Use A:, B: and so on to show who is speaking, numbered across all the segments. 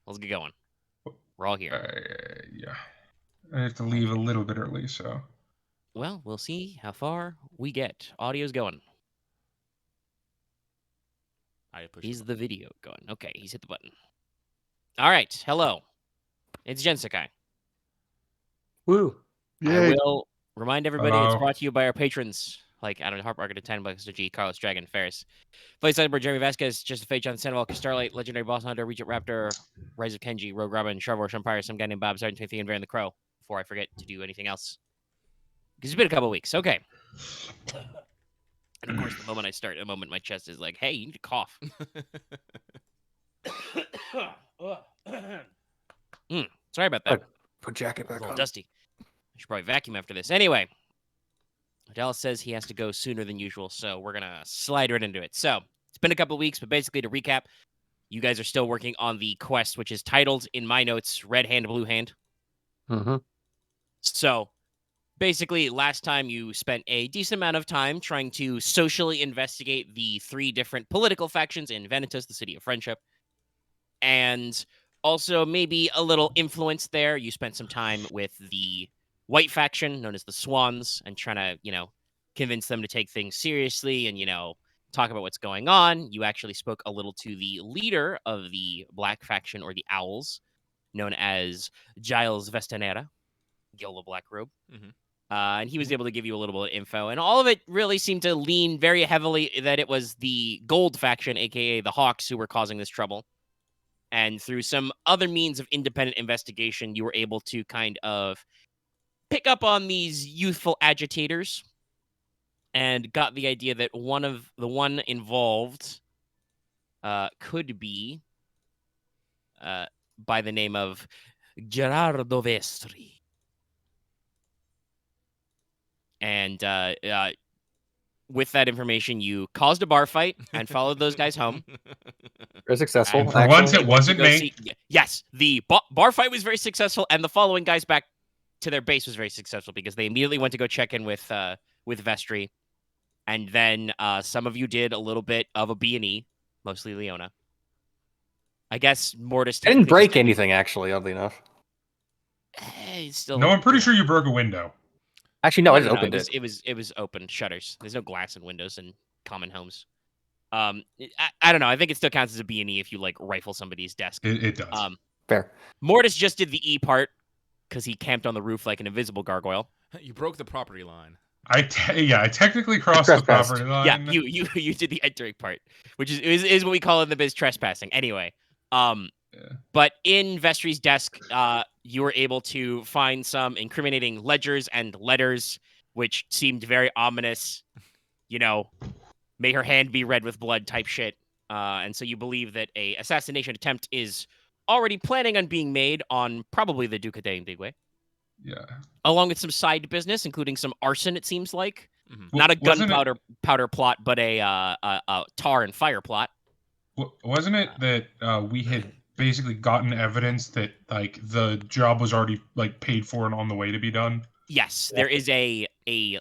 A: Let's get going. We're all here.
B: Yeah. I have to leave a little bit early, so.
A: Well, we'll see how far we get. Audio's going. Is the video going? Okay, he's hit the button. All right, hello. It's GenSekai.
C: Woo.
A: I will remind everybody it's
B: Hello.
A: brought to you by our patrons, like Adam Harp, Market 10 Bucks, G, Carlos Dragon, Ferris, Fight Cyber, Jeremy Vasquez, Just Fate, John Sandoval, Starlight, Legendary Boss Hunter, Regent Raptor, Rise of Kenji, Rogue Robin, Sharvor, Empire, some guy named Bob, Sergeant Timothy, and Baron the Crow, before I forget to do anything else. Because it's been a couple weeks. Okay. And of course, the moment my chest is like, hey, you need to cough. Sorry about that.
C: Put jacket back
A: a little
C: on.
A: Dusty. I should probably vacuum after this. Anyway, Dallas says he has to go sooner than usual, so we're going to slide right into it. So it's been a couple weeks, but basically to recap, you guys are still working on the quest, which is titled in my notes, Red Hand, Blue Hand.
C: Mm-hmm.
A: So basically, last time you spent a decent amount of time trying to socially investigate the 3 different political factions in Vanitas, the City of Friendship. And also maybe a little influence there. You spent some time with the white faction, known as the Swans, and trying to, convince them to take things seriously and, talk about what's going on. You actually spoke a little to the leader of the black faction, or the Owls, known as Giles Vestanera, Gil the Black Robe.
D: Mm-hmm.
A: And he was able to give you a little bit of info. And all of it really seemed to lean very heavily that it was the Gold faction, a.k.a. the Hawks, who were causing this trouble. And through some other means of independent investigation, you were able to kind of pick up on these youthful agitators and got the idea that one involved could be by the name of Gerardo Vestri. And with that information, you caused a bar fight and followed those guys home.
C: Very successful.
B: And for once, it wasn't me.
A: Yes, the bar fight was very successful, and the following guys back to their base was very successful because they immediately went to go check in with Vestri. And then some of you did a little bit of a B&E, mostly Leona. I guess Mortis
C: didn't break anything, actually, oddly enough.
A: Still,
B: no, I'm pretty sure you broke a window.
C: Actually, no, I just opened it.
A: It was open shutters. There's no glass in windows in common homes. I don't know. I think it still counts as a B&E if you rifle somebody's desk.
B: It does.
C: Fair.
A: Mortis just did the E part because he camped on the roof like an invisible gargoyle.
D: You broke the property line.
B: I technically crossed the property line.
A: Yeah, you did the entering part, which is what we call in the biz trespassing. Anyway, but in Vestri's desk, you were able to find some incriminating ledgers and letters, which seemed very ominous. May her hand be red with blood type shit. And so you believe that a assassination attempt is already planning on being made on probably the Duca de Indigue.
B: Yeah.
A: Along with some side business, including some arson, it seems like.
D: Mm-hmm.
A: Not a gunpowder plot, but a tar and fire plot.
B: Wasn't it that we had basically gotten evidence that the job was already paid for and on the way to be done?
A: Yes, there is a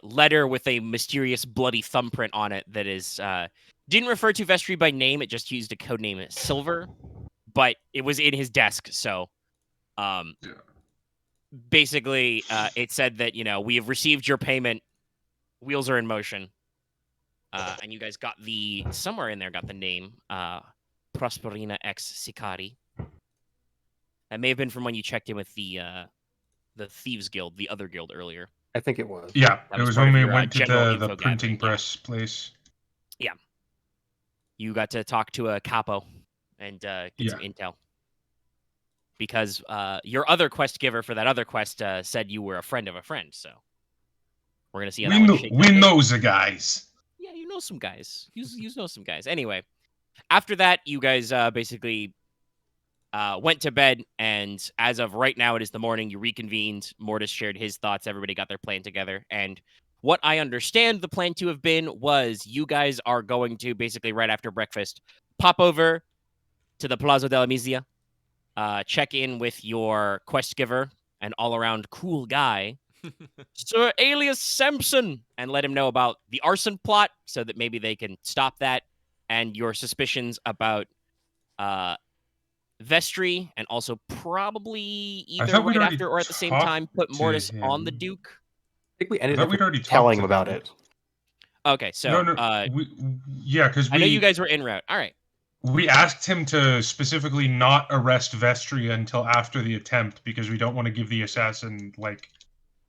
A: letter with a mysterious bloody thumbprint on it that is didn't refer to Vestri by name. It just used a code name Silver, but it was in his desk. So, basically, it said that we have received your payment. Wheels are in motion. And you guys got somewhere in there got the name, Prosperina X Sicari. That may have been from when you checked in with the Thieves Guild, the other guild earlier.
C: I think it was.
B: Yeah,
A: it
B: was
A: when
B: we went to the printing press place.
A: Yeah. You got to talk to a capo and get some intel. Because your other quest giver for that other quest said you were a friend of a friend, so we're going to see how
B: we know the guys.
A: Yeah, you know some guys. You know some guys. Anyway, after that, you guys basically went to bed, and as of right now, it is the morning. You reconvened. Mortis shared his thoughts. Everybody got their plan together. And what I understand the plan to have been was you guys are going to basically right after breakfast pop over to the Plaza de la Misia, check in with your quest giver and all-around cool guy, Sir Alias Sampson, and let him know about the arson plot so that maybe they can stop that, and your suspicions about Vestry, and also probably either
B: thought we'd
A: right
B: already
A: after or at the same
B: talked
A: time put
B: to
A: Mortis on the
B: him.
A: Duke.
C: I think we
B: I
C: ended
B: thought
C: up
B: we'd already
C: telling
B: talked
C: him
B: to
C: about
B: him.
C: it.
A: Okay, so
B: No, yeah, because
A: I know you guys were en route. All right.
B: we asked him to specifically not arrest Vestry until after the attempt because we don't want to give the assassin like.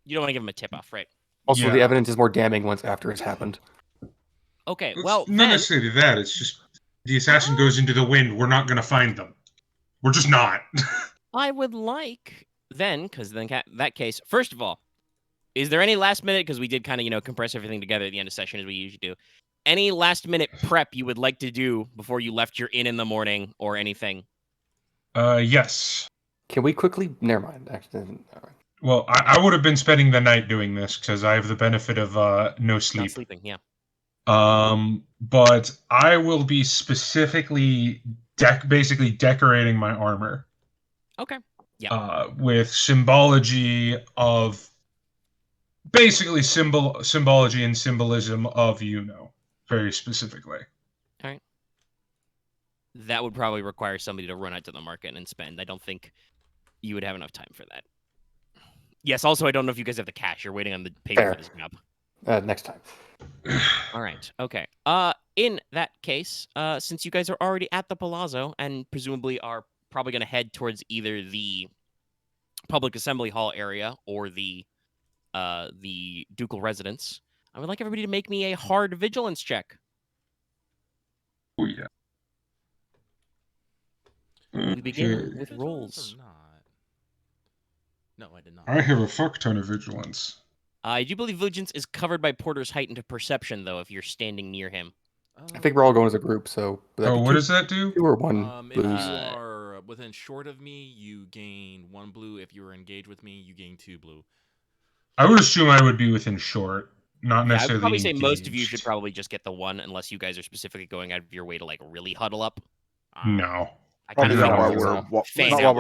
A: You don't want to give him a tip off, right?
C: Also, the
B: Yeah.
C: evidence is more damning once after it's happened.
A: Okay,
B: It's
A: well
B: not
A: then
B: necessarily that. It's just the assassin goes into the wind. We're not going to find them. We're just not.
A: I would like then, because then that case, first of all, is there any last minute? Because we did kind of compress everything together at the end of session as we usually do. Any last minute prep you would like to do before you left your inn in the morning or anything?
B: Yes.
C: Can we quickly? Never mind. Actually,
B: Well, I would have been spending the night doing this because I have the benefit of no sleep.
A: Not sleeping, yeah.
B: But I will be specifically basically decorating my armor.
A: Okay. Yeah.
B: With symbology of basically symbology and symbolism of very specifically.
A: All right. That would probably require somebody to run out to the market and spend. I don't think you would have enough time for that. Yes, also, I don't know if you guys have the cash. You're waiting on the payment for this job.
C: next time.
A: All right. Okay. In that case, since you guys are already at the Palazzo and presumably are probably going to head towards either the public assembly hall area or the ducal residence, I would like everybody to make me a hard vigilance check.
B: Oh yeah.
A: We begin with rolls.
D: No, I did not.
B: I have a fuck ton of vigilance.
A: I do believe vigilance is covered by Porter's heightened perception, though, if you're standing near him.
C: I think we're all going as a group, so.
B: What does that do?
C: 2 or 1
D: if you
C: blues.
D: are within short of me, you gain 1 blue. If you are engaged with me, you gain 2 blue.
B: I would assume I would be within short, not necessarily.
A: I would probably say
B: engaged.
A: most of you should probably just get the 1, unless you guys are specifically going out of your way to really huddle up.
B: No.
A: I kind of
E: not while we're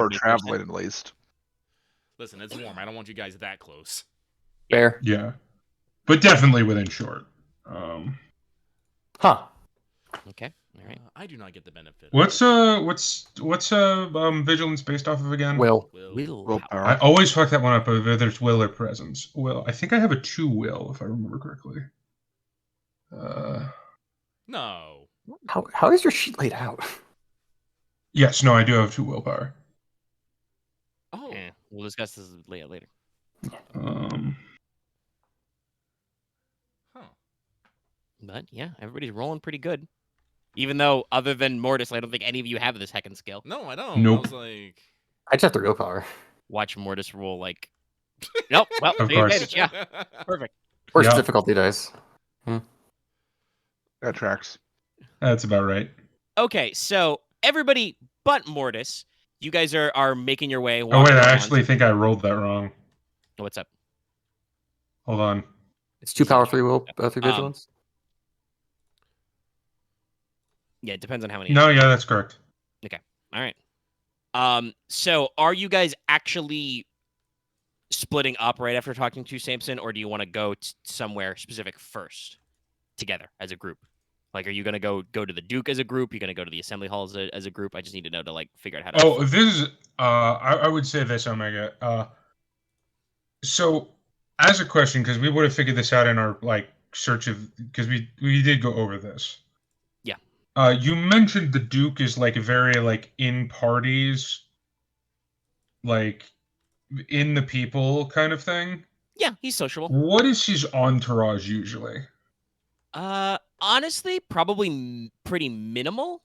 A: with
E: traveling, at least.
D: Listen, it's warm. I don't want you guys that close.
C: Fair.
B: Yeah, but definitely within short.
C: Huh.
A: Okay. All right.
D: I do not get the benefit.
B: What's vigilance based off of again?
E: Willpower.
B: I always fuck that one up whether there's will or presence. Will. I think I have a 2 will if I remember correctly.
D: No.
C: How is your sheet laid out?
B: Yes, no, I do have 2 willpower.
D: Oh.
A: Yeah, we'll discuss this later.
D: Huh.
A: But yeah, everybody's rolling pretty good. Even though, other than Mortis, I don't think any of you have this heckin' skill.
D: No, I don't.
B: Nope.
D: I was like...
C: I just have the willpower.
A: Watch Mortis roll like... Nope. Well,
B: Of
A: the
B: course.
A: advantage. Yeah. Perfect.
C: Worst
B: Yeah.
C: difficulty dice.
E: That tracks.
B: That's about right.
A: Okay, so everybody but Mortis, you guys are making your way.
B: Oh wait,
A: walking
B: I
A: around.
B: actually think I rolled that wrong.
A: What's up?
B: Hold on.
C: It's 2 power, 3 will, 3 vigilance.
A: Yeah, it depends on how many.
B: No, yeah, that's correct.
A: All right. So are you guys actually splitting up right after talking to Samson, or do you want to go somewhere specific first together as a group? Like, are you gonna go to the Duke as a group? You're gonna go to the assembly hall as a group? I just need to know to figure out how to.
B: Oh, this is I would say this, Omega. So as a question, because we would have figured this out in our search of, because we did go over this.
A: Yeah.
B: You mentioned the Duke is very in parties, in the people kind of thing.
A: Yeah, he's sociable.
B: What is his entourage usually?
A: Honestly, probably pretty minimal.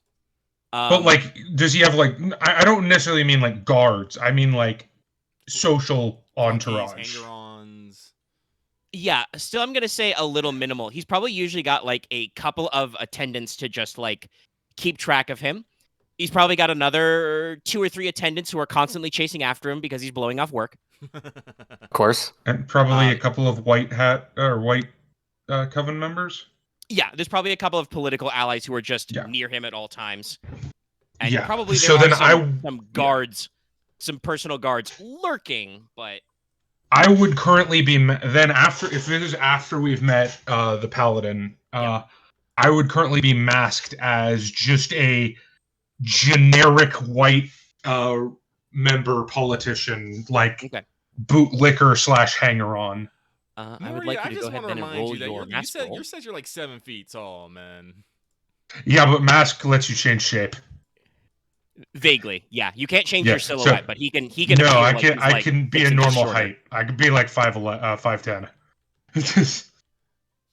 B: But does he have I don't necessarily mean guards. I mean social entourage.
D: Hanger-ons.
A: Yeah, still I'm going to say a little minimal. He's probably usually got a couple of attendants to just keep track of him. He's probably got another 2 or 3 attendants who are constantly chasing after him because he's blowing off work.
C: Of course.
B: And probably a couple of white coven members.
A: Yeah, there's probably a couple of political allies who are just near him at all times. And probably there are some guards, some personal guards lurking, but
B: I would currently be then after, if this is after we've met the paladin, I would currently be masked as just a generic white member politician, like
A: Okay.
B: bootlicker / hanger-on.
A: I would like you to go
D: just
A: ahead
D: want to
A: then and
D: remind
A: roll
D: you that
A: your mask roll.
D: you said you're like 7 feet tall, man.
B: Yeah, but mask lets you change shape.
A: Vaguely, yeah. You can't change
B: Yeah,
A: your
B: so-
A: silhouette, but he can.
B: No,
A: appear
B: I
A: like
B: can.
A: he's,
B: I
A: like,
B: can be
A: 6
B: a
A: inches
B: normal
A: shorter.
B: height. I could be like 5'10".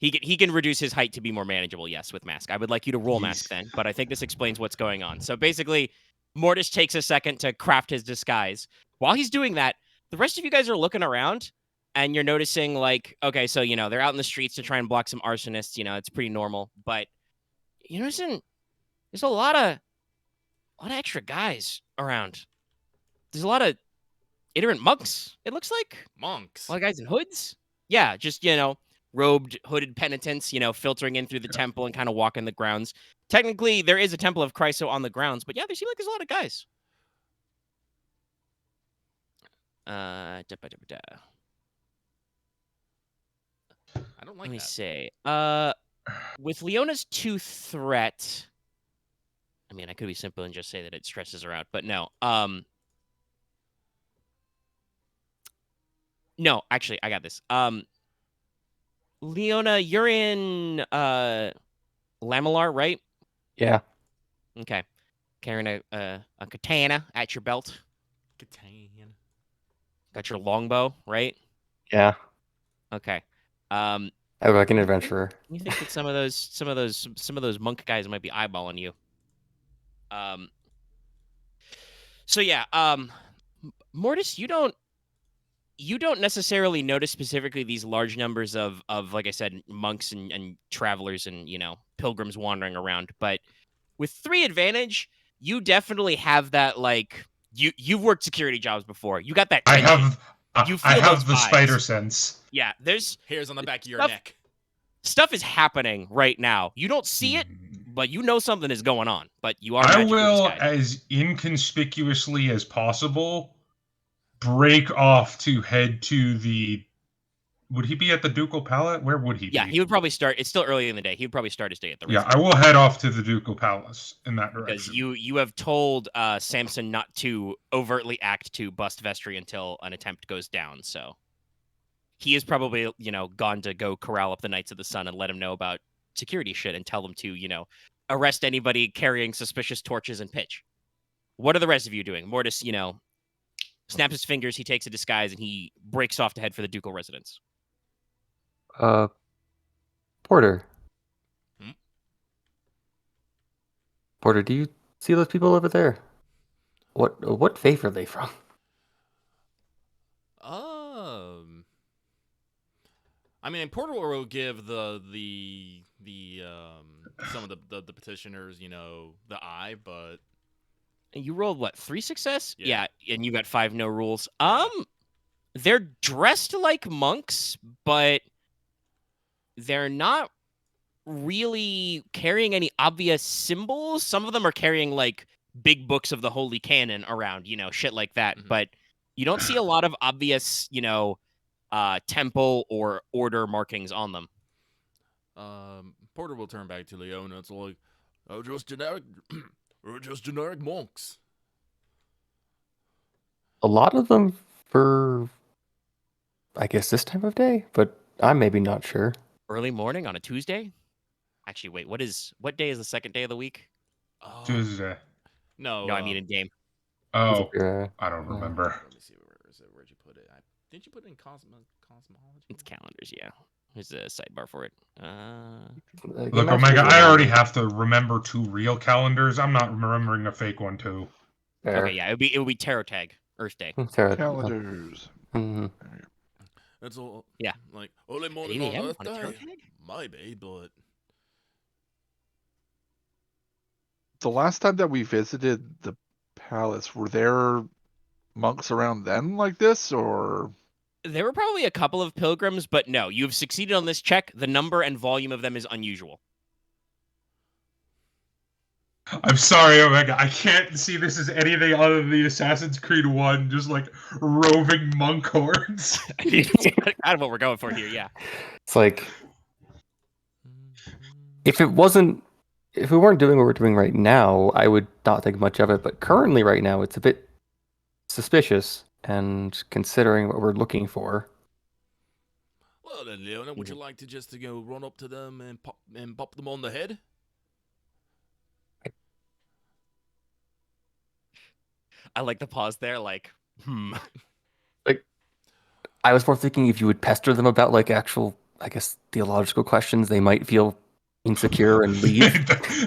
A: He can reduce his height to be more manageable. Yes, with mask. I would like you to roll mask
B: Yes.
A: then, but I think this explains what's going on. So basically, Mortis takes a second to craft his disguise. While he's doing that, the rest of you guys are looking around, and you're noticing, like, okay, so they're out in the streets to try and block some arsonists. It's pretty normal, but you're noticing there's a lot of extra guys around. There's a lot of iterant monks. It looks like
D: Monks.
A: a lot of guys in hoods. Yeah, just robed, hooded penitents, filtering in through the temple and kind of walking the grounds. Technically, there is a temple of Chryso on the grounds, but yeah, there seem like there's a lot of guys.
D: I don't like
A: Let me
D: that.
A: see. With Leona's 2 threat, I mean, I could be simple and just say that it stresses her out, but no. No, actually, I got this. Leona, you're in Lamellar, right?
C: Yeah.
A: Okay. Carrying a katana at your belt.
D: Catan.
A: Got your longbow, right?
C: Yeah.
A: Okay.
C: I look like an adventurer.
A: You think that some of those monk guys might be eyeballing you? So yeah, Mortis, you don't necessarily notice specifically these large numbers of like I said, monks and travelers and pilgrims wandering around, but with 3 advantage, you definitely have that, like, you've worked security jobs before. You got that
B: I
A: tension.
B: have.
A: You
B: I
A: feel
B: have
A: those
B: the
A: vibes.
B: spider sense.
A: Yeah, there's
D: Hairs on the back of your
A: Stuff-
D: neck.
A: stuff is happening right now. You don't see it, but you know something is going on. But you are
B: I
A: magically
B: will,
A: disguised.
B: as inconspicuously as possible, break off to head to the. Would he be at the Ducal Palace? Where would he
A: Yeah,
B: be?
A: he would probably start. It's still early in the day. He would probably start his day at the
B: Yeah,
A: restaurant.
B: I will head off to the Ducal Palace in that
A: Because
B: direction.
A: you have told Samson not to overtly act to bust Vestry until an attempt goes down. So he is probably gone to go corral up the Knights of the Sun and let him know about security shit and tell them to arrest anybody carrying suspicious torches and pitch. What are the rest of you doing? Mortis snaps his fingers. He takes a disguise and he breaks off to head for the ducal residence.
C: Porter.
D: Hmm?
C: Porter, do you see those people over there? What faith are they from?
D: I mean, Porter will give the some of the petitioners, the eye, but
A: And you rolled what, 3 success?
D: Yeah.
A: And you got 5 no rules.
D: Yeah.
A: They're dressed like monks, but they're not really carrying any obvious symbols. Some of them are carrying like big books of the Holy Canon around, shit like that.
D: Mhm.
A: But you don't see a lot of obvious, temple or order markings on them.
D: Porter will turn back to Leona. It's like, oh, just generic, just generic monks.
C: A lot of them for, I guess, this time of day, but I'm maybe not sure.
A: Early morning on a Tuesday? Actually, wait, what day is the second day of the week?
D: Oh,
B: Tuesday.
D: no,
A: No, I mean in game.
B: Oh,
C: Yeah.
B: I don't remember.
D: Let me see, where is it? Where'd you put it? Did you put it in cosmology?
A: It's calendars, yeah. There's a sidebar for it.
B: Look, Omega, I already have to remember 2 real calendars. I'm not remembering a fake one too.
A: Okay, yeah, it would be Tarot Tag, Earth Day.
E: Calendars.
C: Mm-hmm.
D: That's all.
A: Yeah.
D: Like early
A: 8
D: morning
A: a.m.
D: on Earth
A: on a Tarot
D: Day.
A: Tag?
D: Maybe, but
E: The last time that we visited the palace, were there monks around then like this, or?
A: There were probably a couple of pilgrims, but no, you've succeeded on this check. The number and volume of them is unusual.
B: I'm sorry, Omega. I can't see this as anything other than the Assassin's Creed 1, just like roving monk hordes.
A: That's kind of what we're going for here, yeah.
C: It's like, if it wasn't if we weren't doing what we're doing right now, I would not think much of it. But currently, right now, it's a bit suspicious. And considering what we're looking for,
D: Well then, Leona, would you like to just go run up to them and pop them on the head?
A: I like the pause there, like,
C: I was more thinking if you would pester them about like actual, I guess, theological questions, they might feel insecure and leave.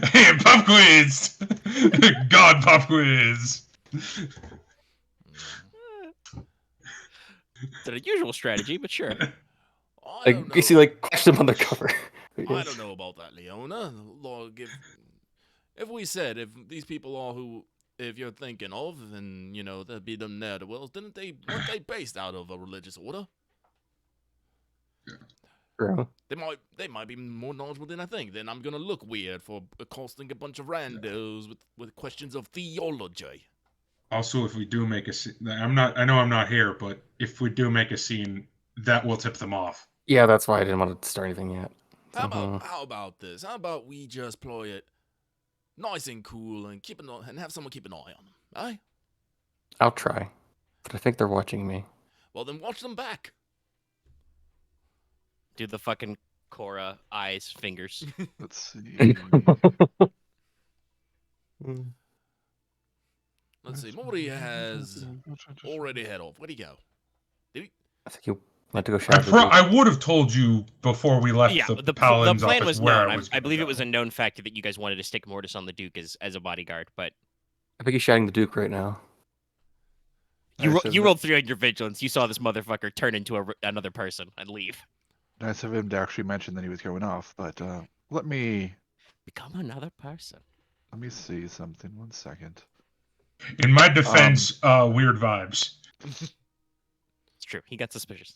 B: Hey, pop quiz! God, pop quiz!
A: it's an unusual strategy, but sure.
D: I
C: Like
D: don't know.
C: you see, like question them on the cover.
D: I don't know about that, Leona. Lord, if we said if these people are who if you're thinking of, then you know that'd be them ne'er-do-wells. Weren't they based out of a religious order?
C: True.
D: They might be more knowledgeable than I think. Then I'm gonna look weird for accosting a bunch of randos with questions of theology.
B: Also, if we do make a scene, I know I'm not here, but if we do make a scene, that will tip them off.
C: Yeah, that's why I didn't want to start anything yet.
D: How about this? How about we just play it nice and cool and have someone keep an eye on them, eh?
C: I'll try, but I think they're watching me.
D: Well, then watch them back.
A: Do the fucking Korra eyes, fingers.
E: Let's see.
D: Let's see. Morty has already head off. Where'd he go?
C: I think you went to go shadow. the
B: I would have told you before we left
A: Yeah,
B: the
A: the
B: Paladin's
A: plan
B: office
A: was
B: where
A: known.
B: I was
A: I
B: gonna
A: believe it
B: go.
A: was a known fact that you guys wanted to stick Mortis on the Duke as a bodyguard, but
C: I think he's shouting the Duke right now.
A: you rolled 3 on your vigilance. You saw this motherfucker turn into another person and leave.
E: Nice of him to actually mention that he was going off, but let me
A: Become another person.
E: see something. 1 second.
B: In my defense, weird vibes.
A: It's true. He got suspicious.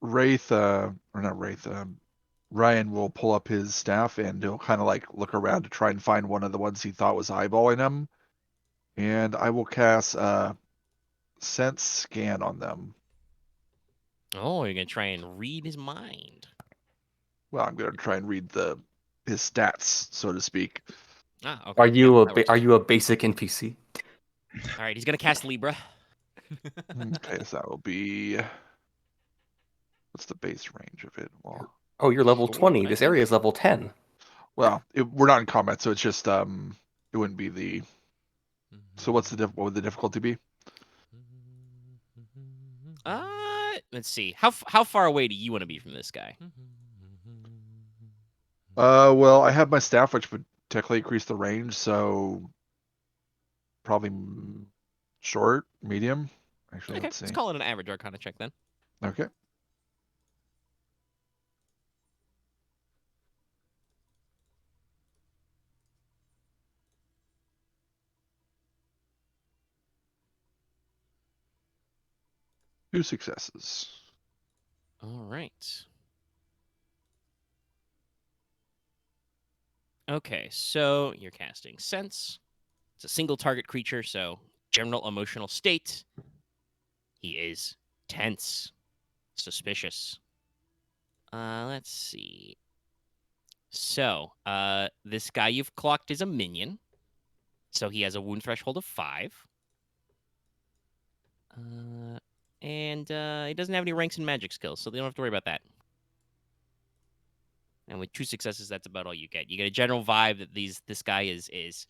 E: Wraith, or not Wraith, Ryahn will pull up his staff and he'll kind of like look around to try and find one of the ones he thought was eyeballing him. And I will cast Sense Scan on them.
A: Oh, you're gonna try and read his mind.
E: Well, I'm going to try and read his stats, so to speak.
A: Ah, okay.
C: Are you
A: Yeah, that works.
C: are you a basic NPC?
A: All right, he's gonna cast Libra.
E: Okay, so that will be. What's the base range of it? Well,
C: Oh, you're level
A: Cool,
C: 20.
A: I
C: This
A: think.
C: area is level 10.
E: we're not in combat, so it's just it wouldn't be the. So what would the difficulty be?
A: Let's see. How far away do you want to be from this guy?
E: Well, I have my staff, which would technically increase the range, so probably short, medium. Actually,
A: Okay,
E: let's see.
A: let's call it an average Arcana check then.
E: Okay. Two successes.
A: All right. Okay, so you're casting Sense. It's a single target creature, so general emotional state. He is tense, suspicious. Let's see. So, this guy you've clocked is a minion. So he has a wound threshold of 5. And he doesn't have any ranks in magic skills, so they don't have to worry about that. And with 2 successes, that's about all you get. You get a general vibe that this guy is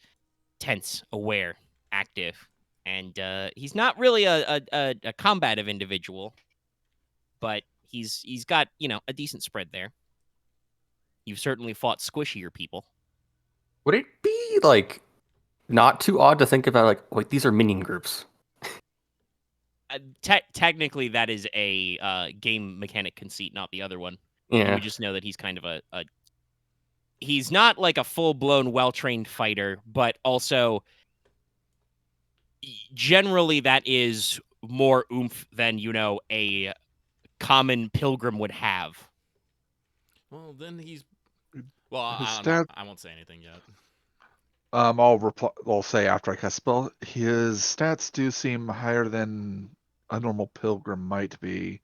A: tense, aware, active, and he's not really a combative individual, but he's got a decent spread there. You've certainly fought squishier people.
C: Would it be like not too odd to think about like, wait, these are minion groups?
A: Technically, that is a game mechanic conceit, not the other one. You
C: Yeah.
A: would just know that he's kind of a he's not like a full-blown, well-trained fighter, but also generally that is more oomph than, a common pilgrim would have.
D: Well, then he's. Well,
E: His
D: I don't know.
E: stat-
D: I won't say anything yet.
E: I'll say after I cast spell, his stats do seem higher than a normal pilgrim might be.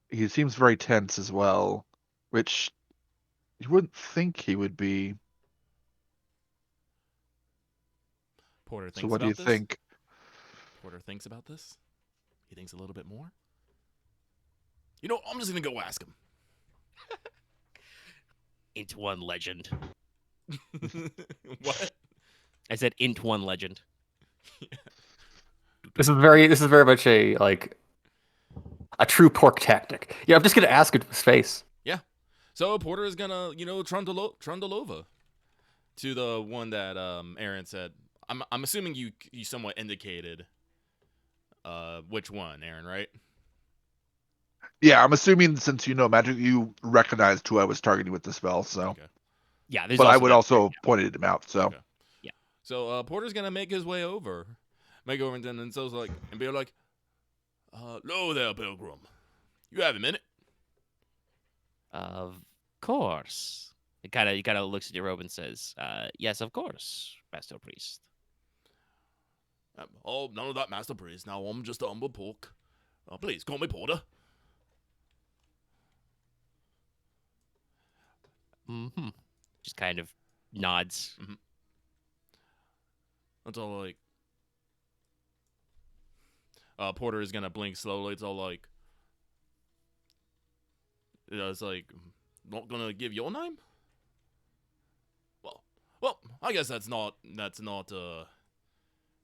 E: He seems very tense as well, which you wouldn't think he would be.
D: Porter thinks
E: So what
D: about
E: do you
D: this.
E: think?
D: Porter thinks about this. He thinks a little bit more. You know, I'm just gonna go ask him.
A: Int one legend.
D: What?
A: I said int one legend.
C: This is very much a true Porq tactic. Yeah, I'm just gonna ask it to his face.
D: Yeah. So Porter is gonna, trundle over to the one that Aren said. I'm assuming you somewhat indicated which one, Aren, right?
E: Yeah, I'm assuming since you know magic, you recognized who I was targeting with the spell. So,
D: Okay.
A: Yeah, there's
E: but I
A: also
E: would
A: that.
E: also pointed him out. So,
D: Okay. So Porter's gonna make his way over, and then so's like, and be like, "Hello there, pilgrim. You have a minute?"
A: Of course. He kind of looks at your robe and says, "Yes, of course, Master Priest."
D: Oh, none of that, Master Priest. Now I'm just a humble Porq. Please call me Porter.
A: Mm-hmm. Just kind of nods.
D: That's all like. Porter is gonna blink slowly. It's all like. It's like, not gonna give your name. Well, I guess that's not not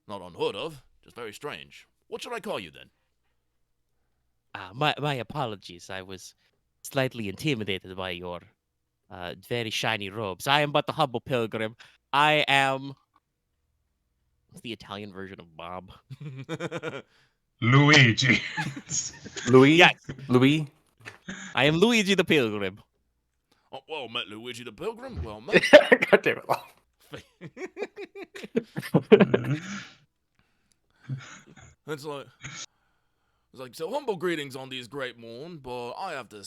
D: unheard of. Just very strange. What should I call you then?
A: My apologies. I was slightly intimidated by your very shiny robes. I am but the humble pilgrim. I am. What's the Italian version of Bob?
B: Luigi.
C: Louis?
A: Yes.
C: Louis?
A: I am Luigi the Pilgrim.
D: Oh, well, met Luigi the Pilgrim. Well, met.
C: God damn it.
D: It's like so humble greetings on these great morn, but I have to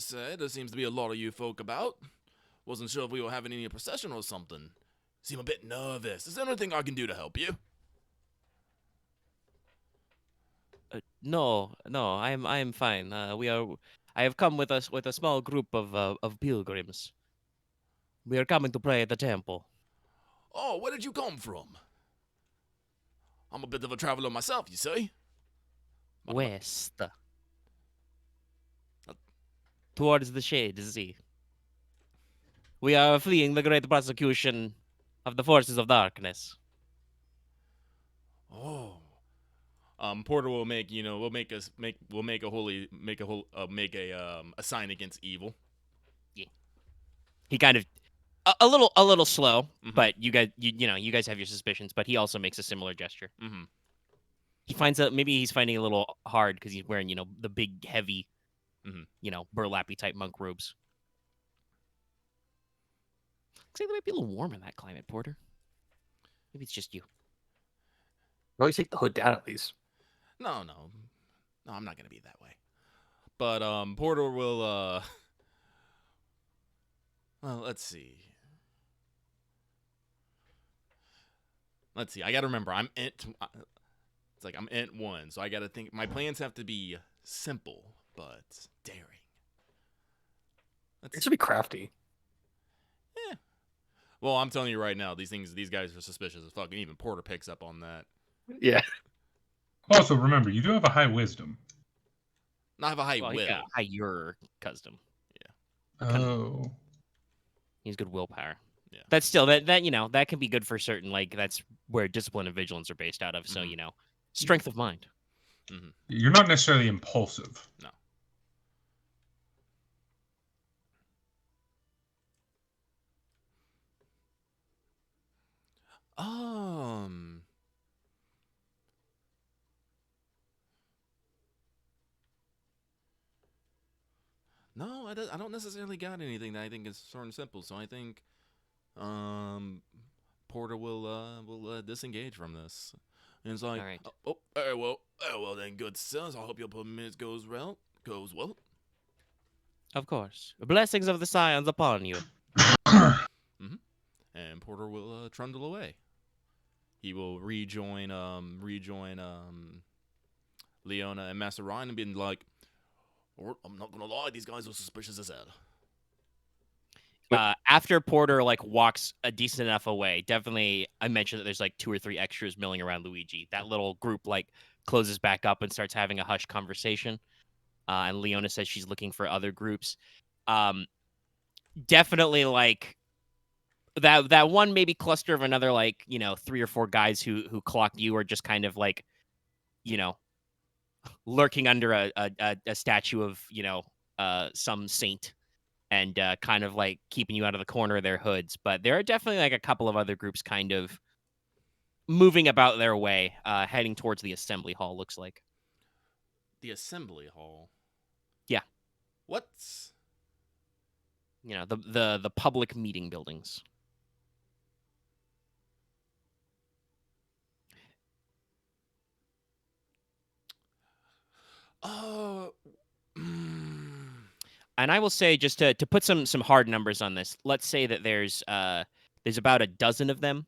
D: say there seems to be a lot of you folk about. Wasn't sure if we were having any procession or something. Seem a bit nervous. Is there anything I can do to help you?
A: No, I am fine. I have come with us with a small group of pilgrims. We are coming to pray at the temple.
D: Oh, where did you come from? I'm a bit of a traveler myself, you see.
A: West. Towards the shades sea. We are fleeing the great persecution of the forces of darkness.
D: Oh. Porter will make a sign against evil.
A: He kind of a little slow,
D: Mhm.
A: but you guys have your suspicions, but he also makes a similar gesture.
D: Mm-hmm.
A: He finds out maybe he's finding it a little hard because he's wearing, the big, heavy,
D: Mhm.
A: Burlappy type monk robes. Looks like it might be a little warm in that climate, Porter. Maybe it's just you.
C: Well, you take the hood down at least.
D: No, I'm not gonna be that way. But Porter will well, let's see. I gotta remember, I'm int. It's like I'm int 1, so I gotta think. My plans have to be simple but daring.
C: It should be crafty.
D: Yeah. Well, I'm telling you right now, these guys are suspicious as fuck, and even Porter picks up on that.
C: Yeah.
B: Also, remember, you do have a high wisdom.
D: Not have a high
A: Well,
D: will.
A: yeah, your custom.
B: Oh.
A: He's good willpower.
D: Yeah.
A: That's still that can be good for certain. Like that's where discipline and vigilance are based out of. So
D: Mhm.
A: Strength of mind.
D: Mm-hmm.
B: You're not necessarily impulsive.
D: No. No, I don't necessarily got anything that I think is sort of simple. So I think, Porter will disengage from this. And it's like,
A: All right.
D: well then, good sirs. I hope your performance goes well.
A: Of course. Blessings of the Scions upon you.
D: And Porter will trundle away. He will rejoin Leona and Master Ryahn and be like, I'm not gonna lie, these guys are suspicious as hell.
A: After Porter like walks a decent enough away, definitely I mentioned that there's like 2 or 3 extras milling around Luigi. That little group like closes back up and starts having a hushed conversation. And Leona says she's looking for other groups. Definitely like that one maybe cluster of another like 3 or 4 guys who clocked you are just kind of like lurking under a statue of some saint. And kind of like keeping you out of the corner of their hoods. But there are definitely like a couple of other groups kind of moving about their way, heading towards the assembly hall, looks like.
D: The assembly hall?
A: Yeah.
D: What's...
A: the public meeting buildings. And I will say, just to put some hard numbers on this, let's say that there's about a dozen of them.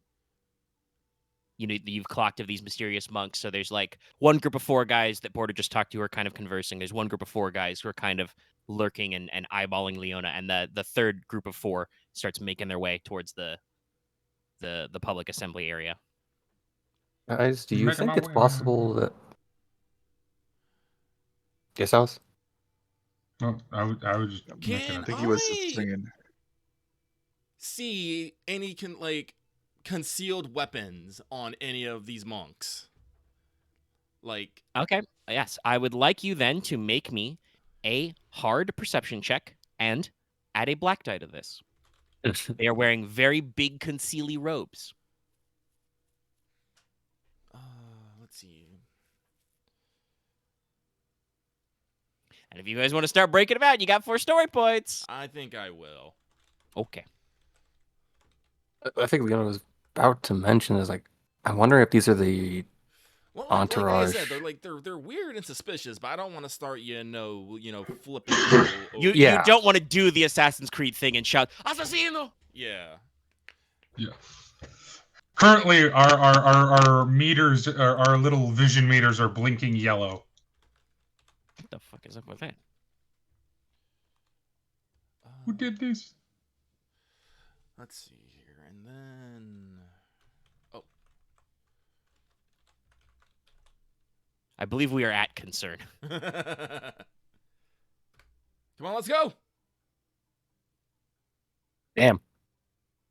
A: You've clocked of these mysterious monks. So there's like one group of 4 guys that Porter just talked to who are kind of conversing. There's one group of 4 guys who are kind of lurking and eyeballing Leona, and the third group of 4 starts making their way towards the public assembly area.
C: Guys, do you
B: Making
C: think
B: my
C: it's
B: way.
C: possible that... Yes, Alice?
B: Well, I would just make
D: Can
B: it.
E: I think he was just singing.
D: see any concealed weapons on any of these monks? Like,
A: Okay. Yes, I would like you then to make me a hard perception check and add a black die to this. They are wearing very big concealy robes.
D: let's see.
A: And if you guys want to start breaking them out, you got 4 story points.
D: I think I will.
A: Okay.
C: I think Leona was about to mention is like, I'm wondering if these are the
D: Well,
C: entourage.
D: like I said, they're weird and suspicious, but I don't want to start, flipping people.
A: You
C: Yeah.
A: don't want to do the Assassin's Creed thing and shout Assassino.
D: Yeah.
B: Yeah. Currently, our meters, our little vision meters, are blinking yellow.
A: What the fuck is up with that?
B: Who did this?
D: Let's see here, and then
A: I believe we are at concern.
D: come on, let's go.
C: Damn.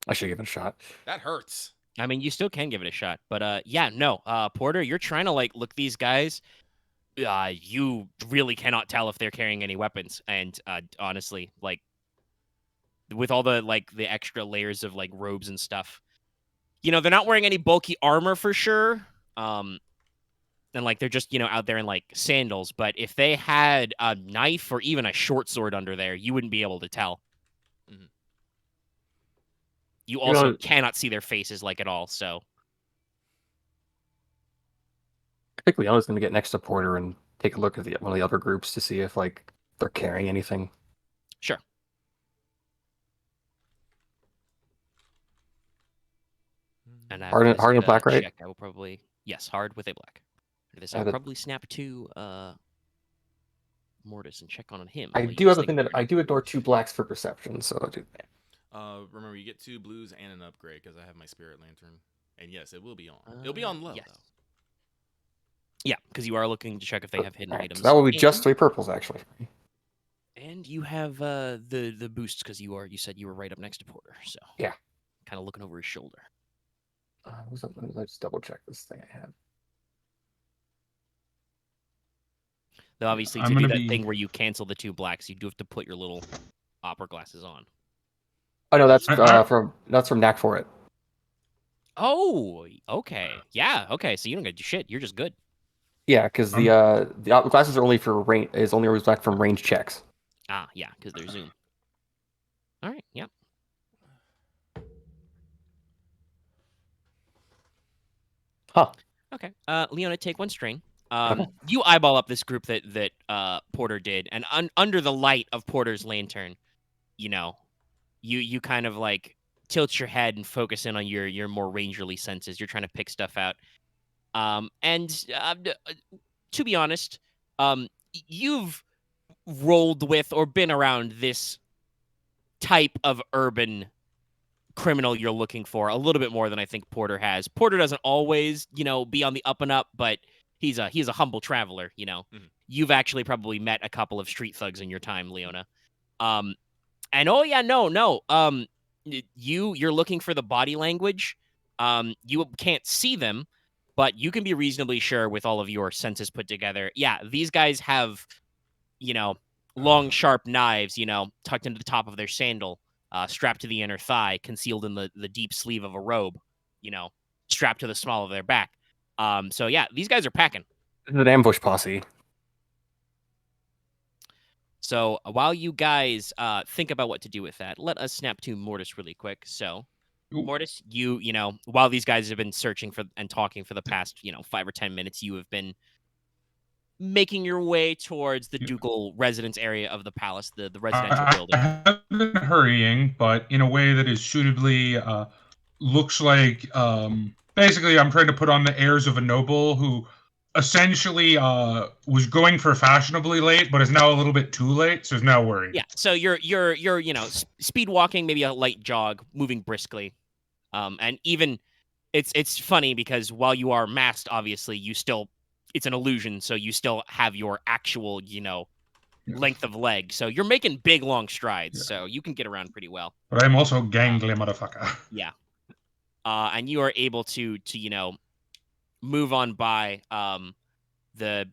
C: I should give it a shot.
D: That hurts.
A: I mean, you still can give it a shot, but yeah, no, Porter, you're trying to like look these guys. You really cannot tell if they're carrying any weapons, and honestly, like with all the the extra layers of like robes and stuff, they're not wearing any bulky armor for sure. And like they're just out there in like sandals. But if they had a knife or even a short sword under there, you wouldn't be able to tell.
D: Mhm.
A: You also cannot see their faces like at all. So
C: I think Leona's going to get next to Porter and take a look at one of the other groups to see if like they're carrying anything.
A: sure. And
C: Hard
A: after
C: and
A: this
C: black, right?
A: check, I will probably hard with a black. After this, I
C: Yeah,
A: will probably snap to Mortis and check on him.
C: I
A: while you
C: do have
A: guys
C: a
A: think
C: thing that
A: about it.
C: I do ignore 2 blacks for perception, so I'll do that.
D: Remember, you get 2 blues and an upgrade because I have my spirit lantern. And yes, it will be on. It'll be on low,
A: yes.
D: though.
A: Yeah, because you are looking to check if they have hidden
C: Alright,
A: items.
C: so that will be
A: And-
C: just 3 purples, actually.
A: And you have the boosts because you said you were right up next to Porter, so
C: Yeah.
A: kind of looking over his shoulder.
C: Let's double check this thing I have.
A: Though obviously
B: I'm
A: to do
B: gonna
A: that
B: be-
A: thing where you cancel the 2 blacks, you do have to put your little opera glasses on.
C: Oh no, that's
B: I-
C: from Knack for It.
A: Oh, okay, yeah, okay. So you don't get to do shit. You're just good.
C: Yeah, because the glasses are only for range. Is only always back from range checks.
A: Ah, yeah, because they're zoom. All right, yeah.
C: Huh.
A: Okay. Leona, take 1 strain.
C: Okay.
A: You eyeball up this group that Porter did, and under the light of Porter's lantern, you kind of like tilt your head and focus in on your more rangerly senses. You're trying to pick stuff out. And to be honest, you've rolled with or been around this type of urban criminal you're looking for, a little bit more than I think Porter has. Porter doesn't always, be on the up and up, but he's a humble traveler,
D: Mhm.
A: You've actually probably met a couple of street thugs in your time, Leona. And oh yeah, no. You're looking for the body language. You can't see them, but you can be reasonably sure with all of your senses put together. Yeah, these guys have, long sharp knives, tucked into the top of their sandal, strapped to the inner thigh, concealed in the deep sleeve of a robe, strapped to the small of their back. So yeah, these guys are packing.
C: This is an ambush posse.
A: So while you guys think about what to do with that, let us snap to Mortis really quick. So,
B: Ooh.
A: Mortis, while these guys have been searching for and talking for the past, 5 or 10 minutes, you have been making your way towards the ducal residence area of the palace, the residential building.
B: I have been hurrying, but in a way that is suitably looks like basically I'm trying to put on the airs of a noble who essentially was going for fashionably late, but is now a little bit too late, so is now worried.
A: Yeah. So you're speed walking, maybe a light jog, moving briskly, and even it's funny because while you are masked, obviously it's an illusion, so you still have your actual length of leg. So you're making big long strides, so you can get around pretty well.
B: But I'm also gangly motherfucker.
A: Yeah. And you are able to move on by the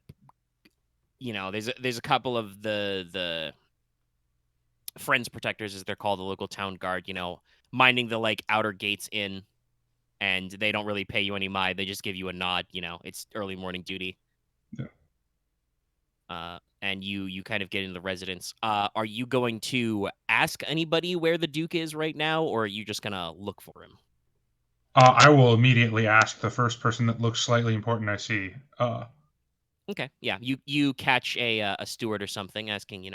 A: there's a couple of the friends protectors, as they're called, the local town guard, minding the outer gates in, and they don't really pay you any mind. They just give you a nod, it's early morning duty.
B: Yeah.
A: And you kind of get into the residence. Are you going to ask anybody where the Duke is right now, or are you just gonna look for him?
B: I will immediately ask the first person that looks slightly important I see.
A: Okay, yeah, you catch a steward or something asking,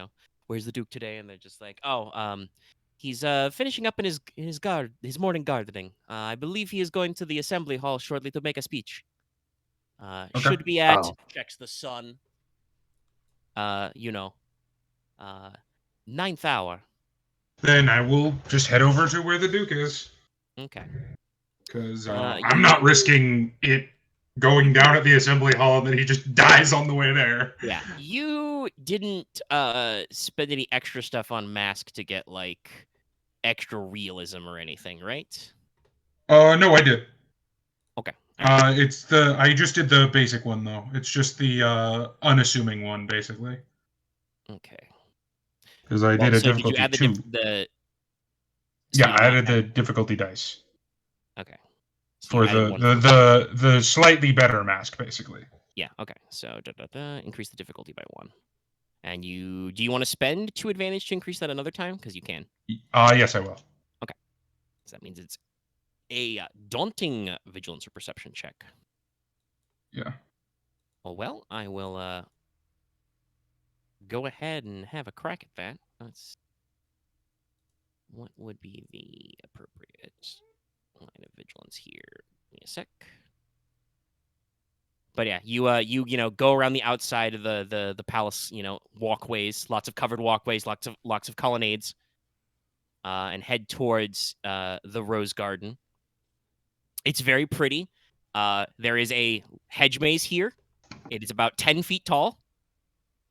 A: where's the Duke today, and they're just like, oh, he's finishing up in his morning gardening. I believe he is going to the assembly hall shortly to make a speech.
B: Okay.
A: Should be at checks the sun. 9th hour.
B: Then I will just head over to where the Duke is.
A: Okay.
B: Because I'm not risking it going down at the assembly hall and then he just dies on the way there.
A: Yeah. You didn't spend any extra stuff on mask to get extra realism or anything, right?
B: No, I did.
A: Okay.
B: I just did the basic one though. It's just the unassuming one basically.
A: Okay.
B: Because I did a difficulty
A: did you add
B: 2. Yeah, I added the difficulty dice.
A: Okay. So
B: for the slightly better mask, basically.
A: Yeah. Okay. So increase the difficulty by 1. And do you want to spend 2 advantage to increase that another time? Because you can.
B: Yes, I will.
A: Okay. So that means it's a daunting vigilance or perception check.
B: Yeah.
A: Well, I will go ahead and have a crack at that. What would be the appropriate line of vigilance here? Give me a sec. But yeah, you go around the outside of the palace, walkways, lots of covered walkways, lots of colonnades, and head towards the Rose Garden. It's very pretty. There is a hedge maze here. It is about 10 feet tall.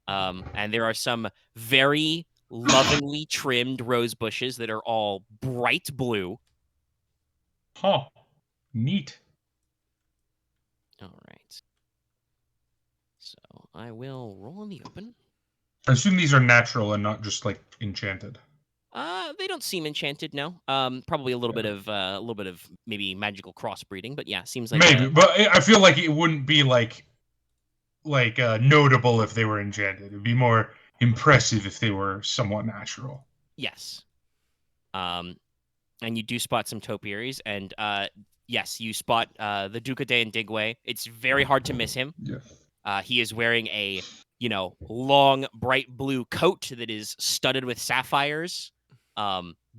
A: And there are some very lovingly trimmed rose bushes that are all bright blue.
B: Huh. Neat.
A: All right. So I will roll in the open.
B: I assume these are natural and not just enchanted.
A: They don't seem enchanted, no. Probably a little bit of maybe magical crossbreeding, but yeah, seems like
B: maybe. But I feel like it wouldn't be notable if they were enchanted. It'd be more impressive if they were somewhat natural.
A: Yes. And you do spot some topiaries, and yes, you spot the Duca de Indigue. It's very hard to miss him.
B: Yeah.
A: He is wearing a long bright blue coat that is studded with sapphires.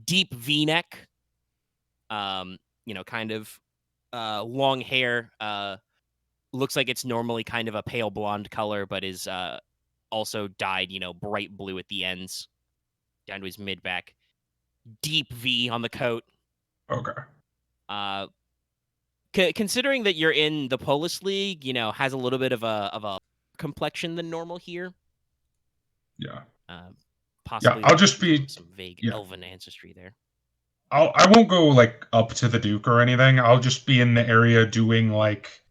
A: Deep V-neck, kind of long hair. Looks like it's normally kind of a pale blonde color, but is also dyed, bright blue at the ends, down to his mid-back. deep V on the coat.
B: Okay.
A: Considering that you're in the Polis League, has a little bit of a complexion than normal here.
B: Yeah.
A: Possibly.
B: I'll just be
A: some vague
B: yeah.
A: elven ancestry there.
B: I won't go like up to the Duke or anything. I'll just be in the area doing like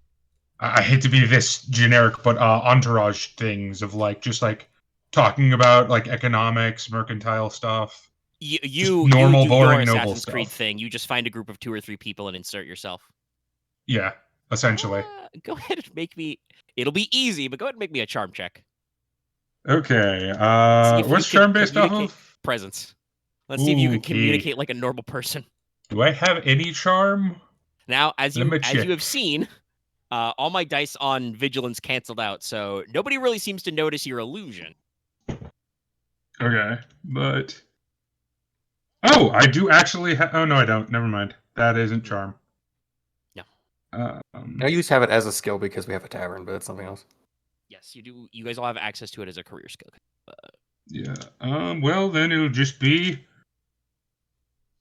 B: I hate to be this generic, but entourage things of like just like talking about like economics, mercantile stuff.
A: You
B: normal,
A: do
B: boring,
A: your
B: noble
A: Assassin's Creed
B: stuff.
A: thing. You just find a group of 2 or 3 people and insert yourself.
B: Yeah, essentially.
A: Go ahead and make me. It'll be easy, but go ahead and make me a charm check.
B: Okay.
A: See if
B: What's
A: you can
B: charm based off
A: communicate
B: of?
A: presence. Let's see if you can
B: Okay.
A: communicate like a normal person.
B: Do I have any charm?
A: Now, as you
B: check.
A: have seen, all my dice on vigilance canceled out, so nobody really seems to notice your illusion.
B: Okay, but oh, I do actually have. Oh no, I don't. Never mind. That isn't charm.
A: No.
C: I used to have it as a skill because we have a tavern, but it's something else.
A: Yes, you do. You guys all have access to it as a career skill.
B: Yeah. Well, then it'll just be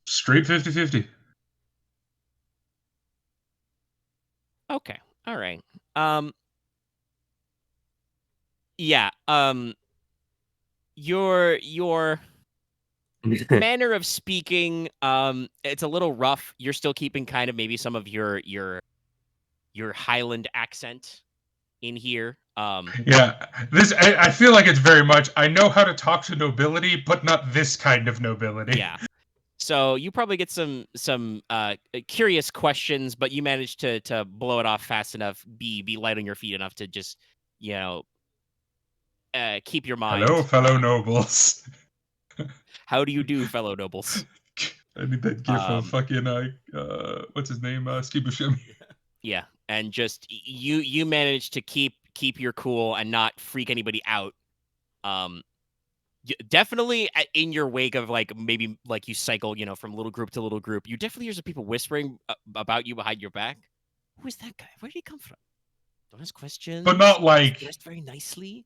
B: straight 50-50.
A: Okay. All right. Yeah. Your manner of speaking, it's a little rough. You're still keeping kind of maybe some of your Highland accent in here.
B: Yeah, I feel like it's very much. I know how to talk to nobility, but not this kind of nobility.
A: Yeah. So you probably get some curious questions, but you manage to blow it off fast enough, be light on your feet enough to just keep your mind.
B: Hello, fellow nobles.
A: How do you do, fellow nobles?
B: I need that gif of fucking what's his name, Steve Buscemi.
A: Yeah, and just you manage to keep your cool and not freak anybody out. Definitely in your wake of like maybe like you cycle, from little group to little group, you definitely hear some people whispering about you behind your back. Who is that guy? Where did he come from? Don't ask questions.
B: But not like
A: dressed very nicely.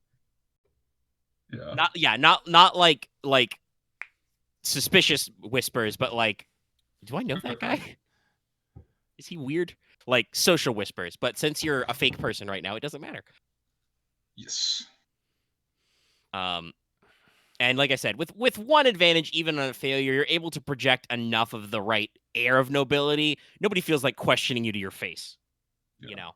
B: Yeah.
A: Not like suspicious whispers, but like, do I know that guy? Is he weird? Like social whispers, but since you're a fake person right now, it doesn't matter.
B: Yes.
A: And like I said, with one advantage, even on a failure, you're able to project enough of the right air of nobility. Nobody feels like questioning you to your face.
B: Yeah.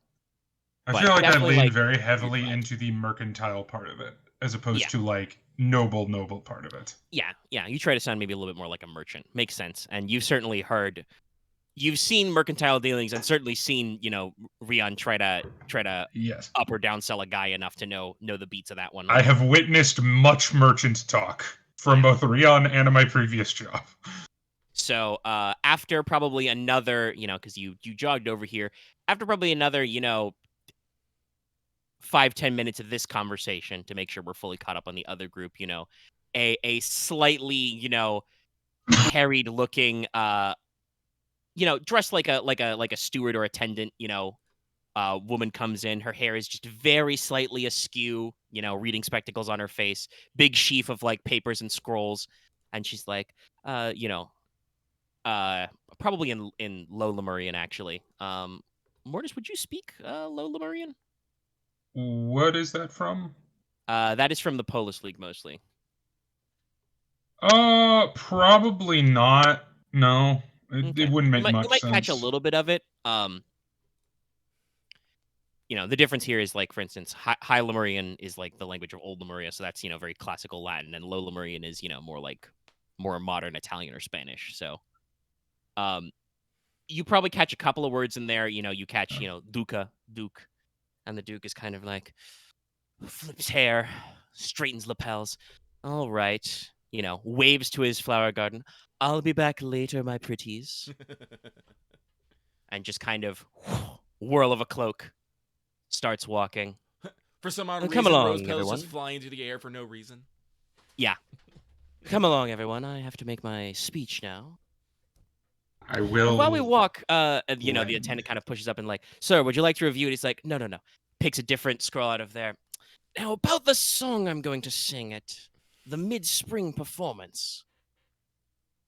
A: But
B: I feel like I
A: definitely,
B: lean
A: like,
B: very heavily into the mercantile part of it, as opposed to like noble part of it.
A: Yeah. You try to sound maybe a little bit more like a merchant. Makes sense. And you've certainly seen mercantile dealings and certainly seen, Ryahn try to
B: Yes.
A: up or downsell a guy enough to know the beats of that one.
B: I have witnessed much merchant talk from both Ryahn and my previous job.
A: So after probably another, because you jogged over here, after probably another, 5-10 minutes of this conversation to make sure we're fully caught up on the other group, a slightly, harried looking, dressed like a steward or attendant, woman comes in. Her hair is just very slightly askew, reading spectacles on her face, big sheaf of like papers and scrolls, and she's like, probably in Low Lemurian actually. Mortis, would you speak Low Lemurian?
B: What is that from?
A: That is from the Polis League mostly.
B: Probably not. No, it wouldn't make much sense.
A: You might catch a little bit of it. The difference here is like, for instance, High Lemurian is like the language of Old Lemuria, so that's very classical Latin, and Low Lemurian is more modern Italian or Spanish. So, you probably catch a couple of words in there. You catch Duke, and the Duke is kind of like flips hair, straightens lapels. All right, waves to his flower garden. I'll be back later, my pretties. And just kind of whirl of a cloak, starts walking.
D: For some odd reason,
A: come along,
D: rose petals
A: everyone.
D: just fly into the air for no reason.
A: Yeah. Come along, everyone. I have to make my speech now.
B: I will.
A: And while we walk, the attendant kind of pushes up and like, sir, would you like to review it? He's like, no. Picks a different scroll out of there. Now, about the song I'm going to sing at the mid-spring performance.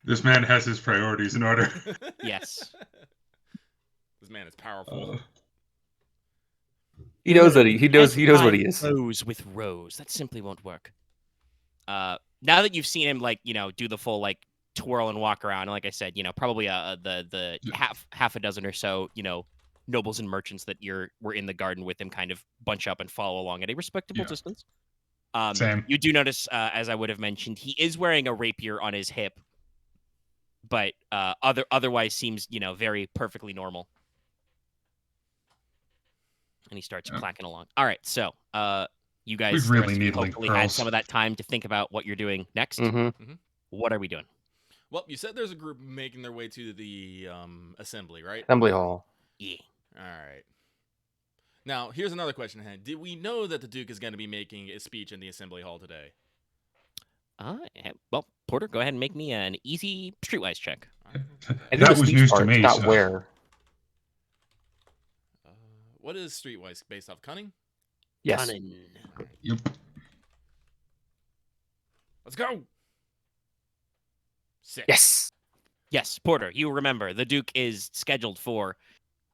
B: This man has his priorities in order.
A: Yes.
D: This man is powerful.
C: He knows that he knows what he is.
A: Rose with Rose. That simply won't work. Now that you've seen him, like, do the full, like, twirl and walk around, and like I said, probably the half a dozen or so, nobles and merchants that were in the garden with him kind of bunch up and follow along at a respectable distance.
B: Same.
A: You do notice, as I would have mentioned, he is wearing a rapier on his hip, but otherwise seems, very perfectly normal. And he starts clacking along. All right, so you guys
B: really need
A: hopefully had some of that time to think about what you're doing next.
C: Mm-hmm.
A: What are we doing?
D: Well, you said there's a group making their way to the assembly, right?
C: Assembly hall.
A: Yeah.
D: All right. Now, here's another question ahead. Did we know that the Duke is going to be making a speech in the assembly hall today?
A: Well, Porter, go ahead and make me an easy streetwise check.
B: That was news to me.
C: Not
B: so.
C: where.
D: What is streetwise based off cunning?
C: Yes.
A: Cunning.
B: Yep.
D: Let's go. 6.
A: Yes, Porter, you remember the Duke is scheduled for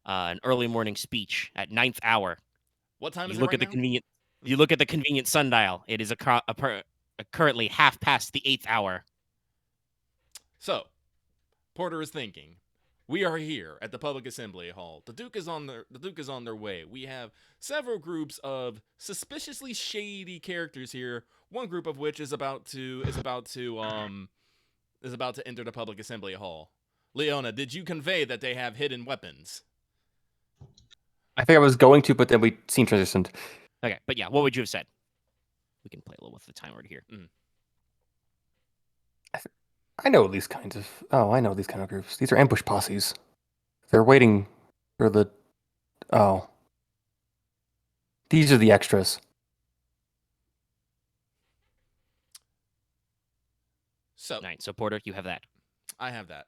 A: an early morning speech at 9th hour.
D: What time is
A: You
D: it
A: look
D: right
A: at the
D: now?
A: convenient. You look at the convenient sundial. It is currently half past the 8th hour.
D: So, Porter is thinking, we are here at the public assembly hall. The Duke is on their way. We have several groups of suspiciously shady characters here. One group of which is about to enter the public assembly hall. Leona, did you convey that they have hidden weapons?
C: I think I was going to, but then we scene transitioned.
A: Okay, but yeah, what would you have said? We can play a little with the timer here.
C: I know these kinds of. Oh, I know these kind of groups. These are ambush posses. They're waiting for the. Oh. These are the extras.
D: So,
A: Right, so Porter, you have that.
D: I have that.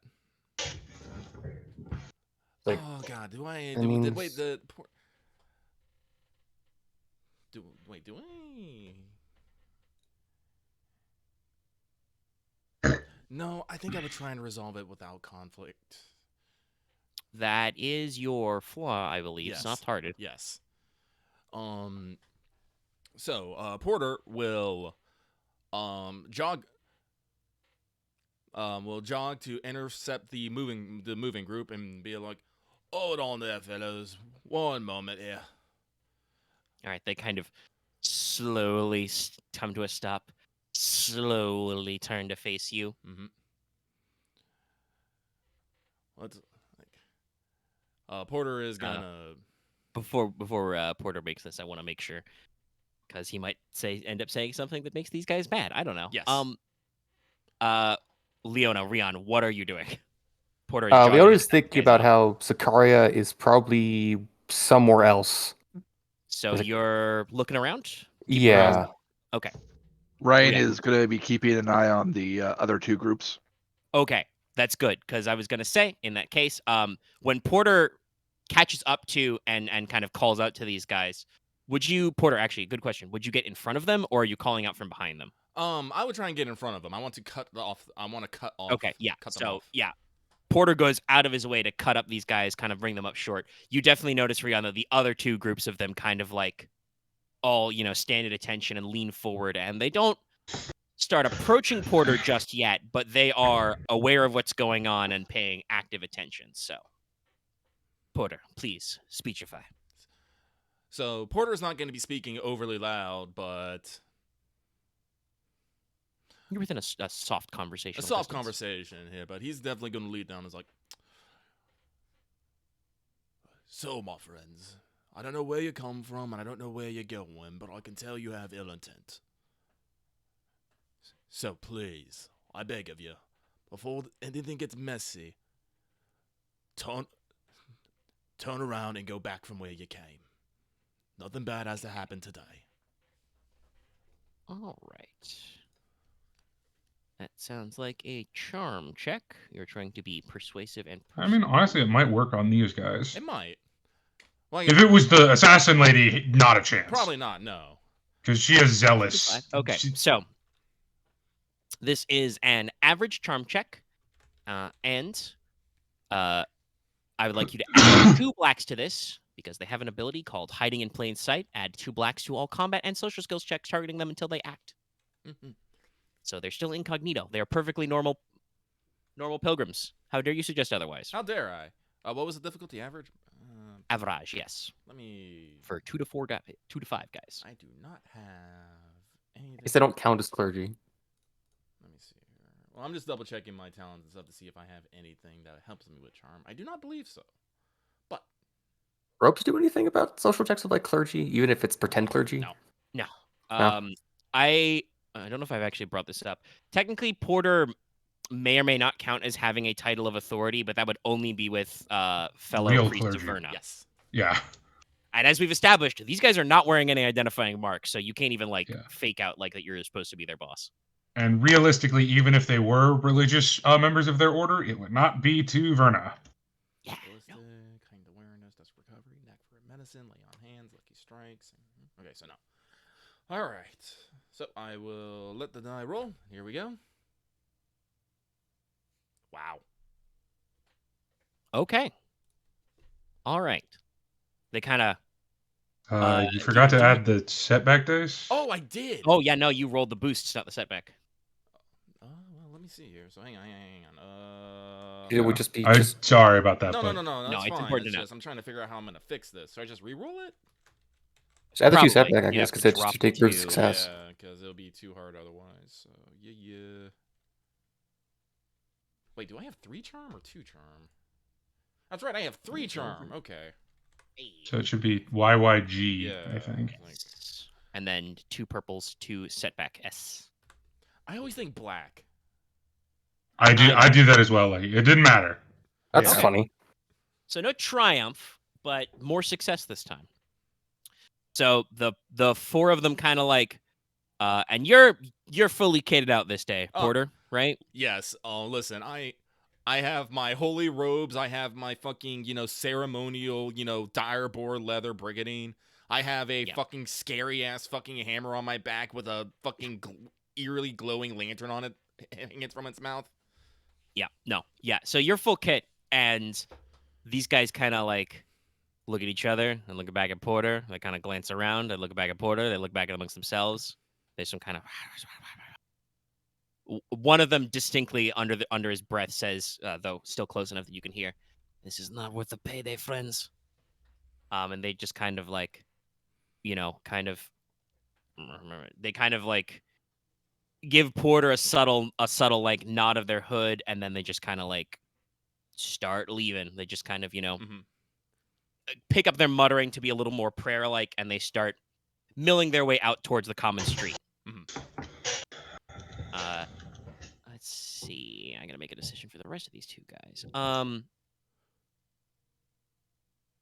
C: Like,
D: oh God, do I?
C: that
D: Do,
C: means-
D: wait, the. Do I? No, I think I would try and resolve it without conflict.
A: That is your flaw, I believe.
D: Yes.
A: Soft-hearted.
D: Yes. So, Porter will jog to intercept the moving group and be like, "Hold on there, fellows. One moment here."
A: All right, they kind of slowly come to a stop, slowly turn to face you.
D: Mm-hmm. Porter is gonna.
A: Before Porter makes this, I want to make sure, because he might end up saying something that makes these guys mad. I don't know.
D: Yes.
A: Leona, Ryahn, what are you doing? Porter is
C: Leona's thinking about how Sicaria is probably somewhere else.
A: So you're looking around?
C: Yeah.
A: Okay.
E: Ryahn
A: Yeah.
E: is going to be keeping an eye on the other two groups.
A: Okay, that's good, because I was going to say, in that case, when Porter catches up to and kind of calls out to these guys, would you, Porter, actually, good question, would you get in front of them, or are you calling out from behind them?
D: I would try and get in front of them. I want to cut off.
A: Okay, yeah.
D: Cut them
A: So,
D: off.
A: yeah. Porter goes out of his way to cut up these guys, kind of bring them up short. You definitely notice, Ryahn, that the other two groups of them kind of like all, stand at attention and lean forward, and they don't start approaching Porter just yet, but they are aware of what's going on and paying active attention. So, Porter, please, speechify.
D: So Porter's not going to be speaking overly loud, but
A: You're within a soft conversation.
D: a soft conversation here. But he's definitely going to lead down as like, "So, my friends, I don't know where you come from and I don't know where you're going, but I can tell you have ill intent. So please, I beg of you, before anything gets messy, turn around and go back from where you came. Nothing bad has to happen today."
A: All right. That sounds like a charm check. You're trying to be persuasive and
B: I mean, honestly, it might work on these guys.
D: It might. Well,
B: If it was the assassin lady, not a chance.
D: probably not, no.
B: Because she is zealous.
A: Okay, so this is an average charm check. And I would like you to add 2 blacks to this because they have an ability called Hiding in Plain Sight. Add 2 blacks to all combat and social skills checks targeting them until they act.
D: Mhm.
A: So they're still incognito. They are perfectly normal pilgrims. How dare you suggest otherwise?
D: How dare I? What was the difficulty average?
A: Average, yes.
D: Let me.
A: For 2 to 4 guys, 2 to 5 guys.
D: I do not have anything.
C: Because they don't count as clergy.
D: Let me see here. Well, I'm just double checking my talents and stuff to see if I have anything that helps me with charm. I do not believe so. But
C: Ropes do anything about social checks with like clergy, even if it's pretend clergy?
A: No. No.
C: No.
A: I don't know if I've actually brought this up. Technically, Porter may or may not count as having a title of authority, but that would only be with fellow
B: Real
A: priests of
B: clergy.
A: Verna.
D: yes.
B: Yeah.
A: And as we've established, these guys are not wearing any identifying marks, so you can't even
B: Yeah.
A: fake out like that you're supposed to be their boss.
B: And realistically, even if they were religious members of their order, it would not be to Verna.
A: Yeah.
D: Ballistic,
A: No.
D: heightened awareness, that's recovery, knack for medicine, lay on hands, lucky strikes. Okay, so no. All right. So I will let the die roll. Here we go. Wow.
A: Okay. All right. They kind of.
B: You forgot to
A: do
B: add the setback dice?
D: Oh, I did.
A: Oh yeah, no, you rolled the boosts, not the setback.
D: Well, let me see here. So hang on.
C: It would just be
B: I'm
C: just
B: sorry about that.
D: No,
B: but
D: that's
A: No, it's
D: fine.
A: important
D: It's
A: to know.
D: just I'm trying to figure out how I'm gonna fix this. So I just re-roll it?
C: add the
A: Probably.
C: two setback, I
A: You
C: guess,
A: have to
C: because it's
A: drop
C: to take
A: the
C: through
A: two.
C: success.
D: Yeah, because it'll be too hard otherwise. So yeah. Wait, do I have 3 charm or 2 charm? That's right, I have 3 charm. Okay.
B: So it should be YYG,
D: Yeah.
B: I think.
D: Like,
A: And then 2 purples, 2 setback S.
D: I always think black.
B: I do that as well. Like, it didn't matter.
C: That's
A: Okay.
C: funny.
A: So no triumph, but more success this time. So the 4 of them kind of and you're fully kitted out this day,
D: Oh.
A: Porter, right?
D: Yes. Oh, listen, I have my holy robes. I have my fucking, ceremonial, direboard leather brigandine. I have a fucking scary ass fucking hammer on my back with a fucking eerily glowing lantern on it hanging from its mouth.
A: Yeah. No. Yeah. So you're full kit, and these guys kind of look at each other and look back at Porter. They kind of glance around. They look back at Porter. They look back at amongst themselves. There's some kind of one of them distinctly under his breath says, though still close enough that you can hear, "This is not worth the payday, friends." And they just kind of they kind of give Porter a subtle nod of their hood, and then they just kind of start leaving. They just kind of pick up their muttering to be a little more prayer-like, and they start milling their way out towards the common street. Let's see. I'm gonna make a decision for the rest of these 2 guys.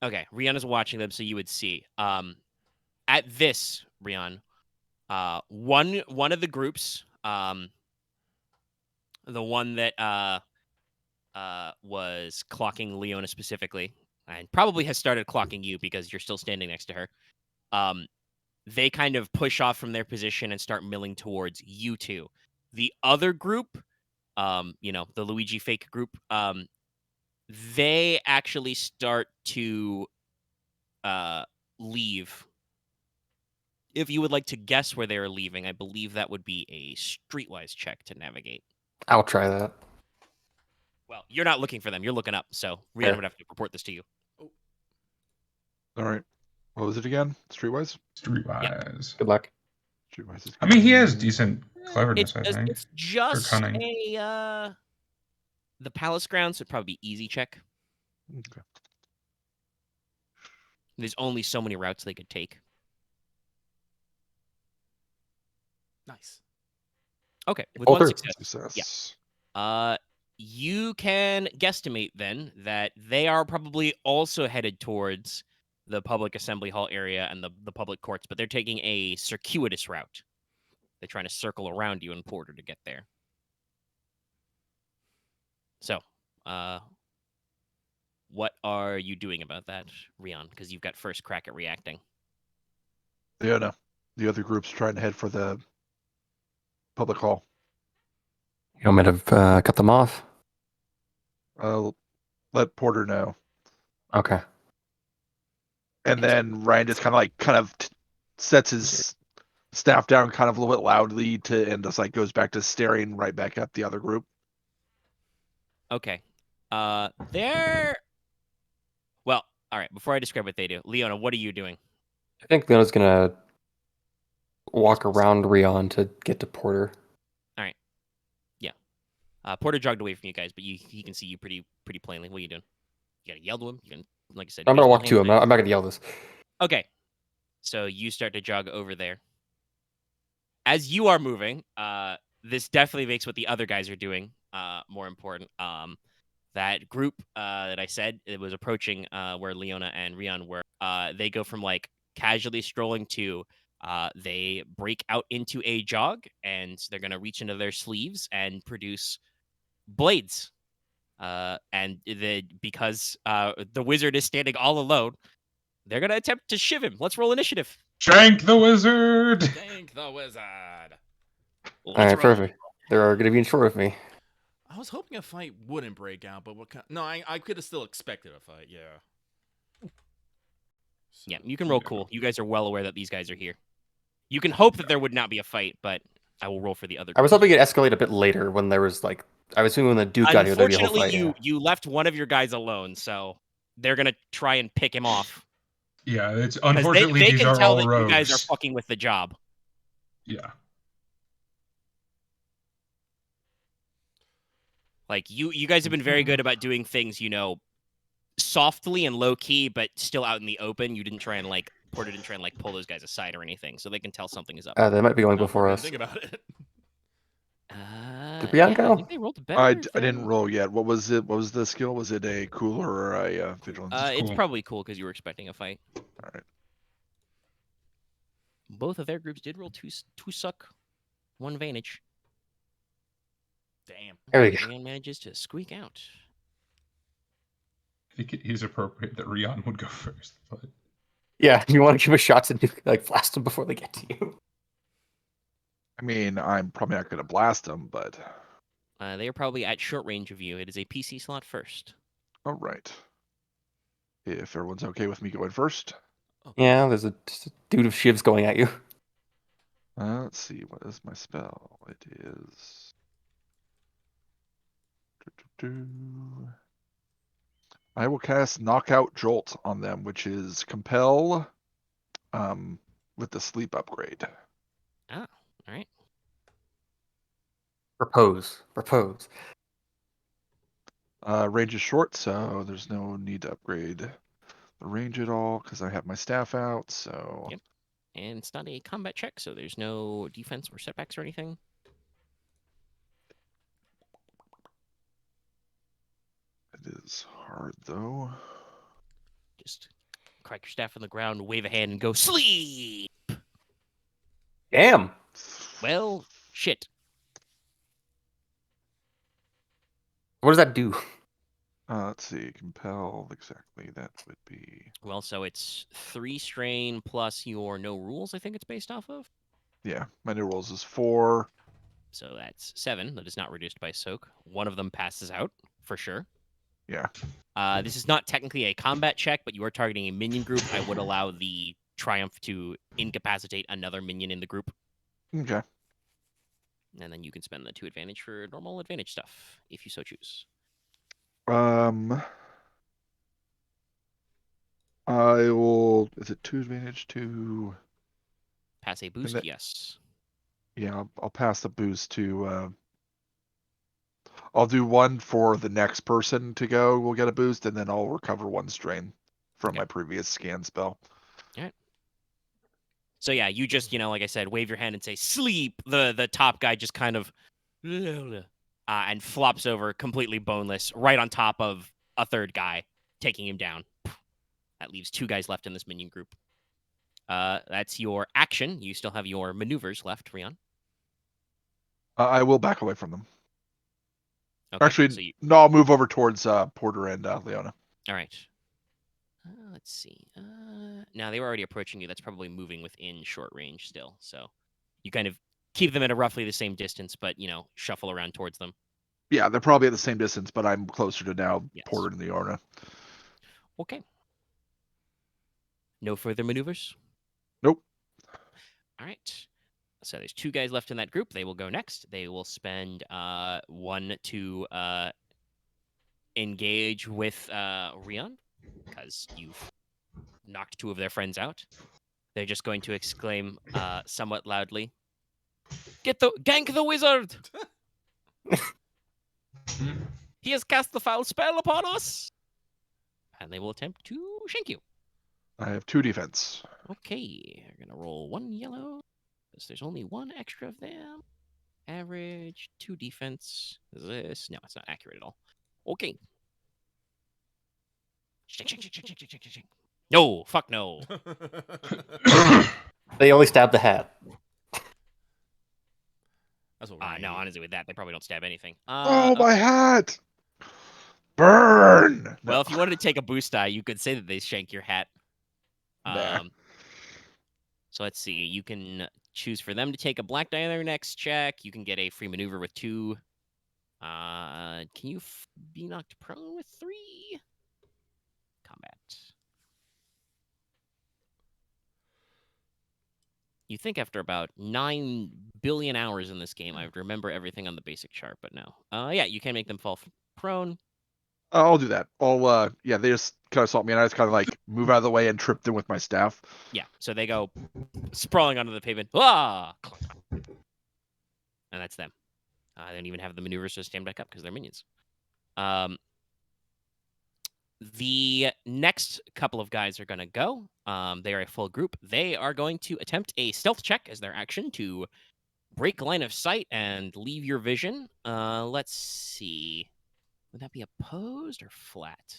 A: Okay, Rihanna's watching them, so you would see. At this, Ryahn, one of the groups, the one that was clocking Leona specifically, and probably has started clocking you because you're still standing next to her. They kind of push off from their position and start milling towards you 2. The other group, the Luigi fake group, they actually start to leave. If you would like to guess where they are leaving, I believe that would be a streetwise check to navigate.
C: I'll try that.
A: Well, you're not looking for them. You're looking up, so Rihanna would have to report this to you.
E: All right. What was it again? Streetwise?
B: Streetwise.
C: Good luck.
E: Streetwise is
B: I mean, he
E: good.
B: has decent cleverness, I think.
A: It's just
B: cunning.
A: the palace grounds would probably be easy check.
E: Okay.
A: There's only so many routes they could take.
D: Nice.
A: Okay, with
C: Oh,
A: one
C: third.
A: success.
E: Success.
A: You can guesstimate then that they are probably also headed towards the public assembly hall area and the public courts, but they're taking a circuitous route. They're trying to circle around you in Porter to get there. So, what are you doing about that, Ryahn? Because you've got first crack at reacting.
E: Yeah, no. The other group's trying to head for the public hall.
C: You want me to cut them off?
E: I'll let Porter know.
C: Okay.
E: And then Ryan just kind of sets his staff down kind of a little bit loudly and just like goes back to staring right back at the other group.
A: Okay. They're... Well, all right. Before I describe what they do, Leona, what are you doing?
C: I think Leona's gonna walk around Ryahn to get to Porter.
A: Porter jogged away from you guys, but he can see you pretty plainly. What are you doing? You gotta yell to him. You can, like I said,
C: I'm
A: use
C: gonna
A: one
C: walk
A: hand
C: to him.
A: sign.
C: I'm not gonna yell this.
A: Okay. So you start to jog over there. As you are moving, this definitely makes what the other guys are doing more important. That group that I said it was approaching where Leona and Ryahn were, they go from like casually strolling to they break out into a jog, and they're gonna reach into their sleeves and produce blades. And because the wizard is standing all alone, they're gonna attempt to shiv him. Let's roll initiative.
B: Shank the wizard!
D: Thank the wizard.
C: All
A: Let's
C: right,
A: roll.
C: perfect. They're gonna be in short with me.
D: I was hoping a fight wouldn't break out, but what kind? No, I could have still expected a fight. Yeah. So,
A: Yeah, you can roll cool. You guys are well aware that these guys are here. You can hope that there would not be a fight, but I will roll for the other.
C: I was
A: group.
C: hoping it escalate a bit later when there was like I was assuming when the Duke got here there'd be a whole
A: Unfortunately,
C: fight.
A: you left one of your guys alone, so they're gonna try and pick him off.
B: Yeah, it's
A: 'Cause
B: unfortunately
A: they
B: these
A: can
B: are
A: tell
B: all
A: that
B: rogues.
A: you guys are fucking with the job.
B: Yeah.
A: Like you guys have been very good about doing things, softly and low key, but still out in the open. You didn't try and Porter didn't try and pull those guys aside or anything, so they can tell something is up.
C: They might be going
D: no,
C: before
D: we're
C: us.
D: Think about it.
C: Did Ryahn
A: I
C: go?
A: think they rolled better.
E: I didn't roll yet. What was it? What was the skill? Was it a cooler or a vigilance?
A: It's
B: Cool.
A: probably cool because you were expecting a fight.
E: All right.
A: Both of their groups did roll two suck, one vantage.
D: Damn.
C: There we go.
A: Ryahn manages to squeak out.
B: I think it is appropriate that Ryahn would go first, but
C: Yeah, you want to give a shot to blast them before they get to you.
E: I mean, I'm probably not going to blast them, but
A: They are probably at short range of you. It is a PC slot first.
E: all right. If everyone's okay with me going first.
C: Yeah, there's just a dude of shivs going at you.
E: Let's see. What is my spell? It is. I will cast Knockout Jolt on them, which is compel with the sleep upgrade.
A: Oh, all right.
C: Propose.
E: Range is short, so there's no need to upgrade the range at all because I have my staff out. So
A: Yep. And it's not a combat check, so there's no defense or setbacks or anything.
E: it is hard though.
A: Just crack your staff on the ground, wave a hand, and go sleep.
C: Damn.
A: Well, shit.
C: What does that do?
E: Let's see. Compel. Exactly. That would be.
A: Well, so it's 3 strain plus your no rules, I think it's based off of.
E: Yeah. My new rolls is 4.
A: So that's 7. That is not reduced by soak. One of them passes out, for sure.
E: Yeah.
A: This is not technically a combat check, but you are targeting a minion group. I would allow the Triumph to incapacitate another minion in the group.
E: Okay.
A: And then you can spend the 2 advantage for normal advantage stuff, if you so choose.
E: I will. Is it 2 advantage to?
A: Pass a boost, yes.
E: Yeah, I'll pass the boost to. I'll do 1 for the next person to go. We'll get a boost, and then I'll recover 1 strain from my previous scan spell.
A: All right. So yeah, you just, like I said, wave your hand and say sleep. The top guy just kind of and flops over completely boneless right on top of a third guy, taking him down. That leaves 2 guys left in this minion group. That's your action. You still have your maneuvers left, Ryahn.
E: I will back away from them.
A: Okay,
E: Actually,
A: so
E: no, I'll move over towards Porter and Leona.
A: all right. Let's see. Now they were already approaching you. That's probably moving within short range still. So you kind of keep them at a roughly the same distance, but shuffle around towards them.
E: Yeah, they're probably at the same distance, but I'm closer to now
A: Yes.
E: Porter and Leona.
A: Okay. No further maneuvers?
E: Nope.
A: All right. So there's 2 guys left in that group. They will go next. They will spend 1 to engage with Ryahn, because you've knocked 2 of their friends out. They're just going to exclaim somewhat loudly, gank the wizard! He has cast the foul spell upon us! And they will attempt to shank you.
E: I have 2 defense.
A: Okay, we're going to roll 1 yellow, because there's only 1 extra of them. Average, 2 defense. Is this? No, it's not accurate at all. Okay. Shink. No, fuck no.
C: They only stab the hat.
D: That's what we're
A: No,
D: need.
A: honestly, with that, they probably don't stab anything.
E: Oh, my hat! Burn!
A: Well,
E: No.
A: if you wanted to take a boost die, you could say that they shank your hat.
E: Nah.
A: So let's see. You can choose for them to take a black die on their next check. You can get a free maneuver with 2. Can you be knocked prone with 3? Combat. You think after about 9 billion hours in this game, I would remember everything on the basic chart, but no. Yeah, you can make them fall prone.
E: I'll do that. Yeah, they just kind of saw me, and I just kind of like move out of the way and trip them with my staff.
A: Yeah, so they go sprawling onto the pavement. Ah! And that's them. They don't even have the maneuvers to stand back up because they're minions. The next couple of guys are going to go. They are a full group. They are going to attempt a stealth check as their action to break line of sight and leave your vision. Let's see. Would that be opposed or flat?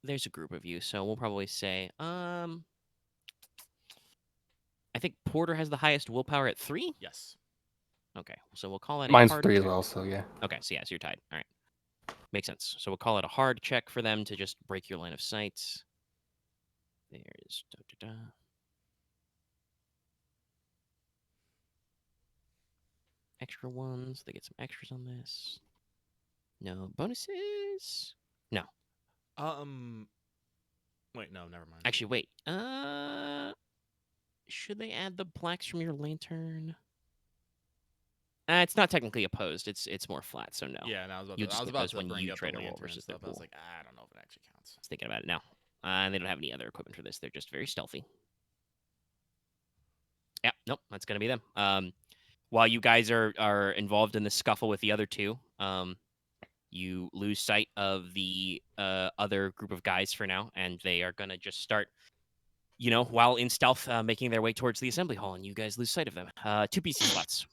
A: There's a group of you, so we'll probably say, I think Porter has the highest willpower at 3.
D: Yes.
A: Okay, so we'll call it a
C: Mine's
A: hard
C: 3 as
A: check.
C: well, so yeah.
A: Okay, so yeah, so you're tied. All right. Makes sense. So we'll call it a hard check for them to just break your line of sight. There's... extra ones. They get some extras on this. No bonuses. No.
D: Wait, no, never mind.
A: Actually, wait. Should they add the blacks from your lantern? It's not technically opposed. It's more flat, so no.
D: Yeah, and I was
A: You'll
D: about
A: just
D: to,
A: get those when
D: bring
A: you
D: up
A: try
D: the
A: to roll
D: lantern and
A: versus their
D: stuff. I was
A: pool.
D: like, I don't know if it actually counts.
A: I was thinking about it now. And they don't have any other equipment for this. They're just very stealthy. Yeah, nope, that's gonna be them. While you guys are involved in the scuffle with the other 2, you lose sight of the other group of guys for now, and they are gonna just start, while in stealth, making their way towards the assembly hall, and you guys lose sight of them. 2 PC slots.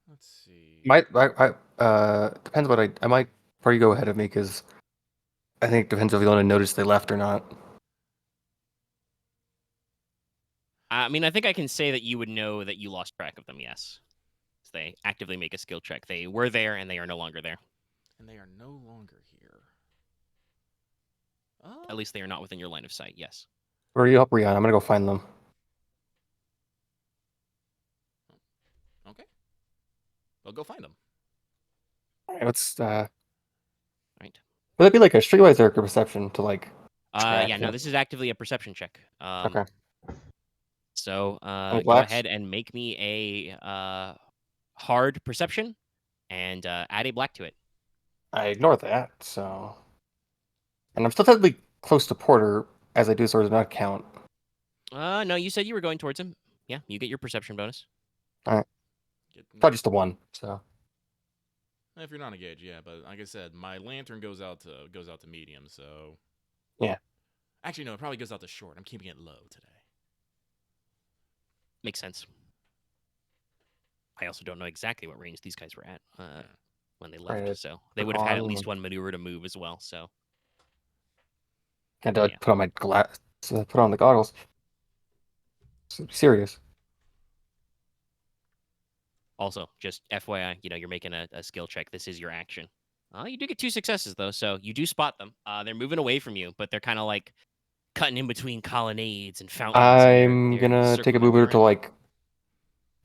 D: Let's see.
C: Depends what I might probably go ahead of me because I think it depends if you want to notice they left or not.
A: I mean, I think I can say that you would know that you lost track of them, yes. So they actively make a skill check. They were there, and they are no longer there.
D: And they are no longer here.
A: At least they are not within your line of sight, yes.
C: Where are you up, Ryahn? I'm gonna go find them.
D: Okay. Well, go find them.
C: All right, let's.
A: Right.
C: Would it be like a streetwise or a perception to like? track
A: Yeah, no,
C: it?
A: this is actively a perception check.
C: Okay.
A: So
C: Any
A: go
C: blacks?
A: ahead and make me a hard perception and add a black to it.
C: I ignore that, so. And I'm still technically close to Porter, as I do, so it does not count.
A: No, you said you were going towards him. Yeah, you get your perception bonus.
C: Probably just a 1, so.
D: If you're not engaged, yeah. But like I said, my lantern goes out to medium, so.
C: Yeah.
D: Actually, no, it probably goes out to short. I'm keeping it low today.
A: Makes sense. I also don't know exactly what range these guys were at when they left,
C: Right,
A: so they would have had at least
C: on-
A: 1 maneuver to move as well. So
C: Had to
A: Yeah.
C: put on my put on the goggles. Serious.
A: also, just FYI, you're making a skill check. This is your action. You do get 2 successes, though, so you do spot them. They're moving away from you, but they're kind of like cutting in between colonnades and fountains.
C: I'm
A: and they're
C: gonna take a
A: circling
C: mover to
A: around.
C: like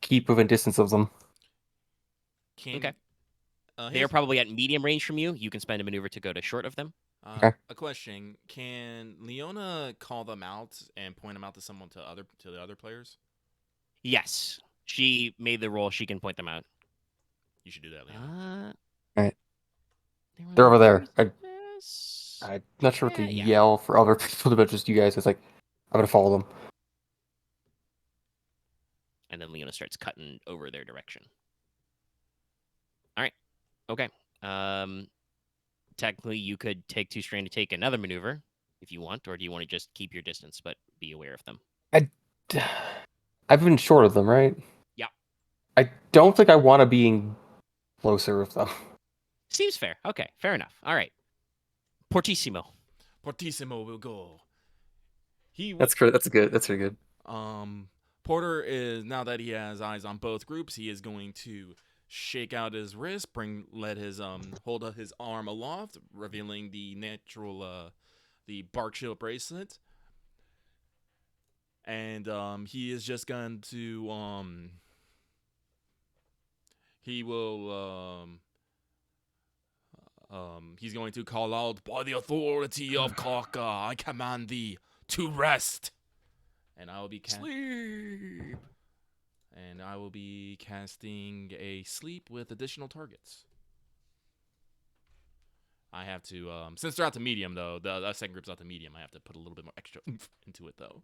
C: keep within distance of them.
A: Okay. They are probably at medium range from you. You can spend a maneuver to go to short of them.
C: Okay.
D: A question: can Leona call them out and point them out to someone to the other players?
A: Yes. She made the roll. She can point them out.
D: You should do that, Leona.
C: Alright. They're over there. I'm not sure what to
A: Yeah.
C: yell for other people, but just you guys. It's like, I'm gonna follow them.
A: And then Leona starts cutting over their direction. All right. Okay. Technically, you could take 2 strain to take another maneuver if you want, or do you want to just keep your distance but be aware of them?
C: I've been short of them, right?
A: Yeah.
C: I don't think I want to be closer with them.
A: Seems fair. Okay, fair enough. All right. Portissimo.
D: Portissimo will go.
C: That's good. That's good. That's pretty good.
D: Porter is, now that he has eyes on both groups, he is going to shake out his wrist, let his hold up his arm aloft, revealing the natural the bark shield bracelet. And he is just going to he's going to call out, "By the authority of Kaka, I command thee to rest." And I will be sleep. And I will be casting a sleep with additional targets. I have to since they're out to medium though, the second group's out to medium, I have to put a little bit more extra oomph into it though.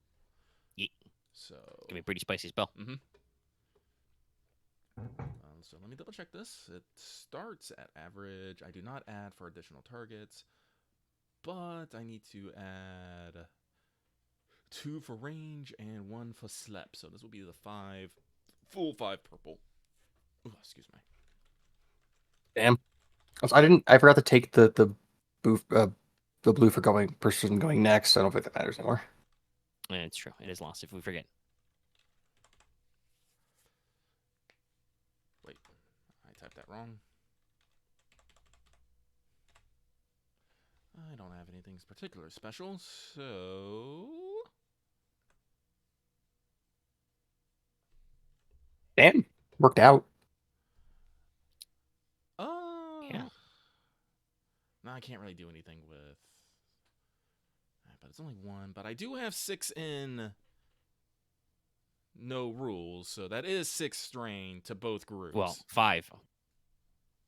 A: Yeet.
D: So
A: Give me a pretty spicy spell.
D: Mm-hmm. So let me double check this. It starts at average. I do not add for additional targets, but I need to add 2 for range and 1 for slep. So this will be the full 5 purple. Ooh, excuse me.
C: Damn. I forgot to take the blue for person going next. So I don't think that matters anymore.
A: And it's true. It is lost if we forget.
D: Wait, I typed that wrong. I don't have anything particular special, so
C: Damn, worked out.
A: Yeah.
D: No, I can't really do anything with. But it's only 1. But I do have 6 in no rules, so that is 6 strain to both groups.
A: Well, 5.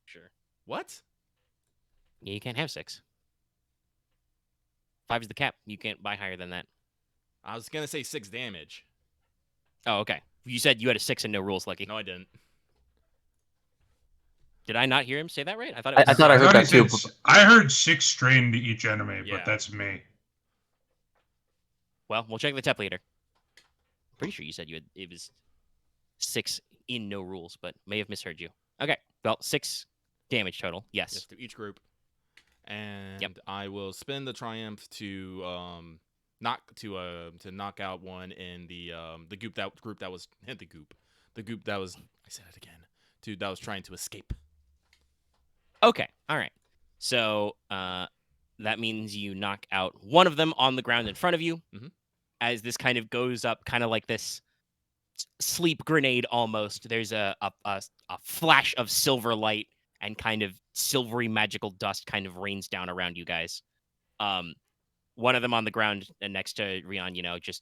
A: Sure.
D: What?
A: Yeah, you can't have 6. 5 is the cap. You can't buy higher than that.
D: I was gonna say 6 damage.
A: Oh, okay. You said you had a 6 and no rules, Lucky.
D: No, I didn't.
A: Did I not hear him say that right? I thought
C: I thought I heard that too.
B: I heard 6 strain to each enemy,
D: Yeah.
B: but that's me.
A: Well, we'll check the tep leader. Pretty sure you said it was 6 in no rules, but may have misheard you. Okay. Well, 6 damage total. Yes.
D: To each group. And
A: Yep.
D: I will spend the triumph to knock out one in the group that was I said it again. That was trying to escape.
A: Okay. All right. So that means you knock out one of them on the ground in front of you.
D: Mm-hmm.
A: As this kind of goes up, kind of like this sleep grenade almost. There's a flash of silver light and kind of silvery magical dust kind of rains down around you guys. One of them on the ground next to Ryahn, just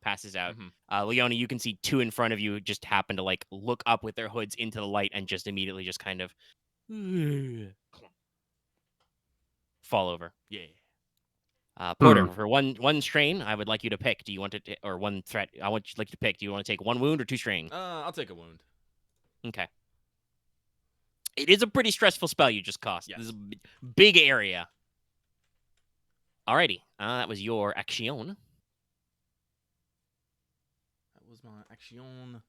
A: passes out.
D: Mm-hmm.
A: Leona, you can see 2 in front of you just happen to like look up with their hoods into the light and just immediately just kind of fall over.
D: Yeah.
A: Porter, for one strain, I would like you to pick. Do you want to, or one threat? I want you like to pick. Do you want to take 1 wound or 2 strain?
D: I'll take a wound.
A: Okay. It is a pretty stressful spell you just cast.
D: Yes.
A: This is a big area. Alrighty. That was your action.
D: That was my action.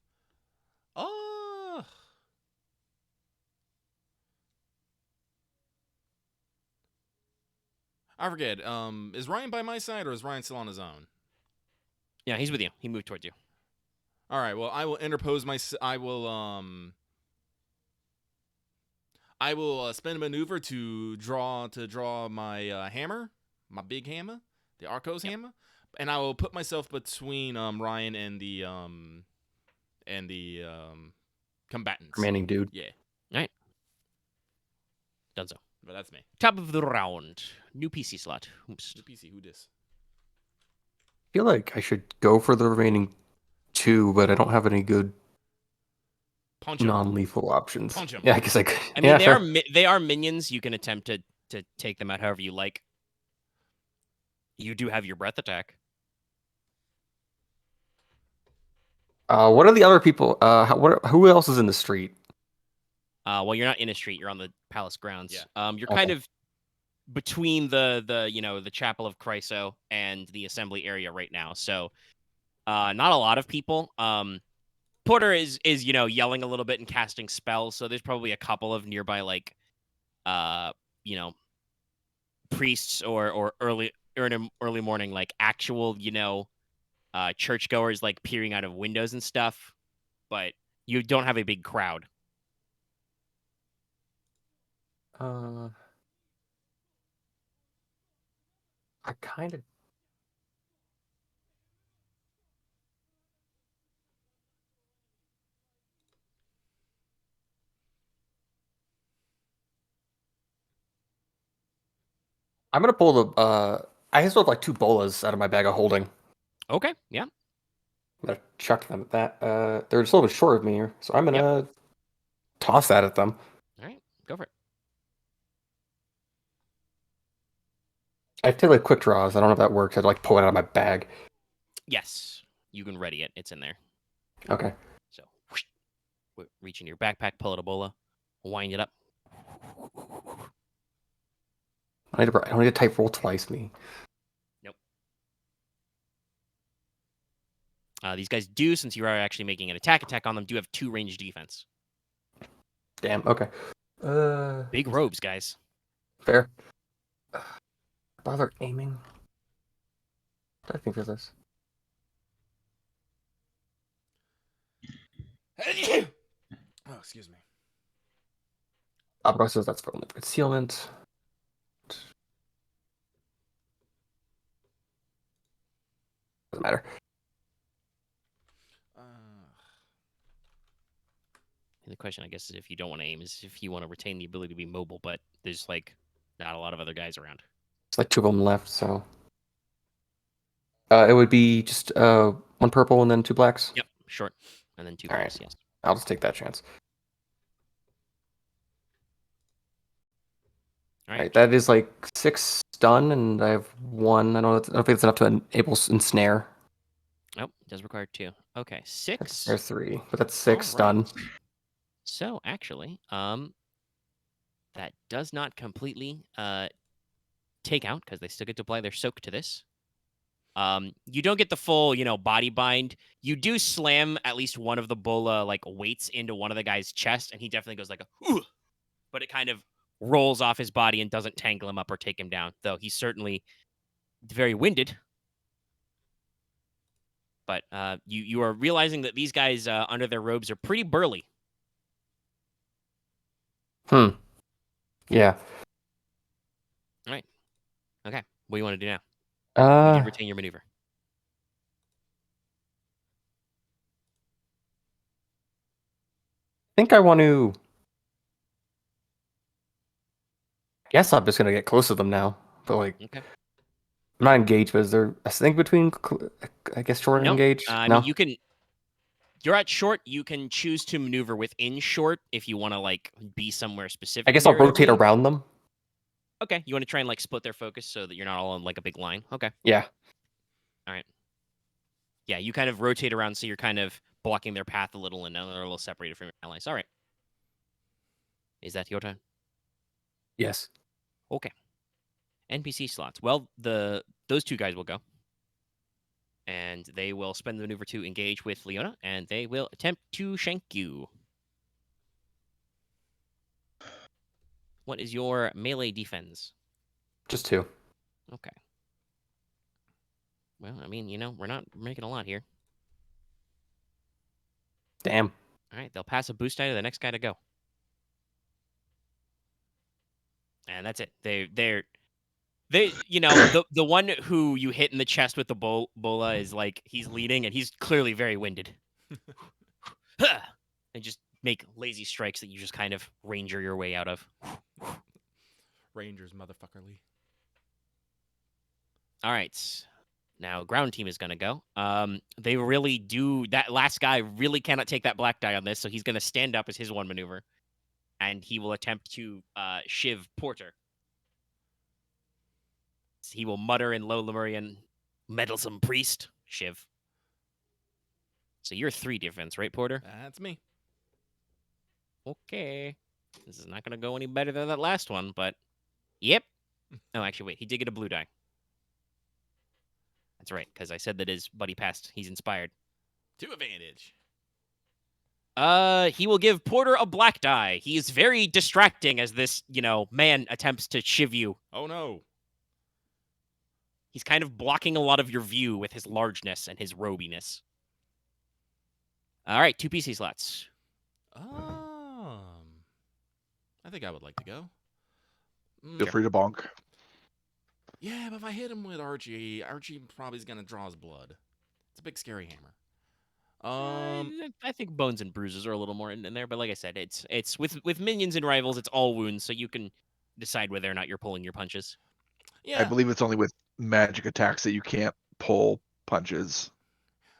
D: I forget. Is Ryahn by my side or is Ryahn still on his own?
A: Yeah, he's with you. He moved towards you.
D: All right. Well, I will interpose I will I will spend a maneuver to draw my hammer, my big hammer, the Arcos hammer, and I will put myself between Ryahn and the combatants.
C: Remaining dude.
D: Yeah,
A: Done so.
D: but that's me.
A: Top of the round. New PC slot. Oops.
D: The PC, who dis?
C: I feel like I should go for the remaining 2, but I don't have any good
D: Punch him.
C: non-lethal options.
D: Punch 'em.
C: Yeah, I guess I could.
A: I mean,
C: yeah,
A: they
C: sure.
A: are they are minions. You can attempt to take them out however you like. You do have your breath attack.
C: What are the other people? Who else is in the street?
A: Well, you're not in a street. You're on the palace grounds.
D: Yeah.
A: You're kind of between the Chapel of Chryso and the assembly area right now. So, not a lot of people. Porter is yelling a little bit and casting spells. So there's probably a couple of nearby priests or early morning actual churchgoers peering out of windows and stuff. But you don't have a big crowd.
C: I kind of. I'm gonna pull the. I still have 2 bolas out of my bag of holding.
A: Okay, yeah.
C: I'm gonna chuck them at that. They're just a little bit short of me here, so I'm gonna toss that at them.
A: All right, go for it.
C: I take quick draws. I don't know if that works. I'd pull it out of my bag.
A: Yes, you can ready it. It's in there.
C: Okay.
A: So, whoosh, reach in your backpack, pull out a bola, wind it up.
C: I don't need to type roll twice, me.
A: Nope. These guys do, since you are actually making an attack on them, do have 2 ranged defense.
C: Damn. Okay.
A: Big robes, guys.
C: Fair. Bother aiming. What do I think of this?
D: Oh, excuse me.
C: Opera says that's for only concealment. Doesn't matter.
A: The question, I guess, is if you don't want to aim, is if you want to retain the ability to be mobile, but there's not a lot of other guys around.
C: It's 2 of them left, so it would be just 1 purple and then 2 blacks.
A: Yep, short, and then 2
C: All
A: blacks.
C: right.
A: Yes.
C: I'll just take that chance.
A: All
C: All right, that is 6 stun, and I have 1. I don't think it's enough to enable ensnare.
A: Nope, does require 2. Okay, 6.
C: There's 3, but that's 6
A: All right.
C: stun.
A: So actually, that does not completely take out because they still get to apply their soak to this. You don't get the full, body bind. You do slam at least one of the bola weights into one of the guy's chest, and he definitely goes "Ooh," but it kind of rolls off his body and doesn't tangle him up or take him down. Though he's certainly very winded. But you are realizing that these guys under their robes are pretty burly.
C: Yeah.
A: All right. Okay. What do you want to do now? You can retain your maneuver.
C: I think I want to. I guess I'm just gonna get close to them now. But
A: Okay.
C: I'm not engaged. But is there a thing between? I guess short and
A: No.
C: engaged.
A: I
C: No.
A: mean, you can. You're at short. You can choose to maneuver within short if you want to be somewhere specific.
C: I guess I'll rotate around them.
A: Okay. You want to try and split their focus so that you're not all on a big line. Okay.
C: Yeah.
A: All right. Yeah, you kind of rotate around so you're kind of blocking their path a little and they're a little separated from your allies. All right. Is that your turn?
C: Yes.
A: Okay. NPC slots. Well, those 2 guys will go. And they will spend the maneuver to engage with Leona, and they will attempt to shank you. What is your melee defense?
C: Just 2.
A: Okay. Well, I mean, we're not making a lot here.
C: Damn.
A: All right, they'll pass a boost die to the next guy to go. And that's it. They the one who you hit in the chest with the bola is like he's leading and he's clearly very winded. And just make lazy strikes that you just kind of ranger your way out of.
D: Rangers, motherfuckerly.
A: All right. Now ground team is gonna go. They really do that last guy really cannot take that black die on this, so he's gonna stand up as his one maneuver. And he will attempt to shiv Porter. He will mutter in low Lemurian, meddlesome priest, shiv. So you're 3 defense, right, Porter?
D: That's me.
A: Okay. This is not going to go any better than that last one, but yep. Oh, actually, wait. He did get a blue die. That's right, because I said that his buddy passed. He's inspired.
D: 2 advantage.
A: He will give Porter a black die. He is very distracting as this, man attempts to shiv you.
D: Oh, no.
A: He's kind of blocking a lot of your view with his largeness and his robiness. All right, 2 PC slots.
D: I think I would like to go.
E: Feel free to bonk.
D: Yeah, but if I hit him with Archie probably is gonna draw his blood. It's a big scary hammer.
A: I think bones and bruises are a little more in there, but like I said, it's with minions and rivals, it's all wounds, so you can decide whether or not you're pulling your punches.
D: Yeah.
E: I believe it's only with magic attacks that you can't pull punches.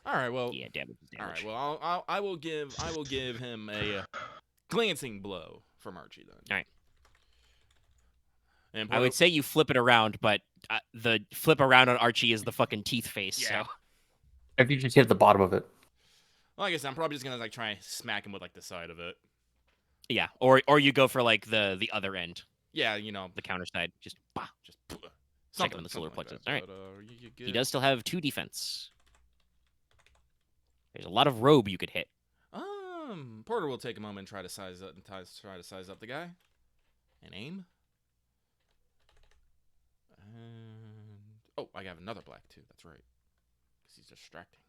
D: All right. Well.
A: Yeah, damage is damage.
D: All right. Well, I will give him a glancing blow from Archie then.
A: All right.
D: And
A: I would say you flip it around, but the flip around on Archie is the fucking teeth face.
D: Yeah.
A: So
C: If you just hit the bottom of it.
D: Well, I guess I'm probably just gonna like try and smack him with like the side of it.
A: yeah, or you go for like the other end,
D: Yeah,
A: the counter side, just bah.
D: Something
A: him in the solar
D: something like
A: plexus.
D: that,
A: All right.
D: but, you
A: He
D: good?
A: does still have 2 defense. There's a lot of robe you could hit.
D: Porter will take a moment and try to size up the guy, and aim. And oh, I got another black too. That's right, because he's distracting.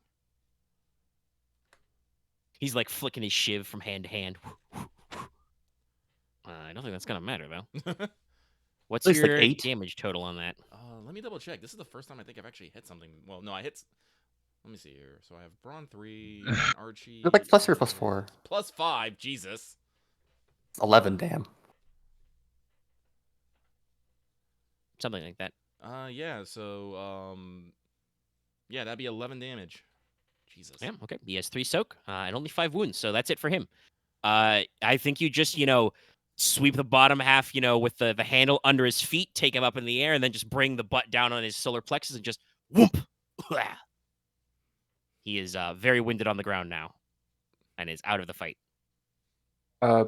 A: He's like flicking his shiv from hand to hand. I don't think that's gonna matter though. What's
C: At least, like,
A: your
C: 8?
A: damage total on that?
D: Let me double check. This is the first time I think I've actually hit something. Well, no, I hit. Let me see here. So I have Brawn 3, Archie.
C: Is it like +3 or +4?
D: +5. Jesus.
C: 11, damn.
A: Something like that.
D: Yeah. So yeah, that'd be 11 damage. Jesus.
A: Yeah, okay. He has 3 soak and only 5 wounds, so that's it for him. I think you just, sweep the bottom half, with the handle under his feet, take him up in the air, and then just bring the butt down on his solar plexus and just whoop. He is very winded on the ground now and is out of the fight.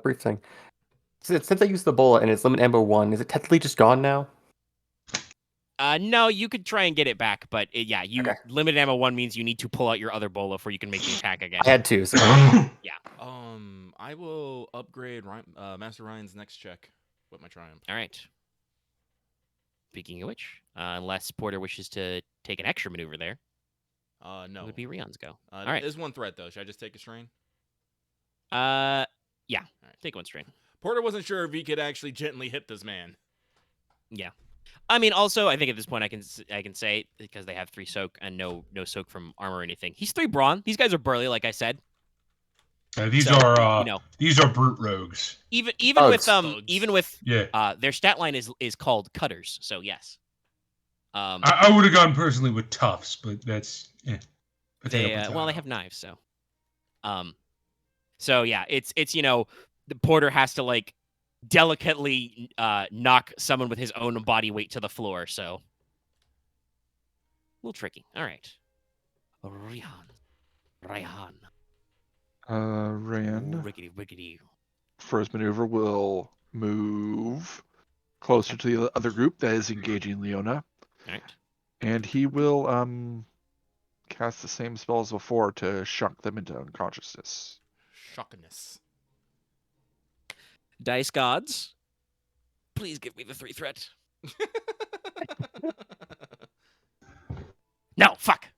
C: Brief thing. Since I used the bola and it's limit ammo 1, is it technically just gone now?
A: No, you could try and get it back, but
C: Okay.
A: limited ammo 1 means you need to pull out your other bola before you can make the attack again.
C: I had 2, so
D: I will upgrade Master Ryan's next check with my triumph.
A: All right. Speaking of which, unless Porter wishes to take an extra maneuver there,
D: No.
A: it would be Ryahnn's go.
D: All
A: right.
D: There's 1 threat though. Should I just take a strain?
A: Yeah.
D: All right.
A: Take 1 strain.
D: Porter wasn't sure if he could actually gently hit this man.
A: Yeah. I mean, also, I think at this point I can say, because they have 3 soak and no soak from armor or anything. He's 3 brawn. These guys are burly, like I said.
B: These are brute rogues.
A: Even
D: thugs.
A: with
B: Yeah.
A: their stat line is called cutters. So yes.
B: I would have gone personally with toughs, but that's
A: They have knives, so. So yeah, it's the Porter has to like delicately knock someone with his own body weight to the floor, so a little tricky. All right, Ryahn.
E: Ryahn,
A: Rickety.
E: for his maneuver, will move closer to the other group that is engaging Leona.
A: All right.
E: And he will cast the same spell as before to shock them into unconsciousness.
D: Shockiness.
A: Dice gods, please give me the 3 threat. No, fuck.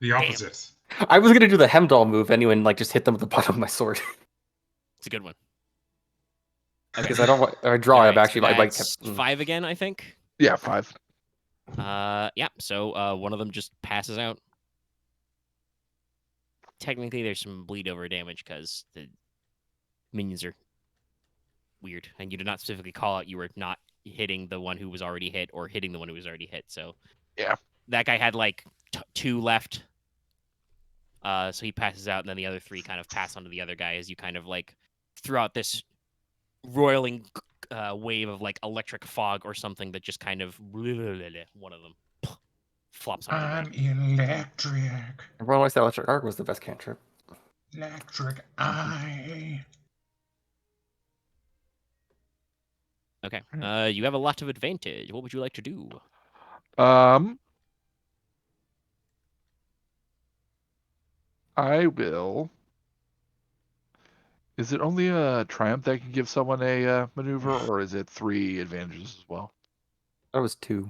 B: The opposite.
C: I was gonna do the Hemdall move anyway and like just hit them with the bottom of my sword.
A: It's a good one.
C: Because I don't want I draw.
A: All
C: I'm
A: right,
C: actually
A: so
C: I might
A: that's
C: kept,
A: 5 again, I think.
E: Yeah, 5.
A: Yeah. So one of them just passes out. Technically, there's some bleed over damage because the minions are weird, and you did not specifically call out you were not hitting the one who was already hit or hitting the one who was already hit. So
E: Yeah.
A: that guy had like 2 left. So he passes out, and then the other 3 kind of pass on to the other guy as you kind of like throughout this roiling wave of like electric fog or something that just kind of one of them flops on the
B: I'm
A: ground.
B: electric.
C: everyone always said electric arc was the best cantrip.
B: Electric eye.
A: Okay. You have a lot of advantage. What would you like to do?
E: I will. Is it only a triumph that can give someone a maneuver, or is it 3 advantages as well?
C: That was 2.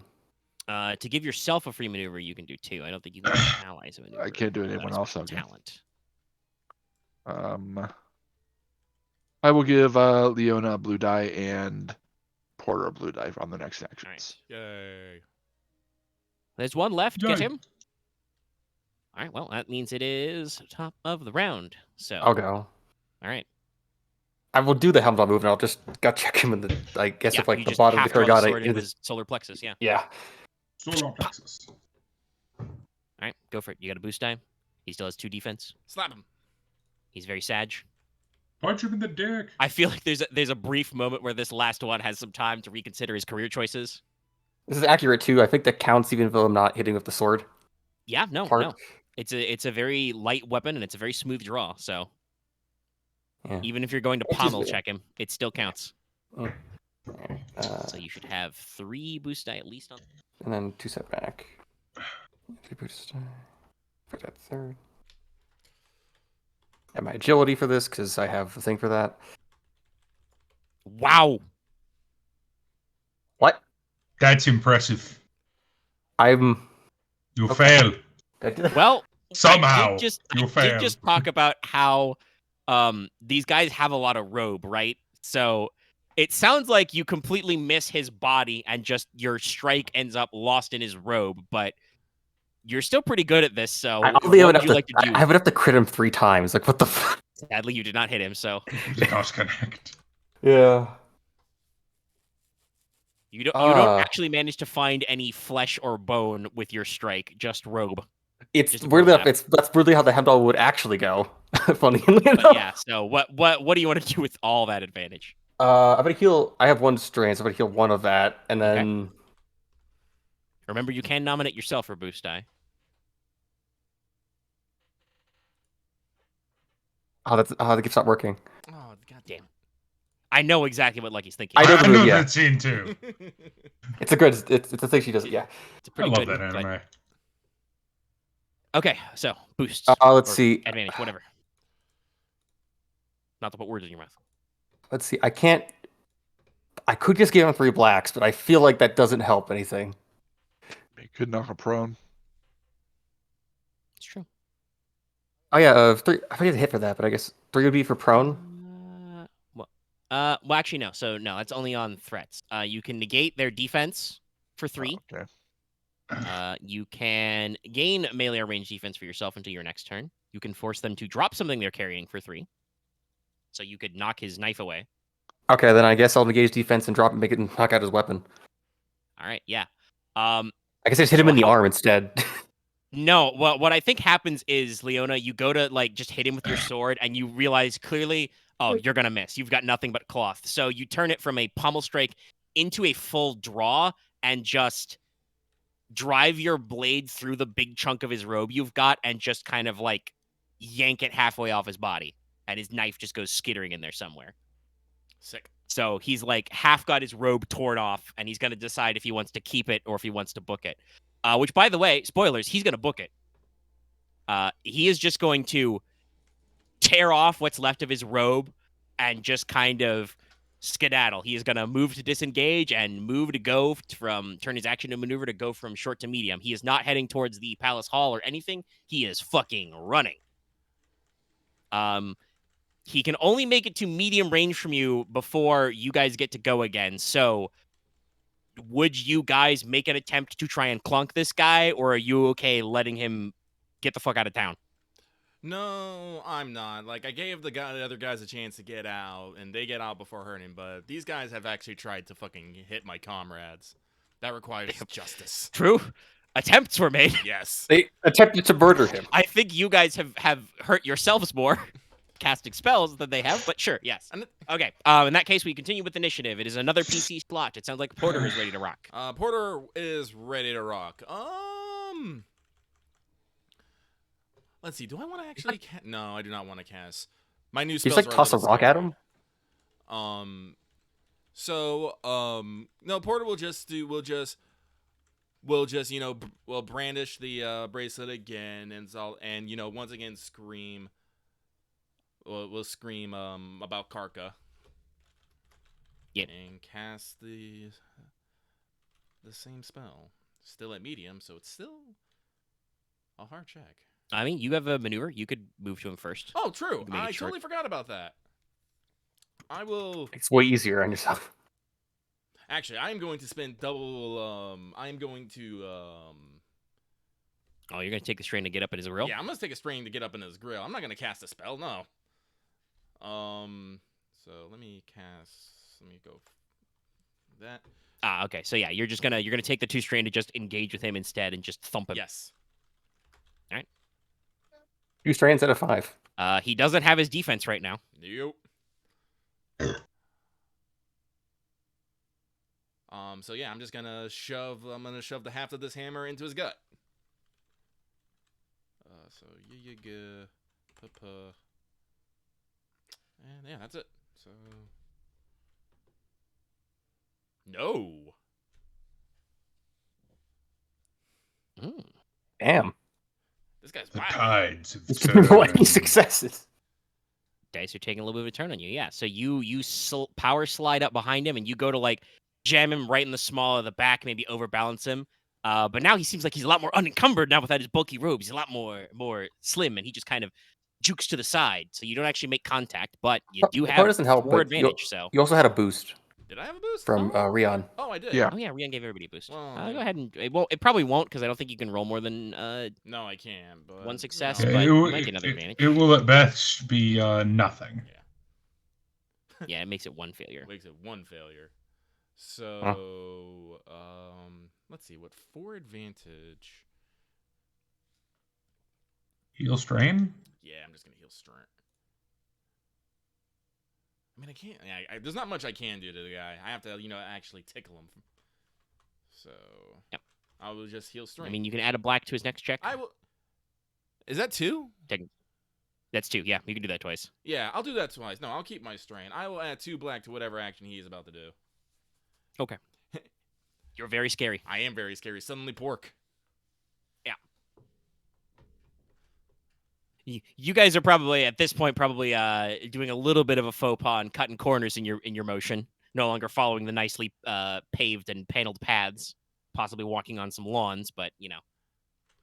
A: To give yourself a free maneuver, you can do 2. I don't think you can give allies a maneuver.
E: I can't do it
A: without
E: anyone
A: a
E: else.
A: special
E: Okay.
A: talent.
E: I will give Leona a blue die and Porter a blue die on the next actions.
D: Yay.
A: There's one left. Get
B: Yay.
A: him. All right. Well, that means it is top of the round. So.
C: I'll go.
A: All right.
C: I will do the helmet move, and I'll just gut check him in the. I guess
A: Yeah,
C: if like
A: you
C: the
A: just
C: bottom of
A: have
C: the
A: to run the
C: Kuragane
A: sword into
C: is
A: his solar plexus. Yeah.
C: yeah.
B: Solar plexus.
A: All right. Go for it. You got a boost die. He still has 2 defense.
D: Slap him.
A: He's very sag.
B: Punch him in the dick.
A: I feel like there's a brief moment where this last one has some time to reconsider his career choices.
C: This is accurate too. I think that counts even though I'm not hitting with the sword.
A: Yeah, no.
C: Porq.
A: It's a very light weapon and it's a very smooth draw. So
C: Yeah.
A: even if you're going to
C: Which is
A: pommel
C: good.
A: check him, it still counts.
C: So
A: So you should have 3 boost die at least on.
C: and then 2 setback. 3 boost die. For that third. And my agility for this because I have a thing for that.
A: Wow.
C: What?
B: That's impressive.
C: I'm.
B: You
C: Okay.
B: fail.
A: Well,
B: Somehow,
A: I
B: you
A: did
B: failed.
A: just talk about how these guys have a lot of robe, right? So it sounds like you completely miss his body and just your strike ends up lost in his robe, but you're still pretty good at this. So
C: I'll
A: what
C: be able
A: would
C: enough
A: you
C: to.
A: like to do?
C: I would have to crit him 3 times. Like what the fuck?
A: Sadly, you did not hit him, so
B: Did not connect.
C: Yeah.
A: you don't actually manage to find any flesh or bone with your strike, just robe.
C: It's
A: Just a
C: weirdly
A: roadmap.
C: enough. That's weirdly how the Hemdall would actually go. Funny enough.
A: But yeah, so what do you want to do with all that advantage?
C: I'm gonna heal. I have 1 strain, so I'm gonna heal 1 of that, and then
A: Remember, you can nominate yourself for boost die.
C: the gift's not working.
D: Oh,
A: Damn. I know exactly what Lucky's thinking.
C: I know the move, yeah.
B: that scene too.
C: It's a good. It's a thing she does. Yeah.
A: It's a
B: I
A: pretty
B: love
A: good
B: that
A: but-
B: anime.
A: Okay, so boost.
C: Let's
A: or
C: see.
A: Advantage, whatever. Not to put words in your mouth.
C: Let's see. I can't. I could just give him 3 blacks, but I feel like that doesn't help anything.
E: He could knock a prone.
A: It's true.
C: Oh yeah, 3. I forget to hit for that, but I guess 3 would be for prone.
A: Well, actually, no. So no, that's only on threats. You can negate their defense for 3.
E: Okay.
A: You can gain melee or range defense for yourself until your next turn. You can force them to drop something they're carrying for 3. So you could knock his knife away.
C: Okay, then I guess I'll negate his defense and drop and make it and knock out his weapon.
A: All right, yeah.
C: I guess I just hit him in the arm instead.
A: No, what I think happens is, Leona, you go to like just hit him with your sword and you realize clearly, oh, you're gonna miss. You've got nothing but cloth. So you turn it from a pommel strike into a full draw and just drive your blade through the big chunk of his robe you've got and just kind of like yank it halfway off his body. And his knife just goes skittering in there somewhere.
D: Sick.
A: So he's like half got his robe torn off and he's going to decide if he wants to keep it or if he wants to book it. Which, by the way, spoilers, he's going to book it. He is just going to tear off what's left of his robe and just kind of skedaddle. He is going to move to disengage and move to go from turn his action to maneuver to go from short to medium. He is not heading towards the palace hall or anything. He is fucking running. he can only make it to medium range from you before you guys get to go again. So would you guys make an attempt to try and clunk this guy, or are you okay letting him get the fuck out of town?
D: No, I'm not. Like, I gave the other guys a chance to get out, and they get out before hurting, but these guys have actually tried to fucking hit my comrades. That requires justice.
A: True. Attempts were made.
D: Yes.
C: They attempted to murder him.
A: I think you guys have hurt yourselves more casting spells than they have, but sure, yes. Okay, in that case, we continue with initiative. It is another PC slot. It sounds like Porter is ready to rock.
D: Porter is ready to rock. Let's see. Do I want to actually cast? No, I do not want to cast. My new spells.
C: You just like toss a rock at him?
D: No, Porter will just brandish the bracelet again, and once again scream. We'll scream about Karka.
A: Yep.
D: And cast the same spell. Still at medium, so it's still a hard check.
A: I mean, you have a maneuver. You could move to him first.
D: Oh, true. I
A: short.
D: totally forgot about that. I will.
C: It's way easier on yourself.
D: Actually, I am going to spend double. I am going to.
A: Oh, you're gonna take the strain to get up in his grill?
D: Yeah, I'm gonna take a strain to get up in his grill. I'm not gonna cast a spell. No. So let me cast. Let me go. That.
A: Okay. So yeah, you're gonna take the 2 strain to just engage with him instead and just thump him.
D: Yes.
A: All right.
C: 2 strains out of 5.
A: He doesn't have his defense right now.
D: Nope. So yeah, I'm gonna shove the half of this hammer into his gut. So and yeah, that's it. So no.
C: Damn.
D: This guy's
B: The
D: wild.
B: tides have
C: It's gonna be
B: turned.
C: any successes.
A: Dice are taking a little bit of a turn on you. Yeah. So you power slide up behind him and you go to like jam him right in the small of the back, maybe overbalance him. But now he seems like he's a lot more unencumbered now without his bulky robes. He's a lot more slim, and he just kind of jukes to the side. So you don't actually make contact, but you do
C: The
A: have
C: power doesn't help,
A: more
C: but
A: advantage. So
C: You also had a boost
D: Did I have a boost
C: from Ryahn.
D: Oh, I did.
E: Yeah.
A: oh yeah, Ryahn gave everybody a boost.
D: Well,
A: Go ahead and it probably won't because I don't think you can roll more than
D: No, I can. But
A: one success,
D: no.
A: but you might get another advantage.
B: It will at best be nothing.
A: Yeah, it makes it 1 failure.
D: Makes it 1 failure. So, let's see. What 4 advantage?
B: Heal strain?
D: Yeah, I'm just gonna heal strength. I mean, I can't. There's not much I can do to the guy. I have to, actually tickle him. So,
A: yep.
D: I will just heal strength.
A: I mean, you can add a black to his next check.
D: I will. Is that 2?
A: That's 2. Yeah, you can do that twice.
D: Yeah, I'll do that twice. No, I'll keep my strain. I will add 2 black to whatever action he is about to do.
A: Okay. You're very scary.
D: I am very scary. Suddenly Porq.
A: Yeah. You guys are probably at this point doing a little bit of a faux pas and cutting corners in your motion. No longer following the nicely paved and paneled paths. Possibly walking on some lawns, but
C: You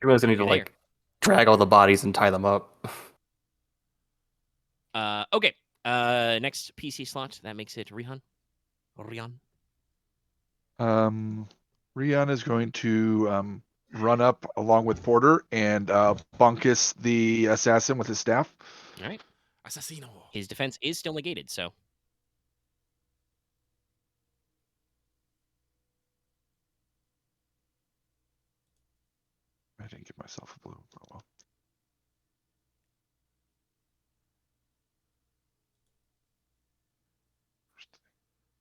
C: realize I need to like drag all the bodies and tie them up.
A: Okay. Next PC slot. That makes it Ryahn.
E: Ryahn is going to run up along with Porter and bunkus the assassin with his staff.
A: All right.
D: Assassino.
A: His defense is still negated, so.
E: I didn't give myself a blue. Oh well.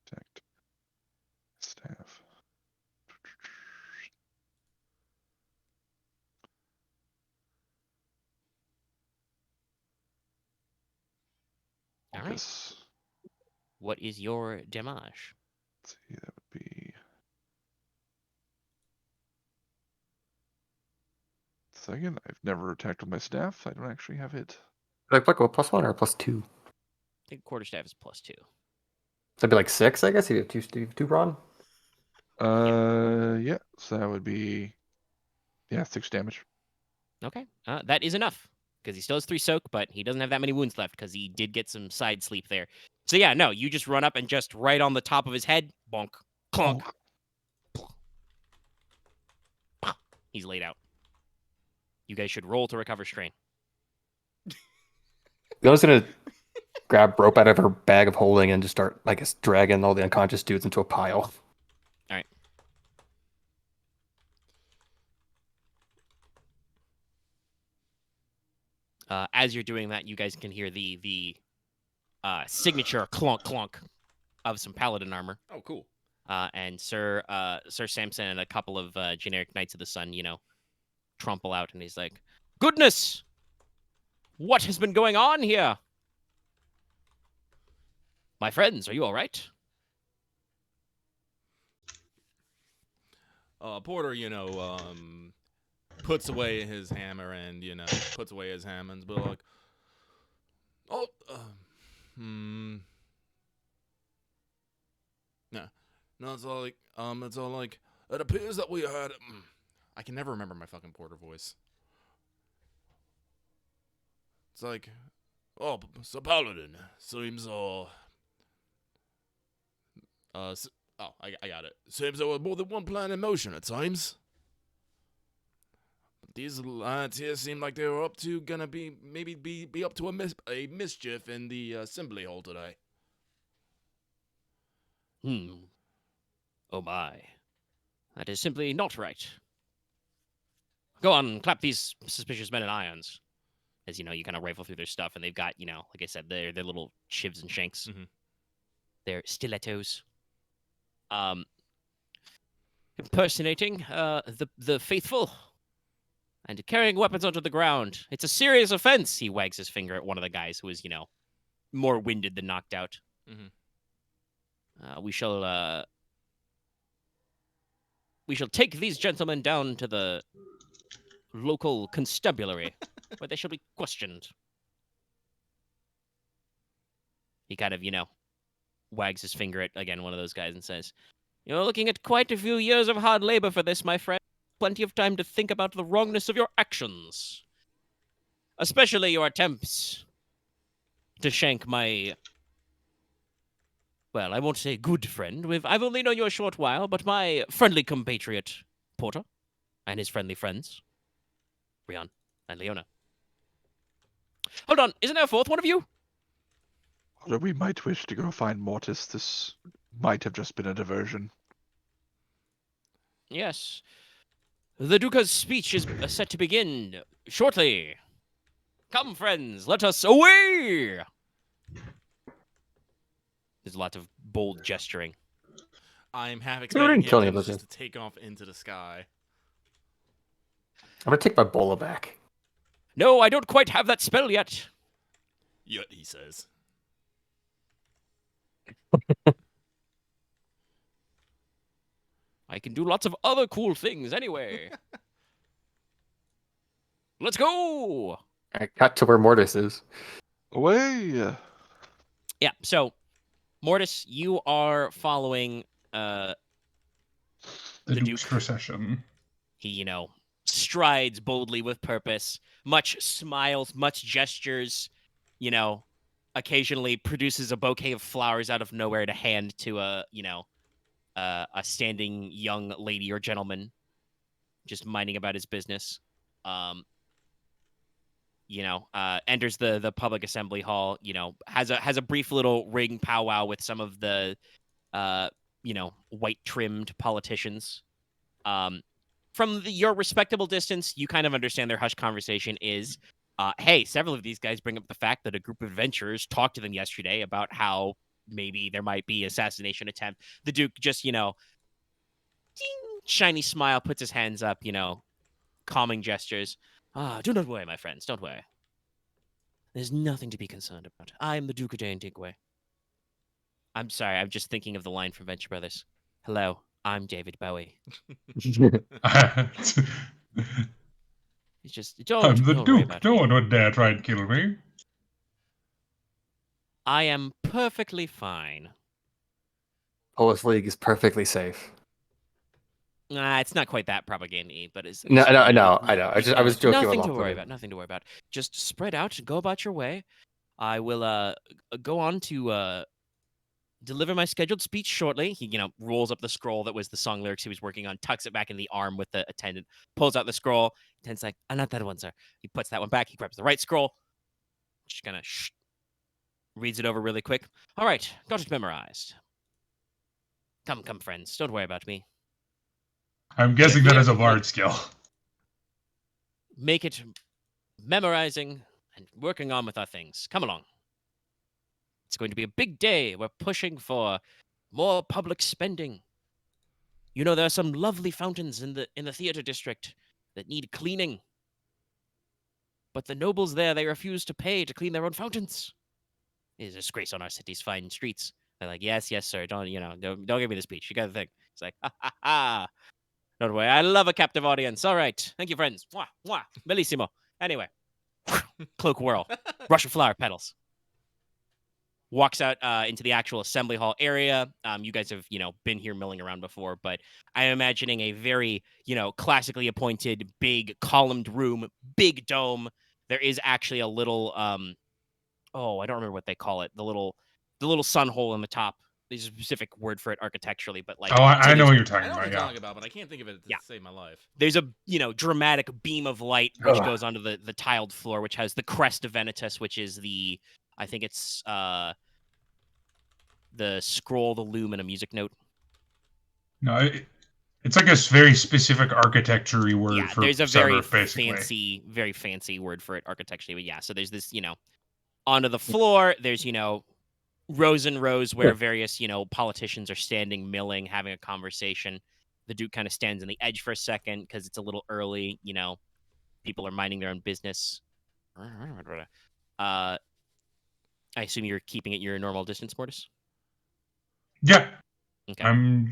E: Protect. Staff.
A: All right. What is your damage?
E: Let's see, that would be. Second, I've never attacked with my staff. I don't actually have it.
C: Like a +1 or a +2?
A: I think quarterstaff is +2.
C: That'd be like 6, I guess. You have two brawn.
E: Yeah. So that would be 6 damage.
A: Okay. That is enough. because he still has 3 soak, but he doesn't have that many wounds left because he did get some side sleep there. So yeah, no, you just run up and just right on the top of his head, bonk, clunk. He's laid out. You guys should roll to recover strain.
C: Leona's gonna grab rope out of her bag of holding and just start, I guess, dragging all the unconscious dudes into a pile.
A: All right. As you're doing that, you guys can hear the signature clunk clunk of some paladin armor.
D: Oh, cool.
A: And Sir Samson and a couple of generic Knights of the Sun, trumple out, and he's like, "Goodness! What has been going on here? My friends, are you all right?"
D: Porter, puts away his hammer and, puts away his hammers, but like, no, it's all like, it appears that we had, I can never remember my fucking Porter voice. It's like, so Paladin seems, I got it. Seems there was more than one plan in motion at times. But these lads here seem like they were up to be up to a mischief in the assembly hall today.
A: Oh my. That is simply not right. Go on, clap these suspicious men in irons. As you kind of rifle through their stuff, and they've got, like I said, their little shivs and shanks.
D: Mm-hmm.
A: Their stilettos. Impersonating the faithful and carrying weapons onto the ground. It's a serious offense. He wags his finger at one of the guys who is, more winded than knocked out.
D: Mm-hmm.
A: We shall take these gentlemen down to the local constabulary, where they shall be questioned. He kind of, wags his finger at, again, one of those guys and says, "You're looking at quite a few years of hard labor for this, my friend. Plenty of time to think about the wrongness of your actions. Especially your attempts to shank my, well, I won't say good friend. I've only known you a short while, but my friendly compatriot, Porter, and his friendly friends, Ryahn and Leona. Hold on, isn't there a fourth one of you?
E: Although we might wish to go find Mortis, this might have just been a diversion.
A: Yes. The Duca's speech is set to begin shortly. Come, friends, let us away! There's a lot of bold gesturing.
D: I'm half
C: didn't
D: expecting
C: kill
D: him
C: anybody.
D: just to take off into the sky.
C: I'm gonna take my bola back.
A: No, I don't quite have that spell yet.
D: Yet, he says.
A: I can do lots of other cool things anyway. Let's go!
C: I got to where Mortis is.
E: Away!
A: Yeah, so, Mortis, you are following
B: The
A: The
B: Duke's
A: Duke.
B: procession.
A: He, strides boldly with purpose, much smiles, much gestures, occasionally produces a bouquet of flowers out of nowhere to hand to a standing young lady or gentleman just minding about his business. Enters the public assembly hall, has a brief little ring powwow with some of the white trimmed politicians. From your respectable distance, you kind of understand their hushed conversation is, hey, several of these guys bring up the fact that a group of adventurers talked to them yesterday about how maybe there might be assassination attempt. The Duke just, ding, shiny smile, puts his hands up, calming gestures. Do not worry, my friends, don't worry. There's nothing to be concerned about. I'm the Duca de Indigue. I'm sorry, I'm just thinking of the line from Venture Brothers. Hello, I'm David Bowie. It's just,
B: I'm the
A: don't worry
B: Duke.
A: about
B: No
A: me.
B: one would dare try and kill me.
A: I am perfectly fine.
C: Polis League is perfectly safe.
A: It's not quite that propaganda-y, but it's
C: No,
A: you
C: I
A: know,
C: know. I was joking.
A: nothing to
C: about
A: worry
C: it.
A: about. Nothing to worry about. Just spread out, go about your way. I will go on to deliver my scheduled speech shortly. He, rolls up the scroll that was the song lyrics he was working on, tucks it back in the arm with the attendant, pulls out the scroll. Attendant's like, not that one, sir. He puts that one back. He grabs the right scroll. Just kind of reads it over really quick. All right, got it memorized. Come, friends. Don't worry about me.
B: I'm guessing
A: Yeah,
B: that is a
A: look.
B: bard skill.
A: Make it memorizing and working on with our things. Come along. It's going to be a big day. We're pushing for more public spending. There are some lovely fountains in the theater district that need cleaning. But the nobles there, they refuse to pay to clean their own fountains. It is a disgrace on our city's fine streets. They're like, yes, sir. Don't give me the speech. You got the thing. It's like, ha, ha, ha. Don't worry. I love a captive audience. All right. Thank you, friends. Mwah, mwah. Bellissimo. Anyway. Cloak whirl. Rush of flower petals. Walks out into the actual assembly hall area. You guys have, been here milling around before, but I'm imagining a very, classically appointed, big columned room, big dome. There is actually a little, I don't remember what they call it. The little sun hole in the top. There's a specific word for it architecturally, but like,
B: Oh, I know what you're
D: I
B: talking
D: know what
B: about.
D: you're
B: Yeah.
D: talking about, but I can't think of it to save my life.
A: There's a dramatic beam of light which
C: Ugh.
A: goes onto the tiled floor, which has the crest of Venitas, which is I think it's the scroll, the loom, and a music note.
B: No, it's like a very specific architecture-y word
A: Yeah,
B: for
A: there's a very
B: suburb, basically.
A: very fancy word for it architecturally. But yeah, so there's this, onto the floor, there's, rows and rows where various, politicians are standing, milling, having a conversation. The Duke kind of stands on the edge for a second because it's a little early, people are minding their own business. I assume you're keeping it your normal distance, Mortis?
B: Yeah.
A: Okay.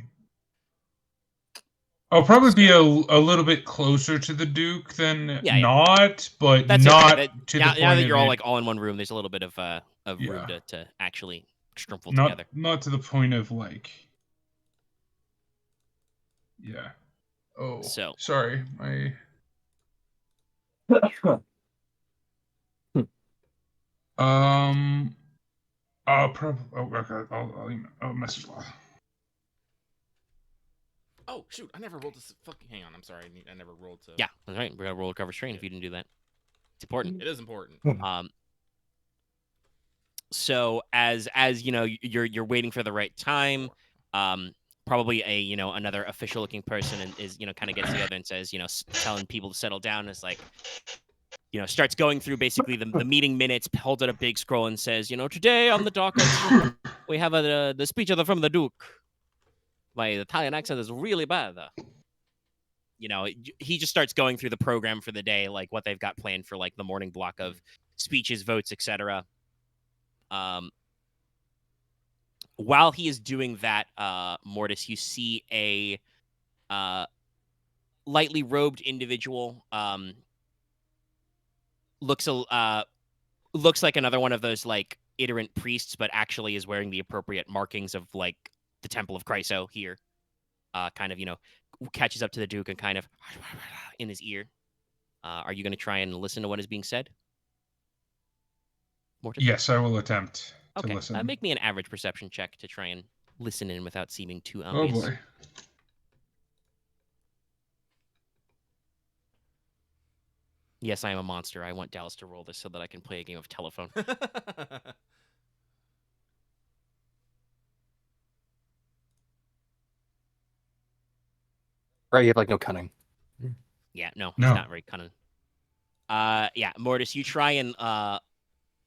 B: I'll probably be a little bit closer to the Duke than not, but
A: That's
B: not
A: okay.
B: to
A: now
B: the point
A: that
B: of
A: you're all
B: it-
A: like all in one room, there's a little bit of room to actually strumple together.
B: Not to the point of like. Yeah. Oh.
A: So
B: sorry, my. I'll probably. Oh, okay. I'll message.
D: Oh shoot! I never rolled this. Fucking hang on. I'm sorry. I never rolled to.
A: yeah, that's right. We're gonna roll a cover strain if you didn't do that. It's important.
D: It is important.
A: So as you're waiting for the right time, probably a another official looking person is kind of gets together and says telling people to settle down. It's like starts going through basically the meeting minutes, holds out a big scroll and says today on the docket we have the speech from the Duke. My Italian accent is really bad. He just starts going through the program for the day, like what they've got planned for like the morning block of speeches, votes, etc. While he is doing that, Mortis, you see a lightly robed individual. Looks like another one of those like iterant priests, but actually is wearing the appropriate markings of like the Temple of Chryso here. Kind of catches up to the Duke and kind of in his ear. Are you going to try and listen to what is being said, Mortis?
B: Yes, I will attempt to
A: okay.
B: listen.
A: Make me an average perception check to try and listen in without seeming too
B: Oh
A: obvious.
B: boy.
A: Yes, I am a monster. I want Dallas to roll this so that I can play a game of telephone.
C: Right, you have like no cunning.
A: Yeah, no, he's
B: No.
A: not very cunning. Yeah, Mortis, you try and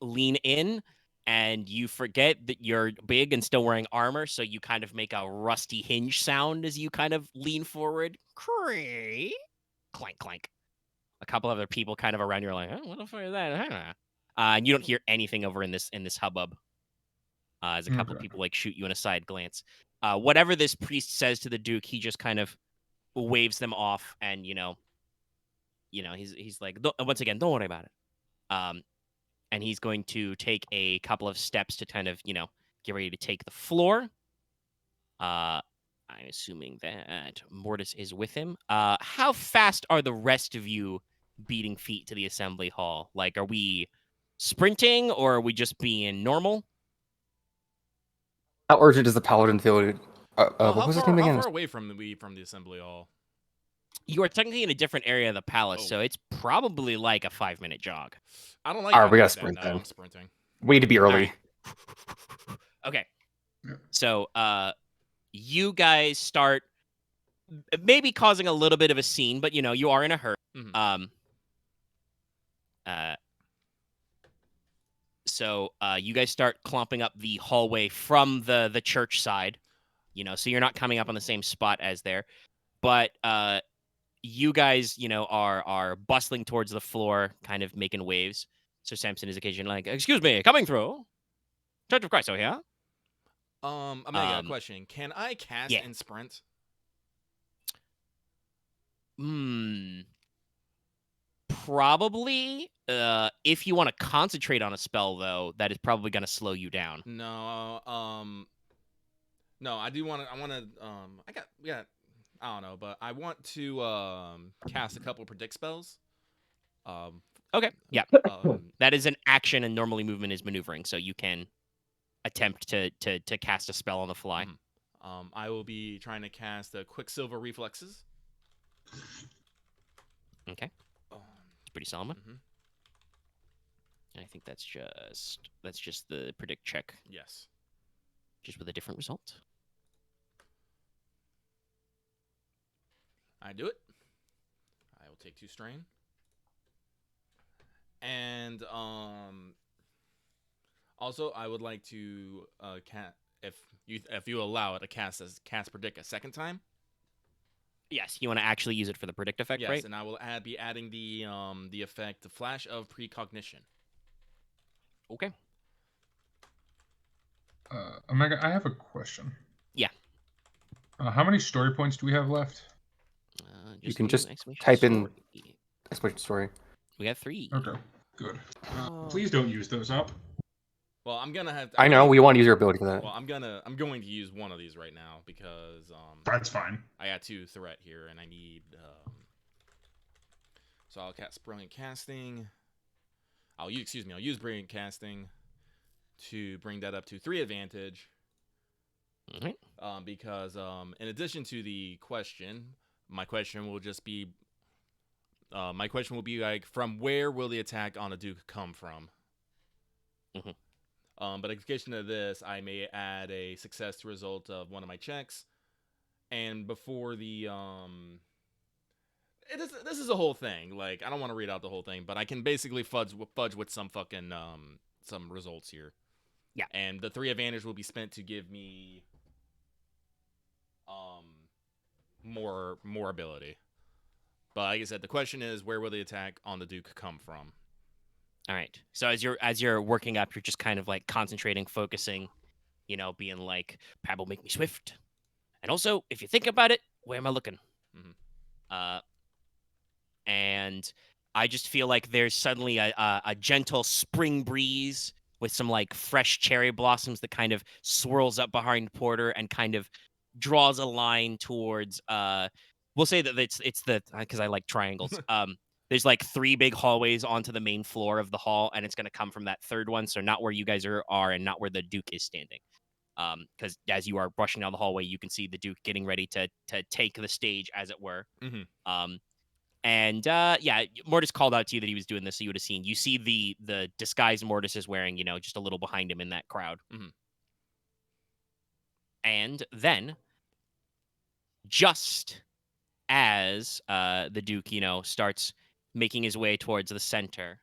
A: lean in, and you forget that you're big and still wearing armor, so you kind of make a rusty hinge sound as you kind of lean forward. Clank, clank. A couple other people kind of around you are like, oh, what the fuck is that? And you don't hear anything over in this hubbub. As a couple of people like shoot you an aside glance. Whatever this priest says to the Duke, he just kind of waves them off, and he's like, once again, don't worry about it. And he's going to take a couple of steps to kind of get ready to take the floor. I'm assuming that Mortis is with him. How fast are the rest of you beating feet to the assembly hall? Like, are we sprinting or are we just being normal?
C: How urgent does the paladin feel? What was his name
D: How
C: again?
D: far away from the assembly hall?
A: You are technically in a different area of the palace,
D: Oh.
A: so it's probably like a 5-minute jog.
D: I don't like
C: All right,
D: that.
C: we gotta
D: like
C: sprint
D: that. No,
C: then.
D: I'm sprinting.
C: Way to be early.
A: Right. Okay.
B: Yeah.
A: So, you guys start maybe causing a little bit of a scene, but you are in a hurry.
D: Mhm.
A: So you guys start clumping up the hallway from the church side, so you're not coming up on the same spot as there, but you guys, are bustling towards the floor, kind of making waves. So Samson is occasionally like, "Excuse me, coming through. Church of Christ, oh yeah."
D: Omega, question: can I cast
A: yeah.
D: and sprint?
A: Probably. If you want to concentrate on a spell, though, that is probably going to slow you down.
D: No, no, I do want to. I want to. I don't know, but I want to cast a couple predict spells.
A: Okay. Yeah. That is an action, and normally movement is maneuvering, so you can attempt to cast a spell on the fly.
D: I will be trying to cast the Quicksilver Reflexes.
A: Okay. It's pretty solid.
D: Mhm.
A: And I think that's just the predict check,
D: Yes.
A: just with a different result.
D: I do it. I will take 2 strain. And also I would like to if you allow it to cast predict a second time.
A: Yes, you want to actually use it for the predict effect,
D: Yes,
A: right?
D: and I will be adding the effect, the Flash of Precognition.
A: Okay.
B: Omega, I have a question.
A: Yeah.
B: How many story points do we have left?
C: You can just
A: exclamation
C: type in
A: story.
C: exclamation story.
A: We have 3.
B: Okay, good. Please don't use those up.
D: Well, I'm gonna have.
C: I know we want to use your ability for that.
D: Well, I'm going to use one of these right now because
B: That's fine.
D: I got 2 threat here, and I need so I'll cast Brilliant Casting. I'll use Brilliant Casting to bring that up to 3 advantage.
A: Right.
D: Because in addition to the question, my question will be like, from where will the attack on a Duke come from? But in addition to this, I may add a success to result of one of my checks, and before the this is a whole thing. Like, I don't want to read out the whole thing, but I can basically fudge with some fucking some results here.
A: Yeah.
D: And the 3 advantage will be spent to give me more ability. But like I said, the question is, where will the attack on the Duke come from?
A: All right. So as you're working up, you're just kind of like concentrating, focusing, being like, "Pab will make me swift." And also, if you think about it, where am I looking? And I just feel like there's suddenly a gentle spring breeze with some like fresh cherry blossoms that kind of swirls up behind Porter and kind of draws a line towards we'll say that it's the because I like triangles. There's like 3 big hallways onto the main floor of the hall, and it's going to come from that third one, so not where you guys are and not where the Duke is standing. Because as you are rushing down the hallway, you can see the Duke getting ready to take the stage, as it were. And Mortis called out to you that he was doing this, so you would have seen. You see the disguise Mortis is wearing, just a little behind him in that crowd. And then, just as the Duke, starts making his way towards the center,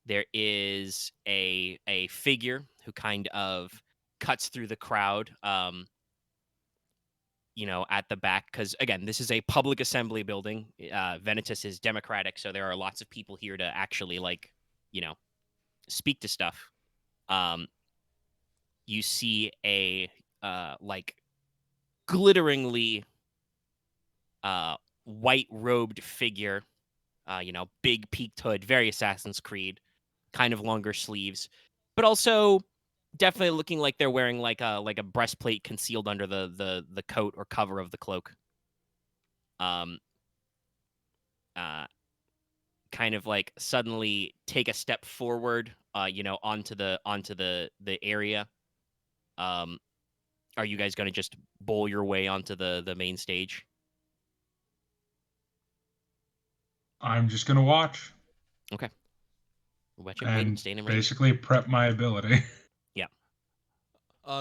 A: there is a figure who kind of cuts through the crowd, at the back, because again, this is a public assembly building. Venetus is democratic, so there are lots of people here to actually speak to stuff. You see a like glitteringly white robed figure, big peaked hood, very Assassin's Creed, kind of longer sleeves, but also definitely looking like they're wearing like a breastplate concealed under the coat or cover of the cloak. Kind of like suddenly take a step forward, onto the area. Are you guys gonna just bowl your way onto the main stage?
B: I'm just gonna watch
A: Watch it, wait,
B: and
A: staying in range.
B: basically prep my ability.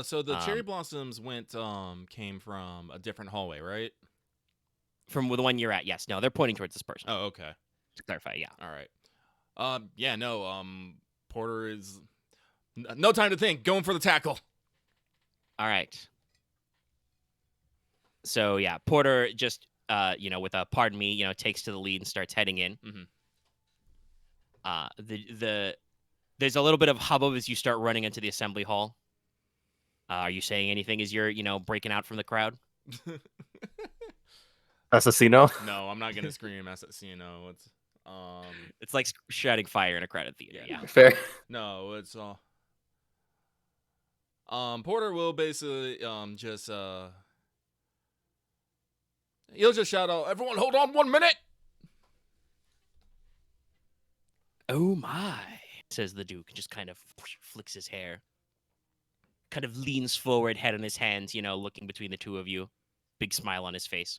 D: So the cherry blossoms came from a different hallway, right?
A: From the one you're at, yes. No, they're pointing towards this person.
D: Oh, okay.
A: To clarify, yeah.
D: All right. Porter is no time to think. Going for the tackle.
A: All right. So yeah, Porter just with a pardon me, takes to the lead and starts heading in. There's a little bit of hubbub as you start running into the assembly hall. Are you saying anything as you're breaking out from the crowd?
C: Assassino?
D: No, I'm not gonna scream Assassino.
A: It's like shouting fire in a crowded theater. Yeah.
C: Fair.
D: No, it's Porter will basically he'll just shout out, "Everyone, hold on 1 minute."
A: Oh my, says the Duke, just kind of flicks his hair. Kind of leans forward, head in his hands, looking between the two of you. Big smile on his face.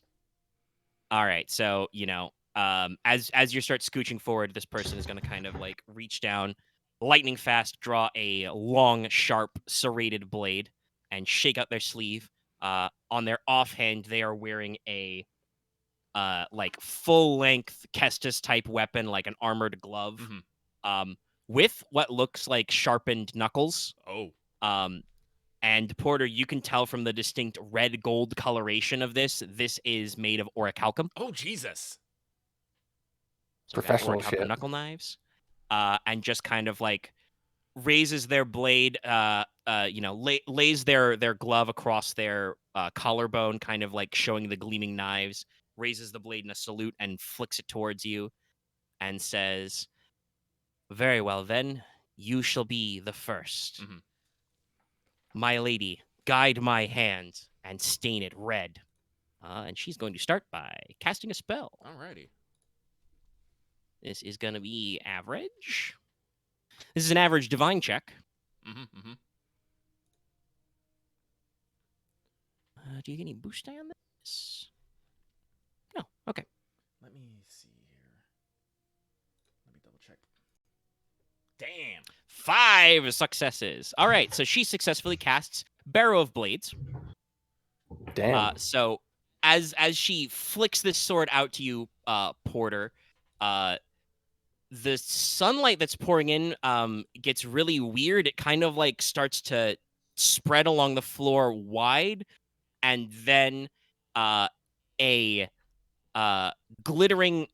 A: All right, so, as you start scooching forward, this person is going to kind of like reach down, lightning fast, draw a long, sharp, serrated blade, and shake out their sleeve. On their offhand, they are wearing a like full-length Kestis type weapon, like an armored glove, with what looks like sharpened knuckles.
D: Oh.
A: And Porter, you can tell from the distinct red gold coloration of this is made of orichalcum.
D: Oh, Jesus.
A: So
C: Professional
A: orichalcum
C: shit.
A: knuckle knives. And just kind of like raises their blade, lays their glove across their collarbone, kind of like showing the gleaming knives, raises the blade in a salute and flicks it towards you and says, "Very well, then, you shall be the first. My lady, guide my hand and stain it red." And she's going to start by casting a spell.
D: Alrighty.
A: This is going to be average. This is an average divine check. Do you get any boost die on this? No. Okay.
D: Let me see here. Let me double check. Damn.
A: 5 successes. All right, so she successfully casts Barrow of Blades.
C: Damn.
A: So as she flicks this sword out to you, Porter, the sunlight that's pouring in gets really weird. It kind of like starts to spread along the floor wide, and then a glittering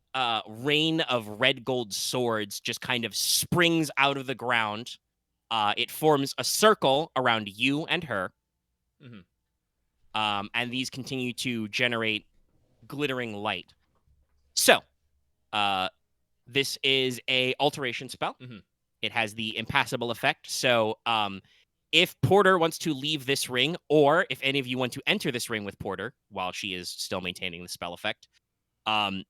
A: rain of red gold swords just kind of springs out of the ground. It forms a circle around you and her. And these continue to generate glittering light. So, this is a alteration spell. It has the impassable effect. So, if Porter wants to leave this ring, or if any of you want to enter this ring with Porter while she is still maintaining the spell effect,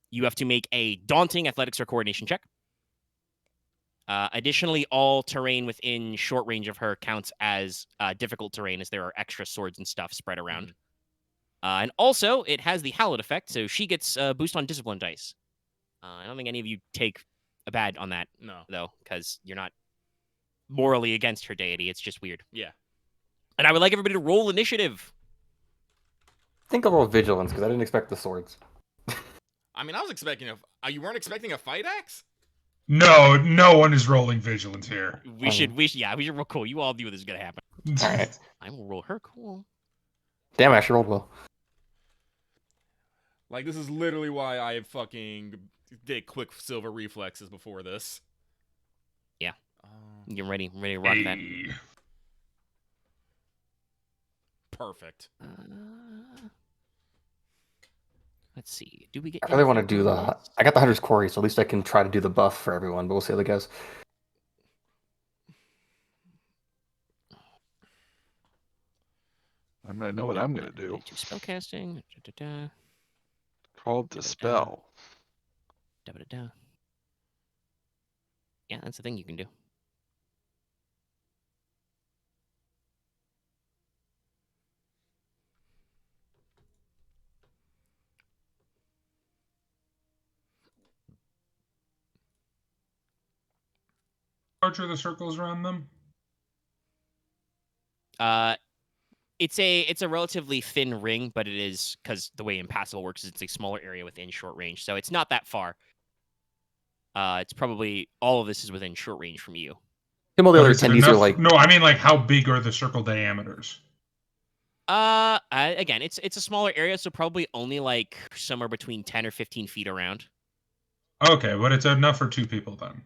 A: you have to make a daunting athletics or coordination check. Additionally, all terrain within short range of her counts as difficult terrain, as there are extra swords and stuff spread around. And also, it has the Hallowed effect, so she gets a boost on discipline dice. I don't think any of you take a bad on that, though, because you're not morally against her deity. It's just weird.
D: Yeah.
A: And I would like everybody to roll initiative.
C: I think I'll roll vigilance, because I didn't expect the swords.
D: I mean, I was expecting you weren't expecting a fight axe?
B: No one is rolling vigilance here.
A: We should roll cool. You all knew this was gonna happen.
C: All right.
A: I will roll her cool.
C: Damn, I actually rolled well.
D: Like, this is literally why I fucking did quicksilver reflexes before this.
A: Yeah. You ready to rock that?
D: Perfect.
A: Let's see. Do we get?
C: I really want to do the. I got the Hunter's Quarry, so at least I can try to do the buff for everyone. But we'll see how that goes.
E: I know what I'm gonna do.
A: To spellcasting.
E: Called Dispel.
A: Yeah, that's the thing you can do.
B: Large are the circles around them?
A: It's a relatively thin ring, but it is, because the way Impassable works is it's a smaller area within short range, so it's not that far. It's probably all of this is within short range from you.
C: Some of the
B: But
C: other
B: is it
C: attendees are
B: enough?
C: like,
B: No, I mean, like, how big are the circle diameters?
A: Again, it's a smaller area, so probably only like somewhere between 10 or 15 feet around.
B: Okay, but it's enough for 2 people then.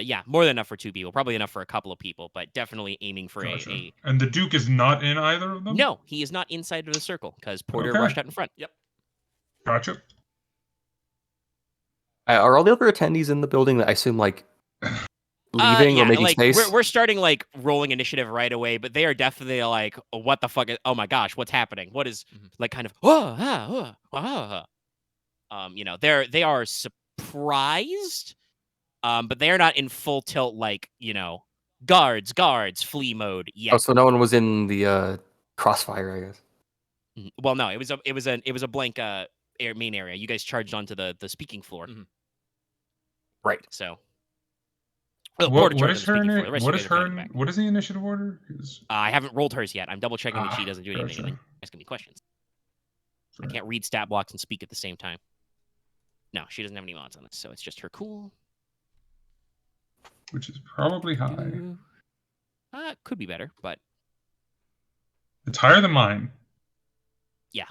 A: Yeah, more than enough for 2 people. Probably enough for a couple of people, but definitely aiming for
B: Gotcha.
A: a.
B: And the Duke is not in either of them?
A: No, he is not inside of the circle because Porter
B: Okay.
A: rushed out in front.
D: Yep.
B: Gotcha.
C: are all the other attendees in the building that I assume like leaving or making
A: like,
C: space?
A: We're starting like rolling initiative right away, but they are definitely like, what the fuck? Oh my gosh, what's happening? What is like kind of they are surprised, but they are not in full tilt like guards flee mode yet.
C: Oh, so no one was in the crossfire, I guess.
A: Well, no, it was a blank main area. You guys charged onto the speaking floor,
C: Right.
A: so.
B: What is her name? What is the initiative order?
A: I haven't rolled hers yet. I'm double checking that she doesn't do anything.
B: Gotcha.
A: And then asking me questions. I can't read stat blocks and speak at the same time. No, she doesn't have any mods on this, so it's just her cool.
B: Which is probably high.
A: Could be better, but
B: it's higher than mine.
A: Yeah.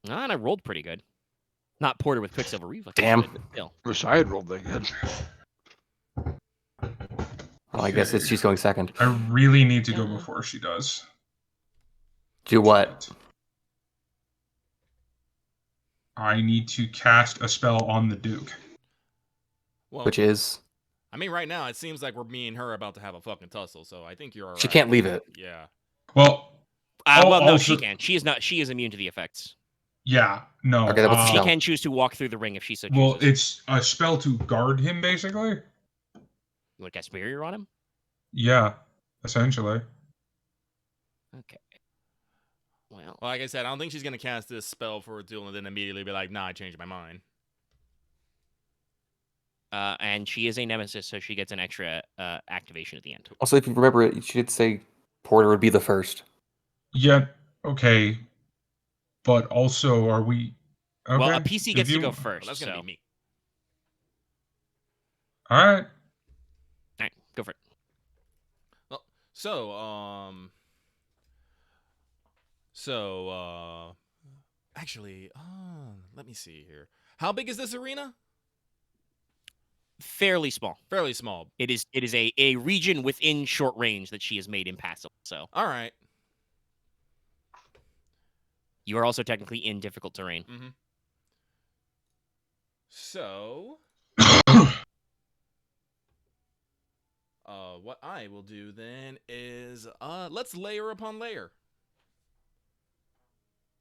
A: And I rolled pretty good. Not Porter with Quicksilver Reflex.
C: Damn.
A: But still.
E: Wish I had rolled that good.
C: Well, I guess she's going second.
B: I really need to go before she does.
C: Do what?
B: I need to cast a spell on the Duke.
D: Well,
C: Which is?
D: I mean, right now, it seems like me and her about to have a fucking tussle, so I think you're alright.
C: She can't leave it.
D: Yeah.
B: Well,
A: no, she can. She is immune to the effects.
B: Yeah, no.
C: Okay, that
A: she can choose to walk through the ring if she so chooses.
B: Well, it's a spell to guard him, basically.
A: You want to cast barrier on him?
B: Yeah, essentially.
A: Okay. Well,
D: like I said, I don't think she's going to cast this spell for a duel and then immediately be like, nah, I changed my mind.
A: And she is a nemesis, so she gets an extra activation at the end.
C: Also, if you remember, she did say Porter would be the first.
B: Yeah, okay. But also, are we... Okay.
A: Well, a PC gets to go first.
D: Well, that's going to be me.
B: All right.
A: All right, go for it.
D: Well, actually, let me see here. How big is this arena?
A: Fairly small.
D: Fairly small.
A: It is a region within short range that she has made impassable. So.
D: All right.
A: You are also technically in difficult terrain.
D: Mm-hmm. So, what I will do then is, let's layer upon layer.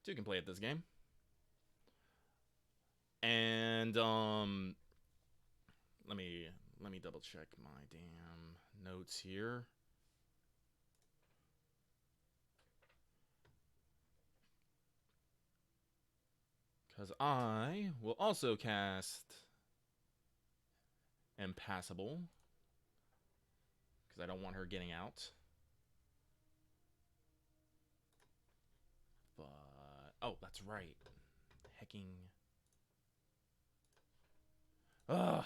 D: Two can play at this game. And, let me double check my damn notes here. Because I will also cast Impassable. Because I don't want her getting out. But, oh, that's right. Hecking. Ugh.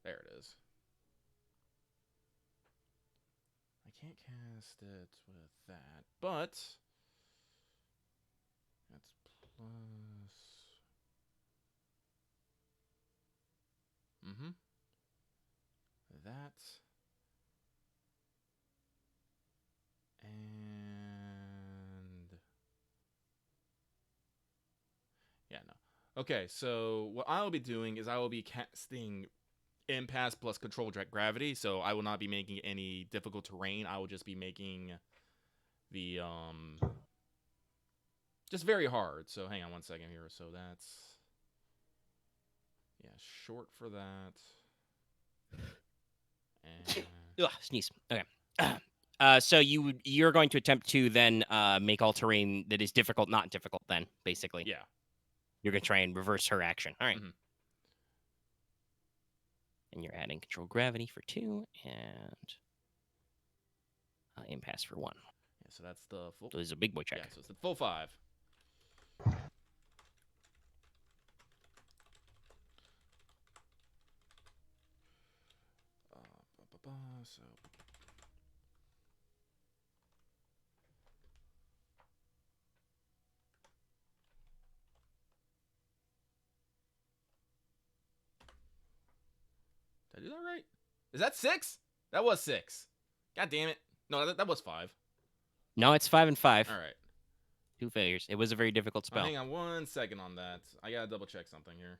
D: There it is. I can't cast it with that, but that's plus. That. And yeah, no. Okay, so what I will be doing is I will be casting Impasse plus Control Gravity, so I will not be making any difficult terrain. I will just be making the just very hard. So hang on one second here. So that's short for that. And
A: Ugh, sneeze. Okay. So you're going to attempt to then make all terrain that is difficult not difficult. Then basically,
D: yeah.
A: you're gonna try and reverse her action. All right.
D: Mhm.
A: And you're adding control gravity for 2 and impasse for 1.
D: Yeah, so that's the full.
A: So this is a big boy check.
D: Yeah, so it's the full 5. So did I do that right? Is that 6? That was 6. God damn it. No, that was 5.
A: No, it's 5 and 5.
D: All right.
A: 2 failures. It was a very difficult spell.
D: Hang on 1 second on that. I gotta double check something here.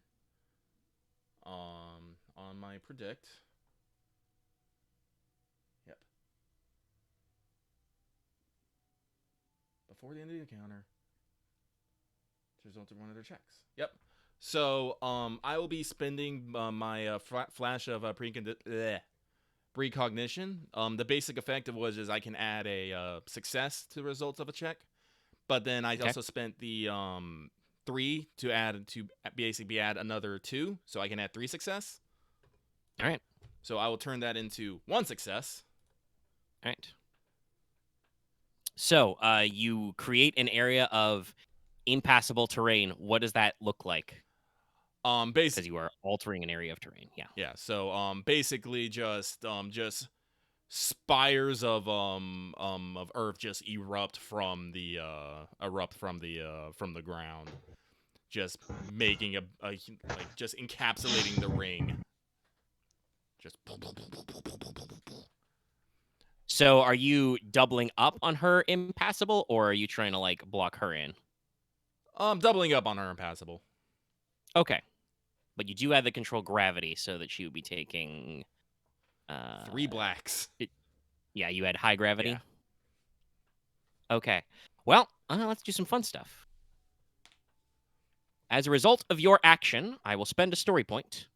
D: On my predict. Yep. Before the end of the encounter, to result in one of their checks. Yep. So, I will be spending my flash of precognition. The basic effect of was is I can add a success to the results of a check, but then I also spent the 3 to basically add another 2, so I can add 3 success.
A: All right.
D: So I will turn that into 1 success.
A: All right. So you create an area of impassable terrain. What does that look like?
D: Basically,
A: Because you are altering an area of terrain. Yeah.
D: yeah. So basically just spires of earth just erupt from the ground, just making a like just encapsulating the ring. Just.
A: So are you doubling up on her impassable, or are you trying to like block her in?
D: Doubling up on her impassable.
A: Okay. But you do add the control gravity so that she would be taking
D: 3 blacks.
A: Yeah, you had high gravity.
D: Yeah.
A: Okay. Well, let's do some fun stuff. As a result of your action, I will spend a story point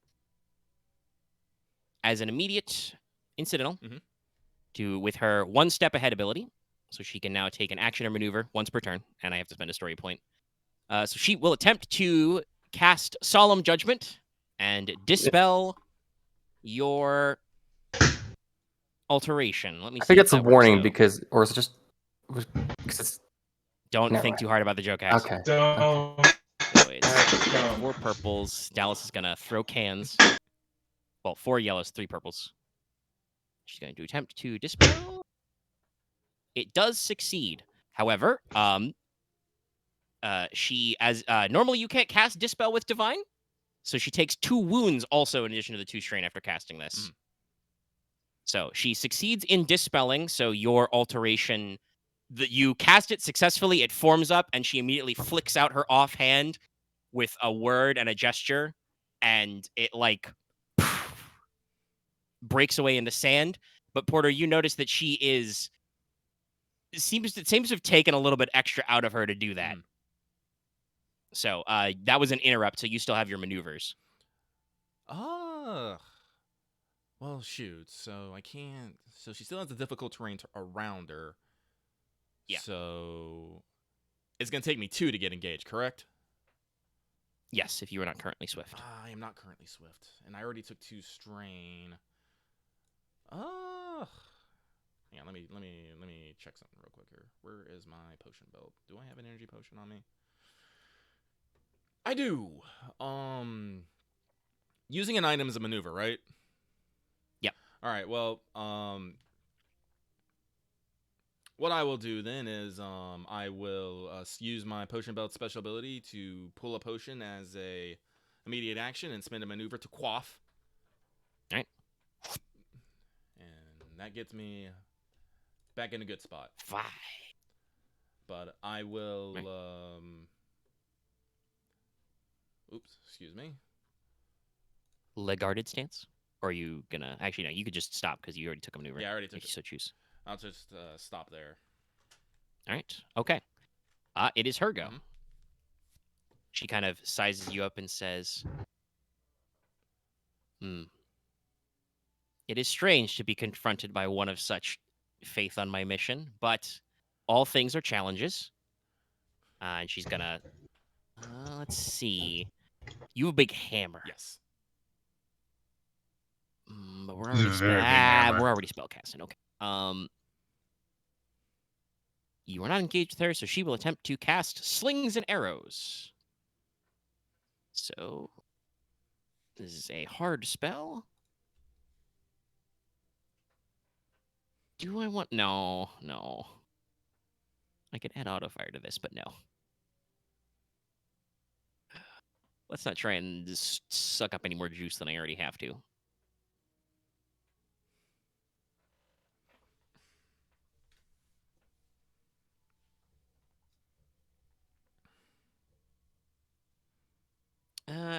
A: as an immediate incidental with her 1 step ahead ability. So she can now take an action or maneuver once per turn, and I have to spend a story point. So she will attempt to cast Solemn Judgment and dispel your alteration. Let me see.
C: I think
A: if
C: it's a
A: that works
C: warning
A: out.
C: because, or is it just? Because it's
A: Don't
C: Never
A: think
C: mind.
A: too hard about the joke, Axe.
C: okay.
B: Don't.
A: So it's 4 purples. Dallas is gonna throw cans. Well, 4 yellows, 3 purples. She's going to attempt to dispel. It does succeed. However, she normally you can't cast dispel with divine, so she takes 2 wounds also in addition to the 2 strain after casting this. So she succeeds in dispelling. So your alteration, you cast it successfully, it forms up, and she immediately flicks out her offhand with a word and a gesture, and it like breaks away into sand. But Porter, you notice that she seems to have taken a little bit extra out of her to do that. So that was an interrupt. So you still have your maneuvers.
D: Oh. Well, shoot. So I can't. So she still has the difficult terrain around her.
A: Yeah.
D: So it's gonna take me 2 to get engaged, correct?
A: Yes, if you are not currently swift.
D: I am not currently swift, and I already took 2 strain. Oh. Yeah. Let me check something real quick here. Where is my potion belt? Do I have an energy potion on me? I do. Using an item is a maneuver, right?
A: Yep.
D: All right. Well, what I will do then is I will use my potion belt special ability to pull a potion as a immediate action and spend a maneuver to quaff.
A: All right.
D: And that gets me back in a good spot.
A: 5.
D: But I will.
A: Right.
D: Oops. Excuse me.
A: Leg-guarded stance? Or are you gonna... Actually, no, you could just stop because you already took a maneuver.
D: Yeah, I already took
A: if you
D: it.
A: so choose.
D: I'll just stop there.
A: All right. Okay. It is her go.
D: Mhm.
A: She kind of sizes you up and says, It is strange to be confronted by one of such faith on my mission, but all things are challenges. And she's gonna, let's see. You have a big hammer.
D: Yes.
A: But we're
B: This is
A: already
B: a very big hammer.
A: we're already spellcasting. Okay. You are not engaged with her, so she will attempt to cast slings and arrows. So this is a hard spell. Do I want? No. I could add autofire to this, but no. Let's not try and just suck up any more juice than I already have to.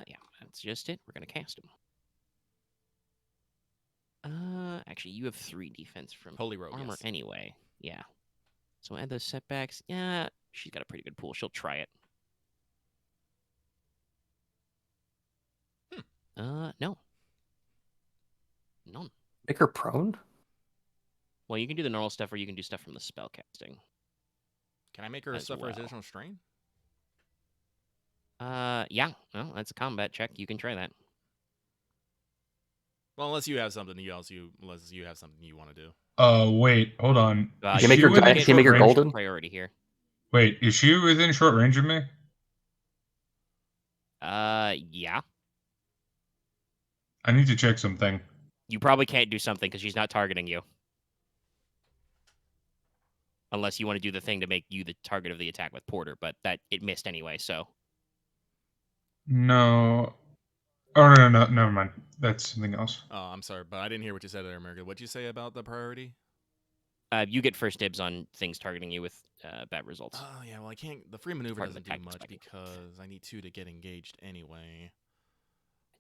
A: Yeah, that's just it. We're gonna cast him. Actually, you have 3 defense from
D: Holy Rogue,
A: armor
D: yes.
A: anyway. Yeah. So add those setbacks. Yeah, she's got a pretty good pool. She'll try it. No. None.
C: Make her prone?
A: Well, you can do the normal stuff, or you can do stuff from the spell casting.
D: Can I make her
A: As
D: suffer
A: well.
D: additional strain?
A: Yeah. Well, that's a combat check. You can try that.
D: Well, unless you have something you want to do.
B: Wait, hold on. Is
C: You make
B: she
C: her
B: within
C: giant-
A: get
C: can you make her
B: short range?
C: golden?
A: Priority here.
B: Wait, is she within short range of me?
A: Yeah.
B: I need to check something.
A: You probably can't do something because she's not targeting you. Unless you want to do the thing to make you the target of the attack with Porter, but that it missed anyway, so.
B: No. Oh, no, never mind. That's something else.
D: Oh, I'm sorry, but I didn't hear what you said there, America. What'd you say about the priority?
A: You get first dibs on things targeting you with bad results.
D: Oh, yeah, well, I can't. The free maneuver
A: Part of the
D: doesn't do
A: tactics
D: much
A: package.
D: because I need 2 to get engaged anyway.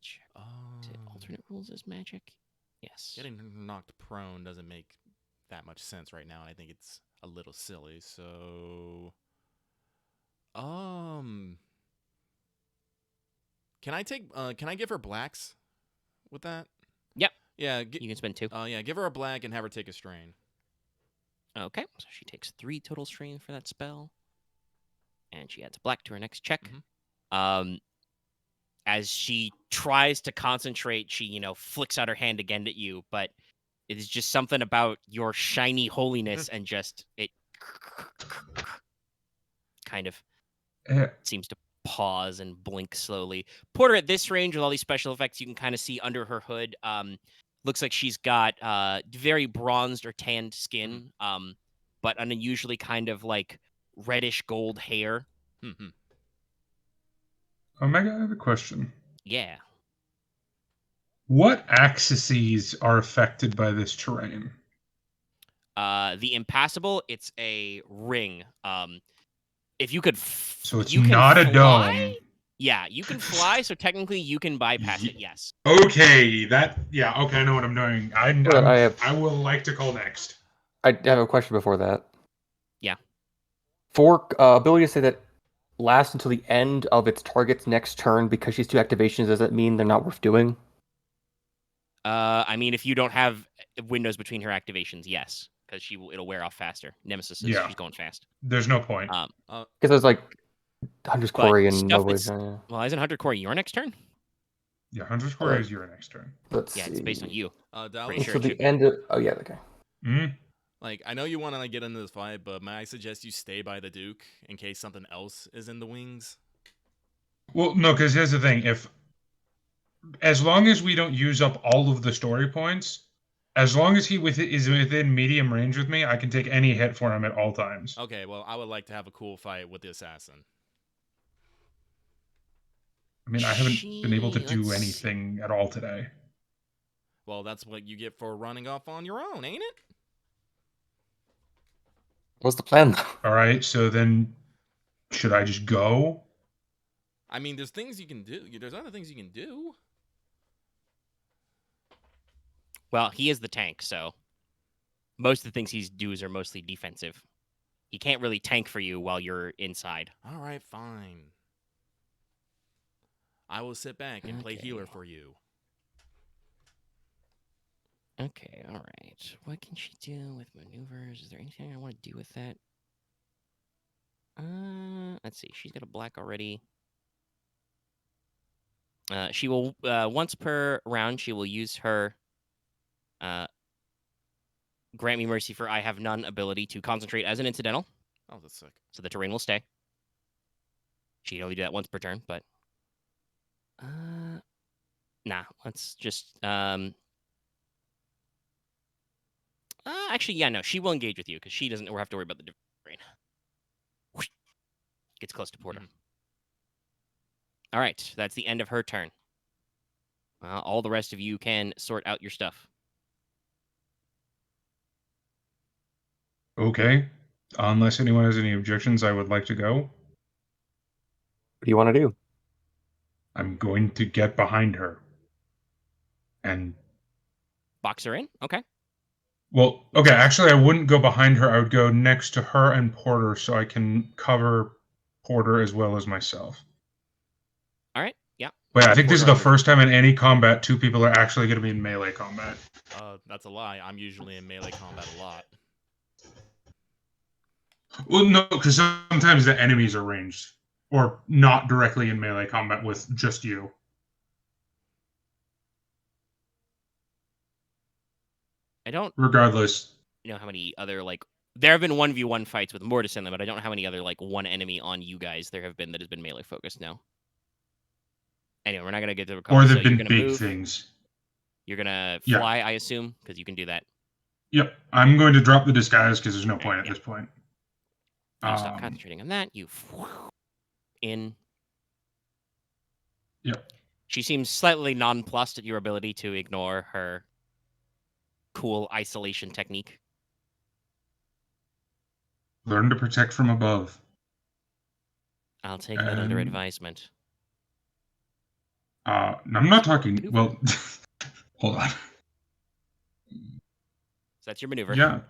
A: Check. Is it alternate rules as magic? Yes.
D: Getting knocked prone doesn't make that much sense right now, and I think it's a little silly, so... Can I give her blacks with that?
A: Yep.
D: Yeah.
A: You can spend 2.
D: Yeah, give her a black and have her take a strain.
A: Okay, so she takes 3 total strain for that spell. And she adds a black to her next check. As she tries to concentrate, she, flicks out her hand again at you, but it is just something about your shiny holiness and just it kind of seems to pause and blink slowly. Porter, at this range with all these special effects, you can kind of see under her hood. Looks like she's got very bronzed or tanned skin, but an unusually kind of like reddish gold hair.
B: Omega, I have a question.
A: Yeah.
B: What axes are affected by this terrain?
A: The impassable, it's a ring. If you could,
B: So it's
A: you can
B: not a
A: fly?
B: dome.
A: Yeah, you can fly, so technically you can bypass it. Yes.
B: Okay, okay, I know what I'm doing. I will like to call next.
C: I have a question before that.
A: Yeah.
C: For ability to say that lasts until the end of its target's next turn because she's 2 activations, does that mean they're not worth doing?
A: I mean, if you don't have windows between her activations, yes, because it'll wear off faster. Nemesis is she's going fast.
B: There's no point.
C: Because there's like Hunter's Quarry and Nobody's.
A: Well, isn't Hunter Quarry your next turn?
B: Yeah, Hunter's Quarry is your next turn.
C: Let's
A: yeah,
C: see.
A: it's based on you.
D: Dallas,
C: So the end of okay.
D: Like, I know you want to get into this fight, but may I suggest you stay by the Duke in case something else is in the wings?
B: Well, no, because here's the thing: as long as we don't use up all of the story points, as long as he is within medium range with me, I can take any hit for him at all times.
D: Okay, well, I would like to have a cool fight with the assassin.
B: I mean, I haven't been able to do anything at all today.
D: Well, that's what you get for running off on your own, ain't it?
C: What's the plan?
B: All right, so then should I just go?
D: I mean, there's things you can do. There's other things you can do.
A: Well, he is the tank, so most of the things he's does are mostly defensive. He can't really tank for you while you're inside.
D: All right, fine. I will sit back and play healer for you.
A: Okay, all right. What can she do with maneuvers? Is there anything I want to do with that? Let's see. She's got a black already. She will once per round. She will use her grant me mercy for I have none ability to concentrate as an incidental.
D: Oh, that's sick.
A: So the terrain will stay. She can only do that once per turn, but nah. Let's just actually, yeah, no. She will engage with you because she doesn't have to worry about the terrain. Whoosh. Gets close to Porter. All right, that's the end of her turn. All the rest of you can sort out your stuff.
B: Okay. Unless anyone has any objections, I would like to go.
C: What do you want to do?
B: I'm going to get behind her. And
A: Box her in? Okay.
B: well, okay, actually I wouldn't go behind her. I would go next to her and Porter so I can cover Porter as well as myself.
A: All right. Yeah.
B: Wait, I think this is the
D: Porter
B: first time in any combat 2 people are actually going to be in melee combat.
D: That's a lie. I'm usually in melee combat a lot.
B: Well, no, because sometimes the enemies are ranged. Or not directly in melee combat with just you.
A: I don't
B: Regardless.
A: know how many other, like, there have been 1v1 fights with Mortis in them, but I don't know how many other, like, one enemy on you guys there have been that has been melee focused now. Anyway, we're not going to get to the
B: Or
A: so
B: they've
A: you're
B: been
A: gonna
B: big
A: move.
B: things.
A: You're going to
B: Yeah.
A: fly, I assume, because you can do that.
B: Yep, I'm going to drop the disguise because there's no
A: Okay,
B: point at
A: yeah.
B: this point.
A: You stop concentrating on that. You in.
B: Yep.
A: She seems slightly nonplussed at your ability to ignore her cool isolation technique.
B: Learn to protect from above.
A: I'll take that under advisement.
B: I'm not talking.
A: Maneuver.
B: Well, hold on.
A: So that's your maneuver.
B: Yeah.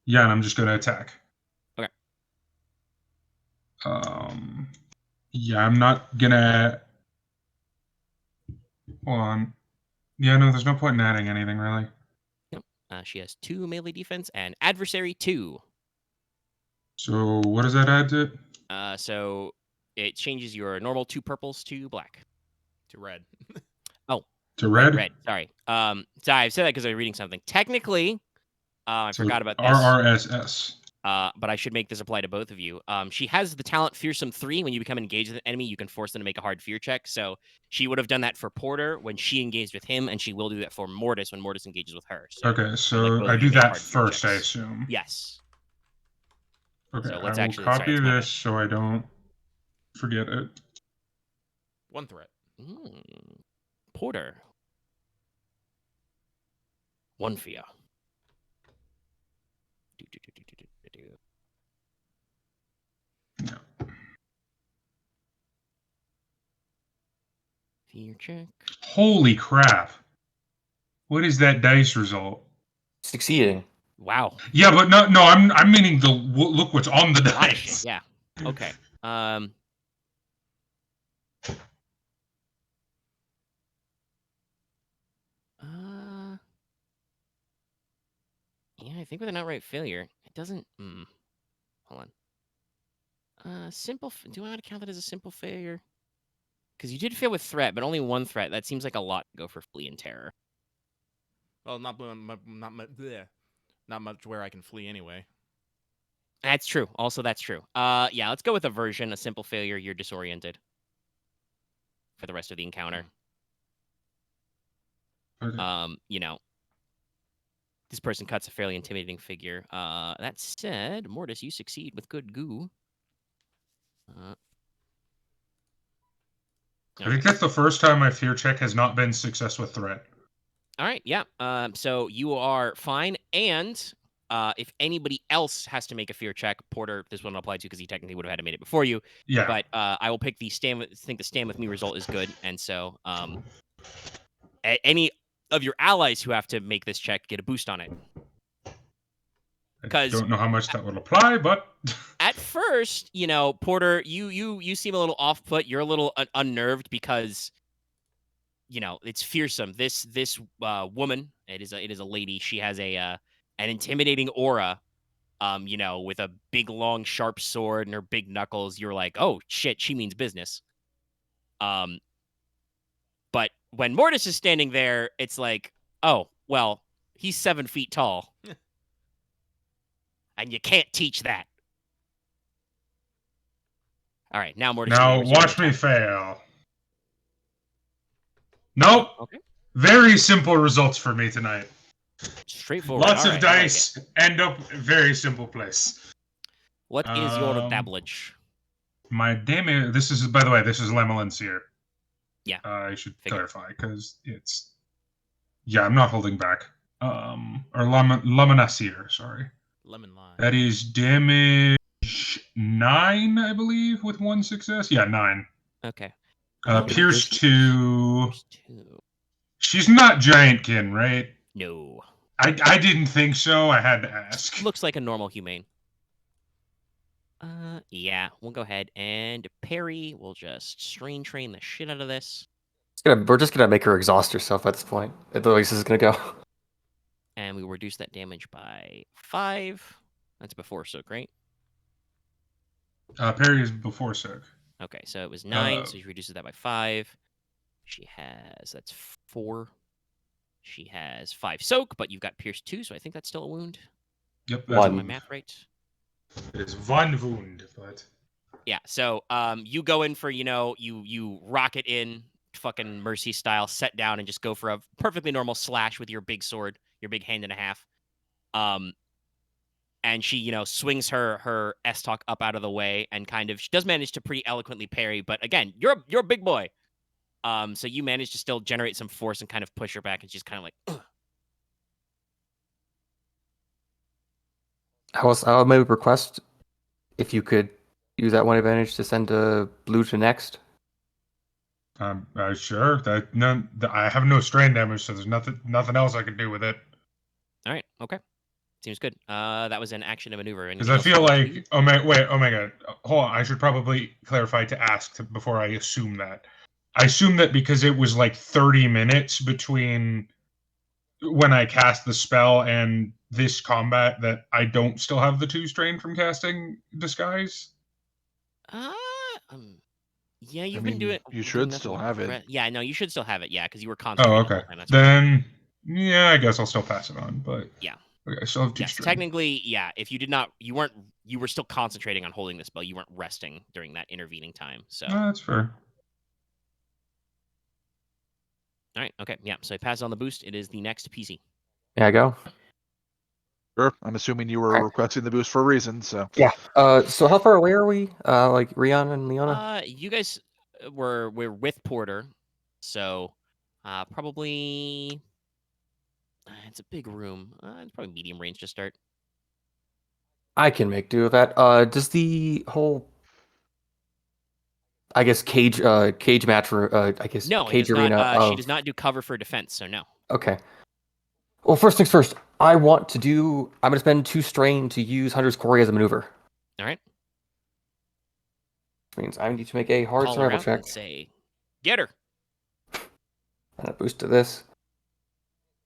B: Yeah, and I'm just going to attack.
A: Okay.
B: Yeah, I'm not gonna. Hold on. Yeah, no, there's no point in adding anything really.
A: Nope. She has 2 melee defense and adversary 2.
B: So what does that add to it?
A: So it changes your normal 2 purples to black.
D: To red.
B: To red?
A: Red. Sorry. Sorry, I've said that because I was reading something. Technically, I
B: So
A: forgot about this.
B: RRSS.
A: But I should make this apply to both of you. She has the talent Fearsome 3. When you become engaged with an enemy, you can force them to make a hard fear check. So she would have done that for Porter when she engaged with him, and she will do that for Mortis when Mortis engages with her. So
B: Okay,
A: both
B: so
A: of
B: I
A: you
B: do
A: make
B: that
A: hard fear
B: first, I
A: checks.
B: assume.
A: Yes.
B: Okay,
A: So let's
B: I will
A: actually-
B: copy
A: sorry, that's my
B: this so I don't forget it.
D: 1 threat.
A: Porter. 1 fear.
B: No.
A: Fear check.
B: Holy crap. What is that dice result?
C: Succeeding.
A: Wow.
B: Yeah, but no, I'm meaning the look what's on the
A: A lot of shit,
B: dice.
A: yeah. Okay. Yeah, I think with an outright failure, it doesn't. Hold on. Simple. Do I want to count that as a simple failure? Because you did fail with threat, but only 1 threat. That seems like a lot to go for flee and terror.
D: Well, not much where I can flee anyway.
A: That's true. Also, that's true. Yeah, let's go with aversion. A simple failure. You're disoriented for the rest of the encounter.
B: Okay.
A: You know, this person cuts a fairly intimidating figure. That said, Mortis, you succeed with good goo.
B: I think that's the first time my fear check has not been success with threat.
A: All right, yeah. So you are fine, and if anybody else has to make a fear check, Porter, this wouldn't apply to because he technically would have had to made it before you.
B: Yeah.
A: But I will pick the stand. Think the stand with me result is good, and so any of your allies who have to make this check get a boost on it.
B: I
A: 'Cause-
B: don't know how much that will apply, but
A: At first, Porter, you seem a little off put. You're a little unnerved because, it's fearsome. This woman, it is a lady. She has an intimidating aura. With a big, long, sharp sword and her big knuckles. You're like, oh shit, she means business. But when Mortis is standing there, it's like, oh well, he's 7 feet tall, and you can't teach that. All right, now Mortis.
B: now
A: you're gonna
B: watch me
A: attack.
B: fail. Nope.
A: Okay.
B: Very simple results for me tonight.
A: Straightforward.
B: Lots
A: All
B: of
A: right, I like
B: dice end up very simple place.
A: What is your
B: Um,
A: dabblage?
B: My damage. This is, by the way, this is Lemelencier.
A: Yeah,
B: I should
A: figured.
B: clarify because it's. Yeah, I'm not holding back. Or Lemonasier, sorry.
D: Lemon lime.
B: That is damage 9, I believe, with 1 success. Yeah, 9.
A: Okay.
B: Pierce 2.
A: Pierce 2.
B: She's not Giantkin, right?
A: No.
B: I didn't think so. I had to ask.
A: Looks like a normal humane. Yeah, we'll go ahead and parry. We'll just strain train the shit out of this.
C: We're just gonna make her exhaust herself at this point. The way this is gonna go.
A: And we reduce that damage by 5. That's before soak, right?
B: Parry is before soak.
A: Okay, so it was 9, so she reduces that by 5. That's 4. She has 5 soak, but you've got pierce 2, so I think that's still a wound.
B: Yep,
A: Is
C: One.
A: my math right?
B: It is 1 wound, but
A: Yeah, so you go in for, you rocket in, fucking Mercy style, set down and just go for a perfectly normal slash with your big sword, your big hand and a half. And she, swings her S-Talk up out of the way and she does manage to pretty eloquently parry, but again, you're a big boy. So you manage to still generate some force and kind of push her back, and she's kind of like, ugh.
C: I'll maybe request if you could use that one advantage to send a blue to next.
B: sure. I have no strain damage, so there's nothing else I can do with it.
A: All right, okay. Seems good. That was an action and maneuver.
B: Because I feel like Omega. Hold on, I should probably clarify to ask before I assume that. I assume that because it was like 30 minutes between when I cast the spell and this combat that I don't still have the 2 strain from casting Disguise.
A: Yeah, you've been doing.
E: You should still have it.
A: Yeah, no, you should still have it. Yeah, because you were
B: Oh,
A: concentrating.
B: okay.
A: The whole time,
B: Then, yeah, I guess I'll still pass it on. But
A: yeah,
B: okay, I still have 2
A: yes,
B: strain.
A: technically, yeah. If you did not, you were still concentrating on holding the spell. You weren't resting during that intervening time. So.
B: No, that's fair.
A: All right. Okay. Yeah. So I pass on the boost. It is the next PC.
C: Yeah, I go.
E: Sure. I'm assuming you were
C: Okay.
E: requesting the boost for a reason, so.
C: Yeah. So how far away are we? Like Ryahn and Leona?
A: You guys we're with Porter, so probably it's a big room. It's probably medium range to start.
C: I can make do with that. Does the whole, I guess, cage match, I guess,
A: No,
C: cage
A: it does
C: arena?
A: not, she does not do cover for defense, so no.
C: Okay. Well, first things first. I'm going to spend 2 strain to use Hunter's Quarry as a maneuver.
A: All right.
C: Which means I need to make a hard
A: Call her
C: survival
A: out
C: check.
A: and say, get her.
C: And a boost to this.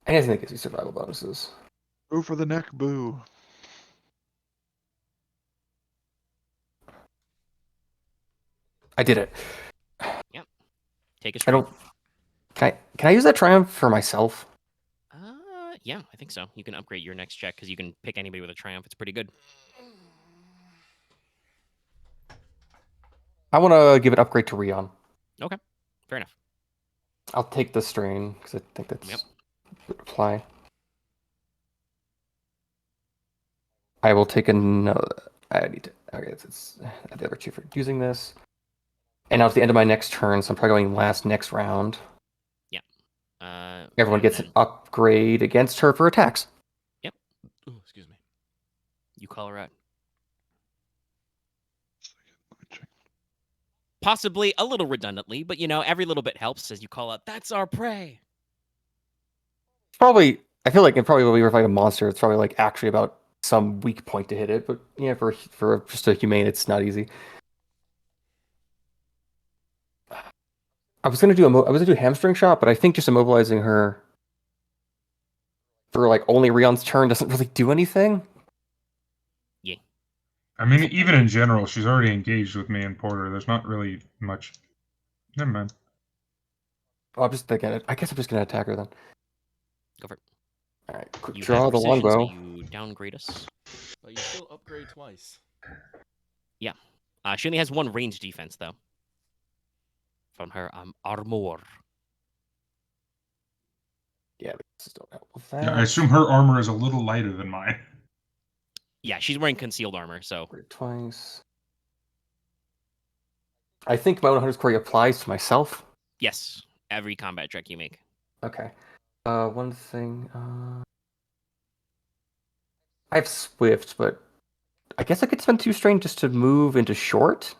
C: Anything that gives you survival bonuses.
E: Go for the neck, boo.
C: I did it.
A: Yep. Take a
C: I
A: strike.
C: don't. Can I use that triumph for myself?
A: Yeah, I think so. You can upgrade your next check because you can pick anybody with a triumph. It's pretty good.
C: I want to give an upgrade to Ryahn.
A: Okay, fair enough.
C: I'll take the strain because I think that's
A: Yep.
C: apply. I will take another. I need to. Okay, it's the other 2 for using this. And now it's the end of my next turn, so I'm probably going last next round. Everyone gets an upgrade against her for attacks.
D: Oh, excuse me.
A: You call her out. Possibly a little redundantly, but every little bit helps as you call out, that's our prey.
C: Probably, I feel like it probably will be fight a monster. It's probably like actually about some weak point to hit it, but yeah, for just a humane, it's not easy. I was gonna do hamstring shot, but I think just immobilizing her for like only Ryahnn's turn doesn't really do anything.
A: Yeah.
B: I mean, even in general, she's already engaged with me and Porter. There's not really much. Never mind.
C: Well, I'm just thinking. I guess I'm just gonna attack her then.
A: Go for it.
C: All right, quick
A: You
C: draw
A: have
C: the
A: precision, so
C: longbow.
A: you downgrade us.
D: But you still upgrade twice.
A: She only has 1 range defense, though. From her armor.
C: Yeah, this don't help with
B: Yeah, I
C: that.
B: assume her armor is a little lighter than mine.
A: Yeah, she's wearing concealed armor, so.
C: Upgrade twice. I think my own Hunter's Quarry applies to myself.
A: Yes, every combat check you make.
C: Okay. One thing. I have Swift, but I guess I could spend 2 strain just to move into short.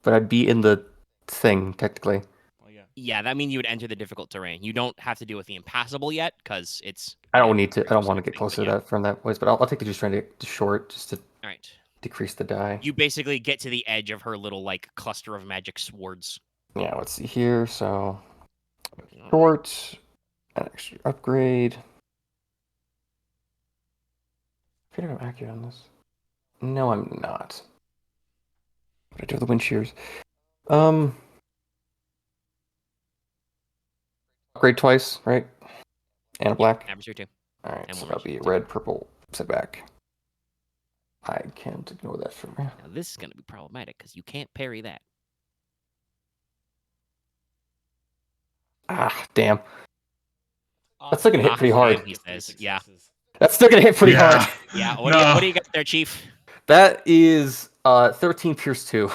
C: But I'd be in the thing technically.
D: Well, yeah.
A: Yeah, that means you would enter the difficult terrain. You don't have to deal with the impassable yet, because it's.
C: I don't need to. I don't want to get
A: thing,
C: closer
A: but
C: to that from that place. But I'll take the 2 strain to short just to
A: All right.
C: decrease the die.
A: You basically get to the edge of her little like cluster of magic swords.
C: Yeah, let's see here. So short, an extra upgrade. I feel like I'm accurate on this. No, I'm not. But I do have the wind shears. Upgrade twice, right? And a black.
A: Average here too.
C: All right,
A: and
C: so
A: one
C: that'll be
A: range.
C: red, purple, setback. I can't ignore that from here.
A: Now this is going to be problematic because you can't parry that.
C: Ah, damn. That's still gonna hit pretty hard.
A: Damn, he says. Yeah.
C: That's still gonna hit pretty hard.
A: Yeah.
B: No.
A: What do you got there, Chief?
C: That is 13 Pierce 2.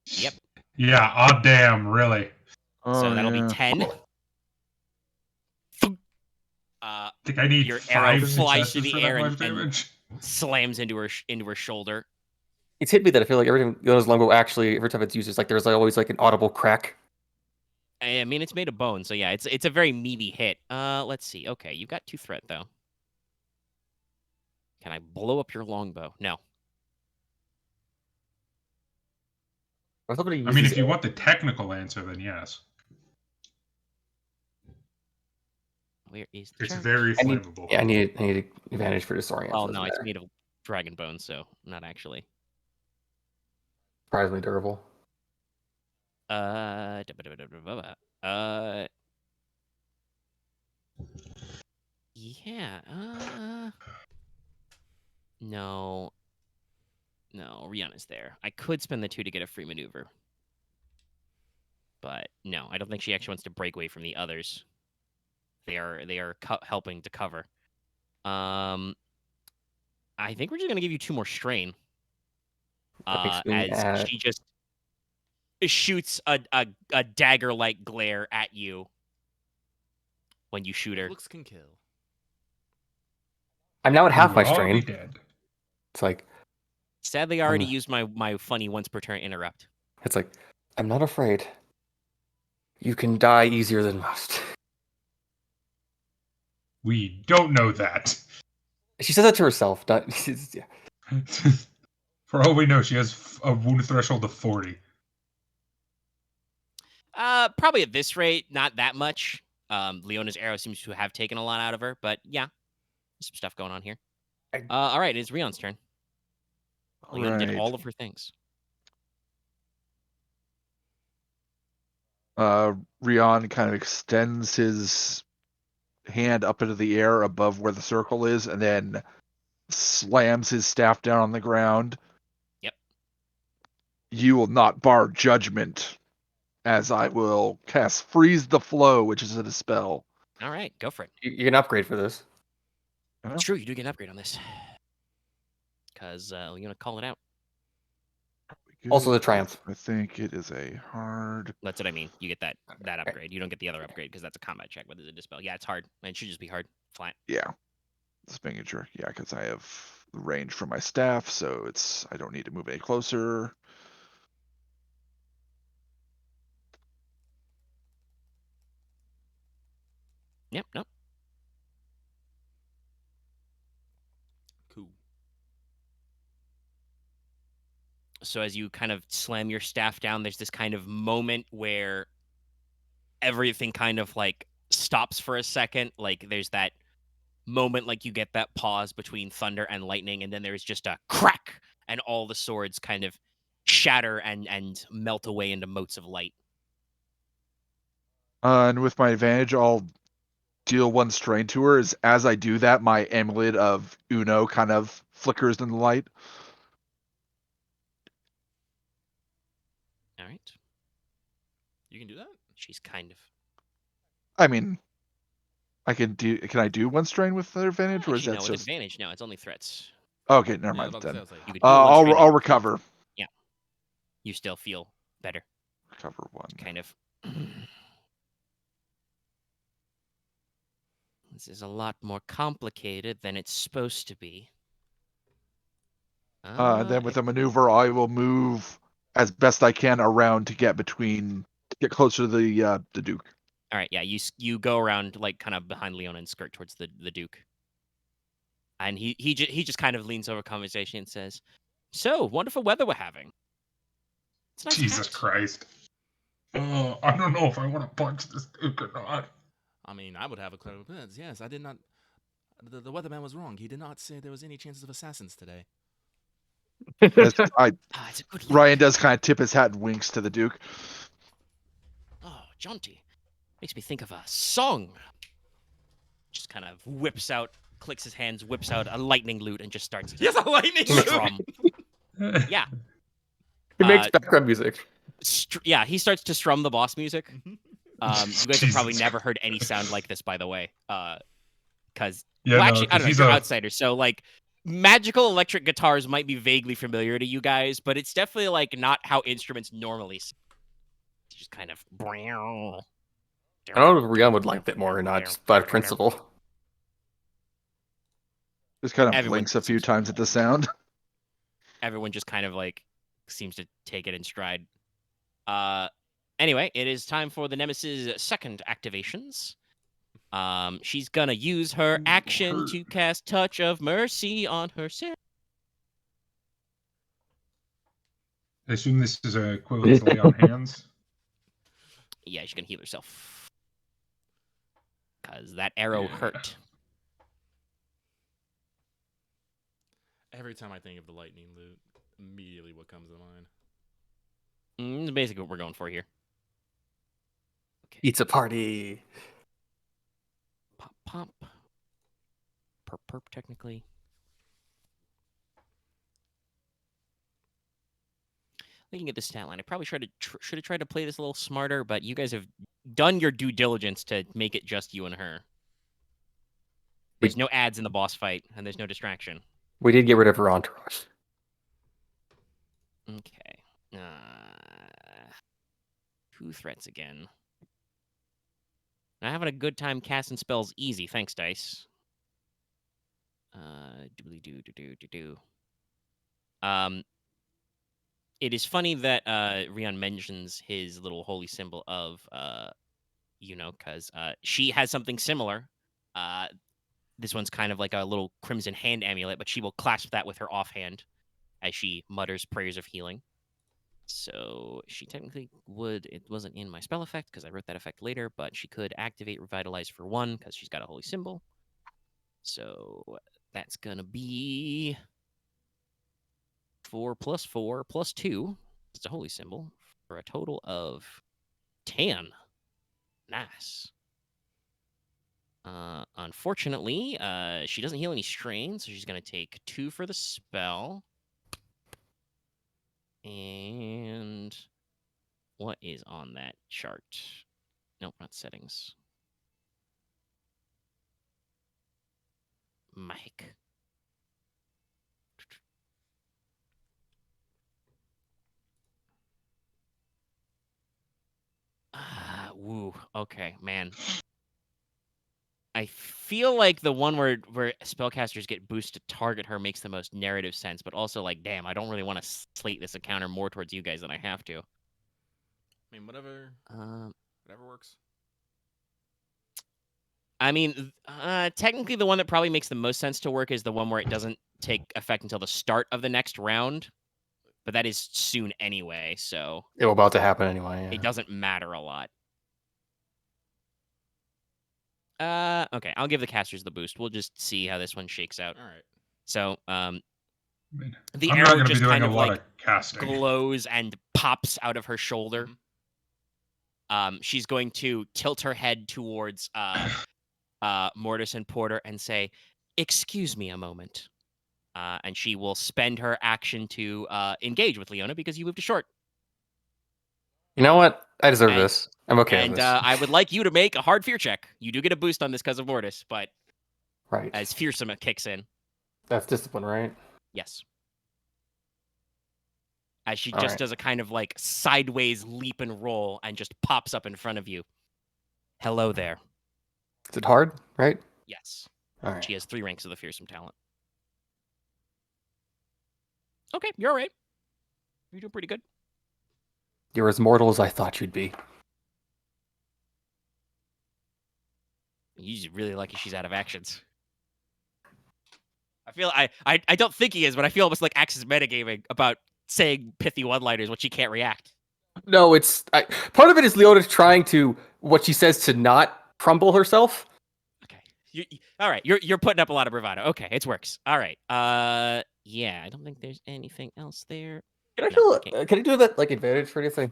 A: Yep.
B: Yeah, oh damn, really.
A: So
E: Oh,
A: that'll
E: yeah.
A: be 10.
B: I think I need
A: Your arrow
B: 5
A: flies through
B: successes
A: the
B: for
A: air
B: that
A: and-
B: much damage.
A: Slams into her shoulder.
C: It's hit me that I feel like every time Leona's longbow actually, every time it's used, it's like there's like always like an audible crack.
A: I mean, it's made of bone, so yeah, it's a very meaty hit. Let's see. Okay, you've got 2 threat though. Can I blow up your longbow? No.
C: I
B: mean, if you want the technical answer, then yes.
A: Where is the
B: It's
A: chart?
B: very
C: I need,
B: flammable.
C: yeah, I need advantage for disorient.
A: Oh
C: so it
A: no,
C: doesn't
A: it's
C: matter.
A: made of dragon bone, so not actually.
C: Surprisingly durable.
A: Uh, yeah. No. No, Ryahn is there. I could spend the 2 to get a free maneuver. But no, I don't think she actually wants to break away from the others. They are helping to cover. I think we're just gonna give you 2 more strain.
C: That makes me
A: As
C: at-
A: she just shoots a dagger-like glare at you when you shoot her.
D: Looks can kill.
C: I'm now at half
B: You
C: my
B: would all be
C: strain.
B: dead.
C: It's like
A: Sadly, I already used my funny once per turn interrupt.
C: I'm not afraid. You can die easier than most.
B: We don't know that.
C: She says that to herself. Not, yeah.
B: For all we know, she has a wound threshold of 40.
A: Probably at this rate, not that much. Leona's arrow seems to have taken a lot out of her, but yeah, there's some stuff going on here. All right, it's Ryahnn's turn. Leona did all of her things.
E: Ryahn kind of extends his hand up into the air above where the circle is, and then slams his staff down on the ground.
A: Yep.
E: You will not bar judgment, as I will cast Freeze the Flow, which is a dispel.
A: All right, go for it.
C: You can upgrade for this.
A: It's true, you do get an upgrade on this. Because Leona called it out.
C: Also the triumph.
E: I think it is a hard.
A: That's what I mean. You get that upgrade. You don't get the other upgrade because that's a combat check, but it's a dispel. Yeah, it's hard. It should just be hard. Flat.
E: Yeah. Just making sure. Yeah, because I have the range for my staff, so I don't need to move any closer.
A: Yep, nope. So as you kind of slam your staff down, there's this kind of moment where everything kind of like stops for a second. Like there's that moment, like you get that pause between thunder and lightning, and then there's just a crack, and all the swords kind of shatter and melt away into motes of light.
E: And with my advantage, I'll deal 1 strain to her. As I do that, my amulet of Uno kind of flickers in the light.
A: All right.
D: You can do that?
A: She's kind of.
E: I mean, Can I do 1 strain with the advantage, or is
A: Actually,
E: that
A: no, with
E: just
A: advantage, no, it's only threats.
E: okay? Never
D: Yeah, I
E: mind
D: was about to say, I
E: then.
D: was like,
A: You could do one strain
E: I'll
A: and
E: recover.
A: you still feel better.
E: Recover 1.
A: Kind of. This is a lot more complicated than it's supposed to be.
E: Then with a maneuver, I will move as best I can around to get closer to the Duke.
A: All right, yeah, you go around like kind of behind Leona and skirt towards the Duke. And he just kind of leans over conversation and says, "So, wonderful weather we're having. It's nice
B: Jesus
A: hat."
B: Christ. I don't know if I want to punch this Duke or not.
D: I mean, I would have a clear defense. Yes, I did not. The weatherman was wrong. He did not say there was any chances of assassins today.
A: It's a good look.
E: Ryahn does kind of tip his hat and winks to the Duke.
A: Oh, jaunty. Makes me think of a song. Just kind of clicks his hands, whips out a lightning lute, and just starts
D: Yes, a lightning
A: strum. Yeah.
C: He makes background music.
A: Yeah, he starts to strum the boss music. You guys have probably
B: Jesus
A: never heard any sound like this, by the way. Because
B: Yeah,
A: actually, I don't know.
B: he's
A: You're outsiders, so like magical electric guitars might be vaguely familiar to you guys, but it's definitely like not how instruments normally. It's just kind of.
C: I don't know if Ryahn would like that more or not, just by principle.
E: Just kind of
A: Everyone
E: blinks a few
A: seems to
E: times at the sound.
A: Everyone just kind of like seems to take it in stride. Anyway, it is time for the Nemesis' second activations. She's gonna use her action to cast Touch of Mercy on herself.
B: I assume this is equivalent to lay on hands.
A: Yeah, she's gonna heal herself. Because that arrow hurt.
D: Every time I think of the lightning loot, immediately what comes to mind.
A: That's basically what we're going for here. Okay.
C: It's a party.
A: Pop, pop. Perp, perp, technically. Looking at the stat line, I probably should have tried to play this a little smarter, but you guys have done your due diligence to make it just you and her. There's no ads in the boss fight, and there's no distraction.
C: We did get rid of her entourage.
A: Okay. 2 threats again. I'm having a good time casting spells easy, thanks, dice. It is funny that Ryahn mentions his little holy symbol of, because she has something similar. This one's kind of like a little crimson hand amulet, but she will clasp that with her offhand as she mutters prayers of healing. So she technically would. It wasn't in my spell effect because I wrote that effect later, but she could activate Revitalize for 1 because she's got a holy symbol. So that's going to be 4 + 4 + 2. It's a holy symbol for a total of 10. Nice. Unfortunately, she doesn't heal any strain, so she's going to take 2 for the spell. And what is on that chart? Nope, not settings. Mike. Woo. Okay, man. I feel like the one where spellcasters get boosted to target her makes the most narrative sense, but also like, damn, I don't really want to slate this encounter more towards you guys than I have to.
D: I mean, whatever works.
A: I mean, technically the one that probably makes the most sense to work is the one where it doesn't take effect until the start of the next round. But that is soon anyway, so
C: It was about to happen anyway. Yeah.
A: it doesn't matter a lot. Okay, I'll give the casters the boost. We'll just see how this one shakes out.
D: All right.
A: So,
B: I mean,
A: the
B: I'm not
A: arrow
B: going to be
A: just
B: doing
A: kind
B: a
A: of
B: lot
A: like
B: of casting.
A: glows and pops out of her shoulder. She's going to tilt her head towards Mortis and Porter and say, "Excuse me a moment." And she will spend her action to engage with Leona because you moved to short.
C: You know what? I deserve
A: And-
C: this. I'm okay
A: And
C: with this.
A: I would like you to make a hard fear check. You do get a boost on this because of Mortis, but
C: Right.
A: as fearsome kicks in,
C: That's discipline, right?
A: yes. As she
C: All
A: just
C: right.
A: does a kind of like sideways leap and roll and just pops up in front of you. Hello there.
C: Is it hard? Right?
A: Yes.
C: All right.
A: She has 3 ranks of the fearsome talent. Okay, you're all right. You're doing pretty good.
C: You're as mortal as I thought you'd be.
A: He's really lucky she's out of actions. I don't think he is, but I feel almost like Axe is metagaming about saying pithy one-liners when she can't react.
C: No, part of it is Leona trying to what she says to not crumble herself.
A: Okay. All right. You're putting up a lot of bravado. Okay, it works. All right. Yeah, I don't think there's anything else there.
C: Can I
A: No,
C: do
A: okay.
C: Can I do that like advantage for anything?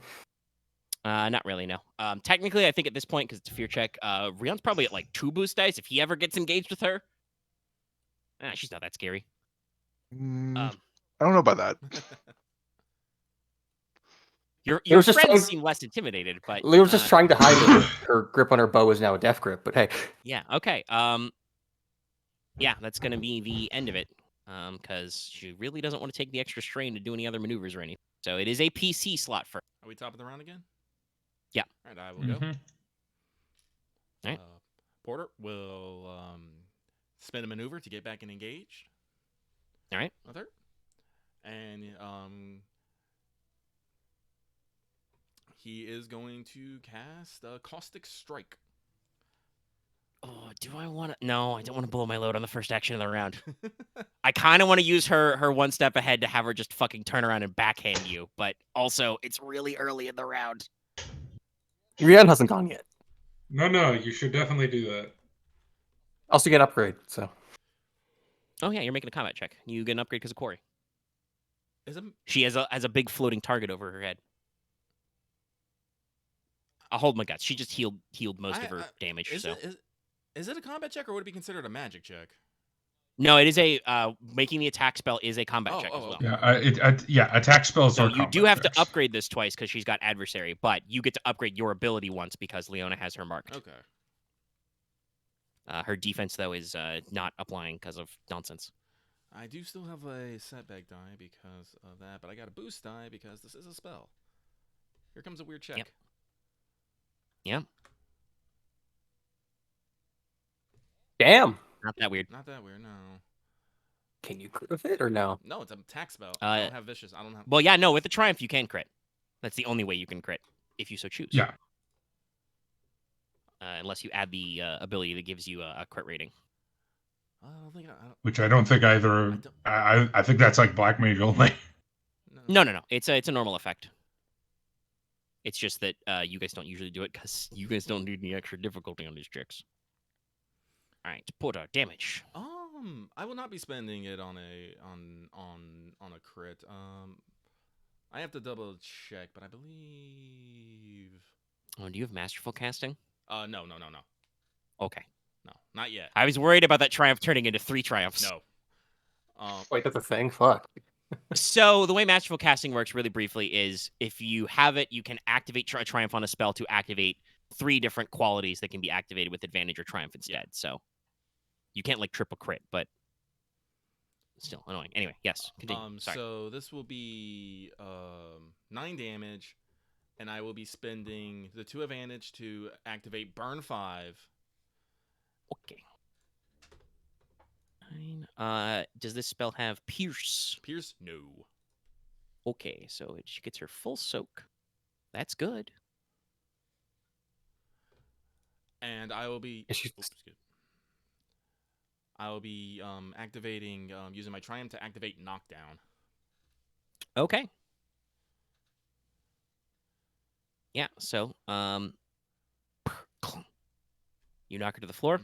A: Not really, no. Technically, I think at this point, because it's a fear check, Ryahnn's probably at like 2 boost dice if he ever gets engaged with her. She's not that scary.
E: I don't know about that.
A: Your
C: was just
A: friends
C: trying-
A: seem less intimidated, but
C: Leona's just trying to hide that her grip on her bow is now a death grip. But hey,
A: yeah, okay. Yeah, that's gonna be the end of it. Because she really doesn't want to take the extra strain to do any other maneuvers or anything. So it is a PC slot for.
D: Are we top of the round again?
A: Yeah.
D: All right, I will go.
B: Mhm.
A: Alright.
D: Porter will spin a maneuver to get back and engaged.
A: All right.
D: With her. And he is going to cast Caustic Strike.
A: Oh, do I want to? No, I don't want to blow my load on the first action of the round. I kind of want to use her one step ahead to have her just fucking turn around and backhand you, but also it's really early in the round.
C: Ryahn hasn't gone yet.
B: No, you should definitely do that.
C: Also get an upgrade. So
A: Oh yeah, you're making a combat check. You get an upgrade because of Corey.
D: Is it?
A: She has a big floating target over her head. I'll hold my guts. She just healed most of her damage.
D: Is it a combat check or would it be considered a magic check?
A: No, it is a making the attack spell is a combat check as well.
B: Yeah, attack spells
A: So
B: are
A: you
B: combat
A: do have
B: checks.
A: to upgrade this twice because she's got adversary, but you get to upgrade your ability once because Leona has her marked.
D: Okay.
A: Her defense though is not applying because of nonsense.
D: I do still have a setback die because of that, but I got a boost die because this is a spell. Here comes a weird check.
A: Yep. Yeah,
C: damn.
A: not that weird.
D: Not that weird, no.
C: Can you crit with it or no?
D: No, it's an attack spell. I don't have vicious. I don't have.
A: Well, yeah, no, with the triumph you can crit. That's the only way you can crit if you so choose.
B: Yeah.
A: Unless you add the ability that gives you a crit rating.
D: I don't think
B: Which I don't think either. I think that's like Black Mage only.
A: No. It's a normal effect. It's just that you guys don't usually do it because you guys don't need any extra difficulty on these checks. All right, Porter, damage.
D: I will not be spending it on a crit. I have to double check, but I believe.
A: Oh, do you have masterful casting?
D: No.
A: Okay.
D: No, not yet.
A: I was worried about that triumph turning into 3 triumphs.
D: No.
C: Wait, that's a thing. Fuck.
A: So the way masterful casting works really briefly is if you have it, you can activate triumph on a spell to activate 3 different qualities that can be activated with advantage or triumph instead. So you can't like triple crit, but still annoying. Anyway, yes, continue. Sorry.
D: So this will be 9 damage, and I will be spending the 2 advantage to activate Burn 5.
A: Okay. 9. Does this spell have Pierce?
D: Pierce? No.
A: Okay, so she gets her full soak. That's good.
D: And I will be.
C: Is she-
D: I will be activating using my triumph to activate knockdown.
A: Okay. Yeah. So you knock her to the floor.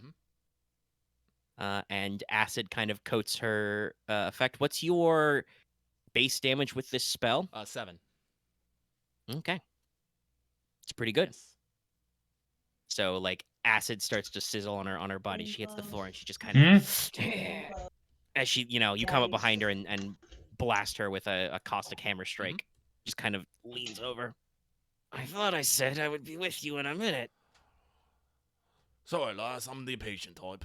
A: And acid kind of coats her effect. What's your base damage with this spell?
D: 7.
A: Okay. It's pretty good.
D: Yes.
A: So like acid starts to sizzle on her body. She hits the floor and she just kind
B: Hmm?
A: of as she, you come up behind her and blast her with a caustic hammer strike. Just kind of leans over. I thought I said I would be with you in a minute.
D: Sorry, lass, I'm the patient type.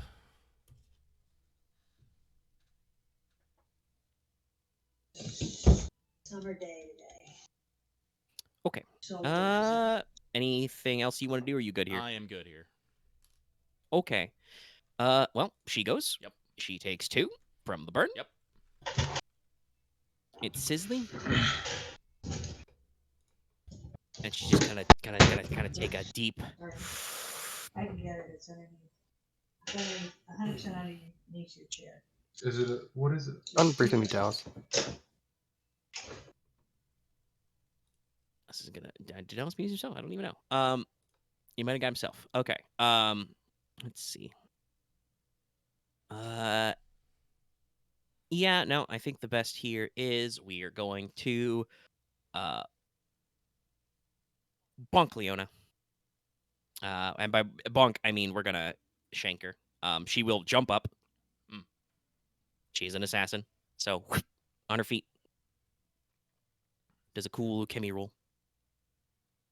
F: Summer day today.
A: Okay.
F: So
A: Anything else you want to do? Or are you good here?
D: I am good here.
A: Okay. Well, she goes.
D: Yep.
A: She takes 2 from the burn.
D: Yep.
A: It's sizzling. And she's just gonna take a deep.
F: I can get it. It's underneath. 100% underneath your chair.
B: Is it? What is it?
C: Unbriefing me, Dallas.
A: This is gonna. Did Dallas use himself? I don't even know. He might have got himself. Okay. Let's see. Yeah. No, I think the best here is we are going to bonk Leona. And by bonk, I mean we're gonna shank her. She will jump up. She's an assassin, so on her feet. Does a cool Kimmy roll.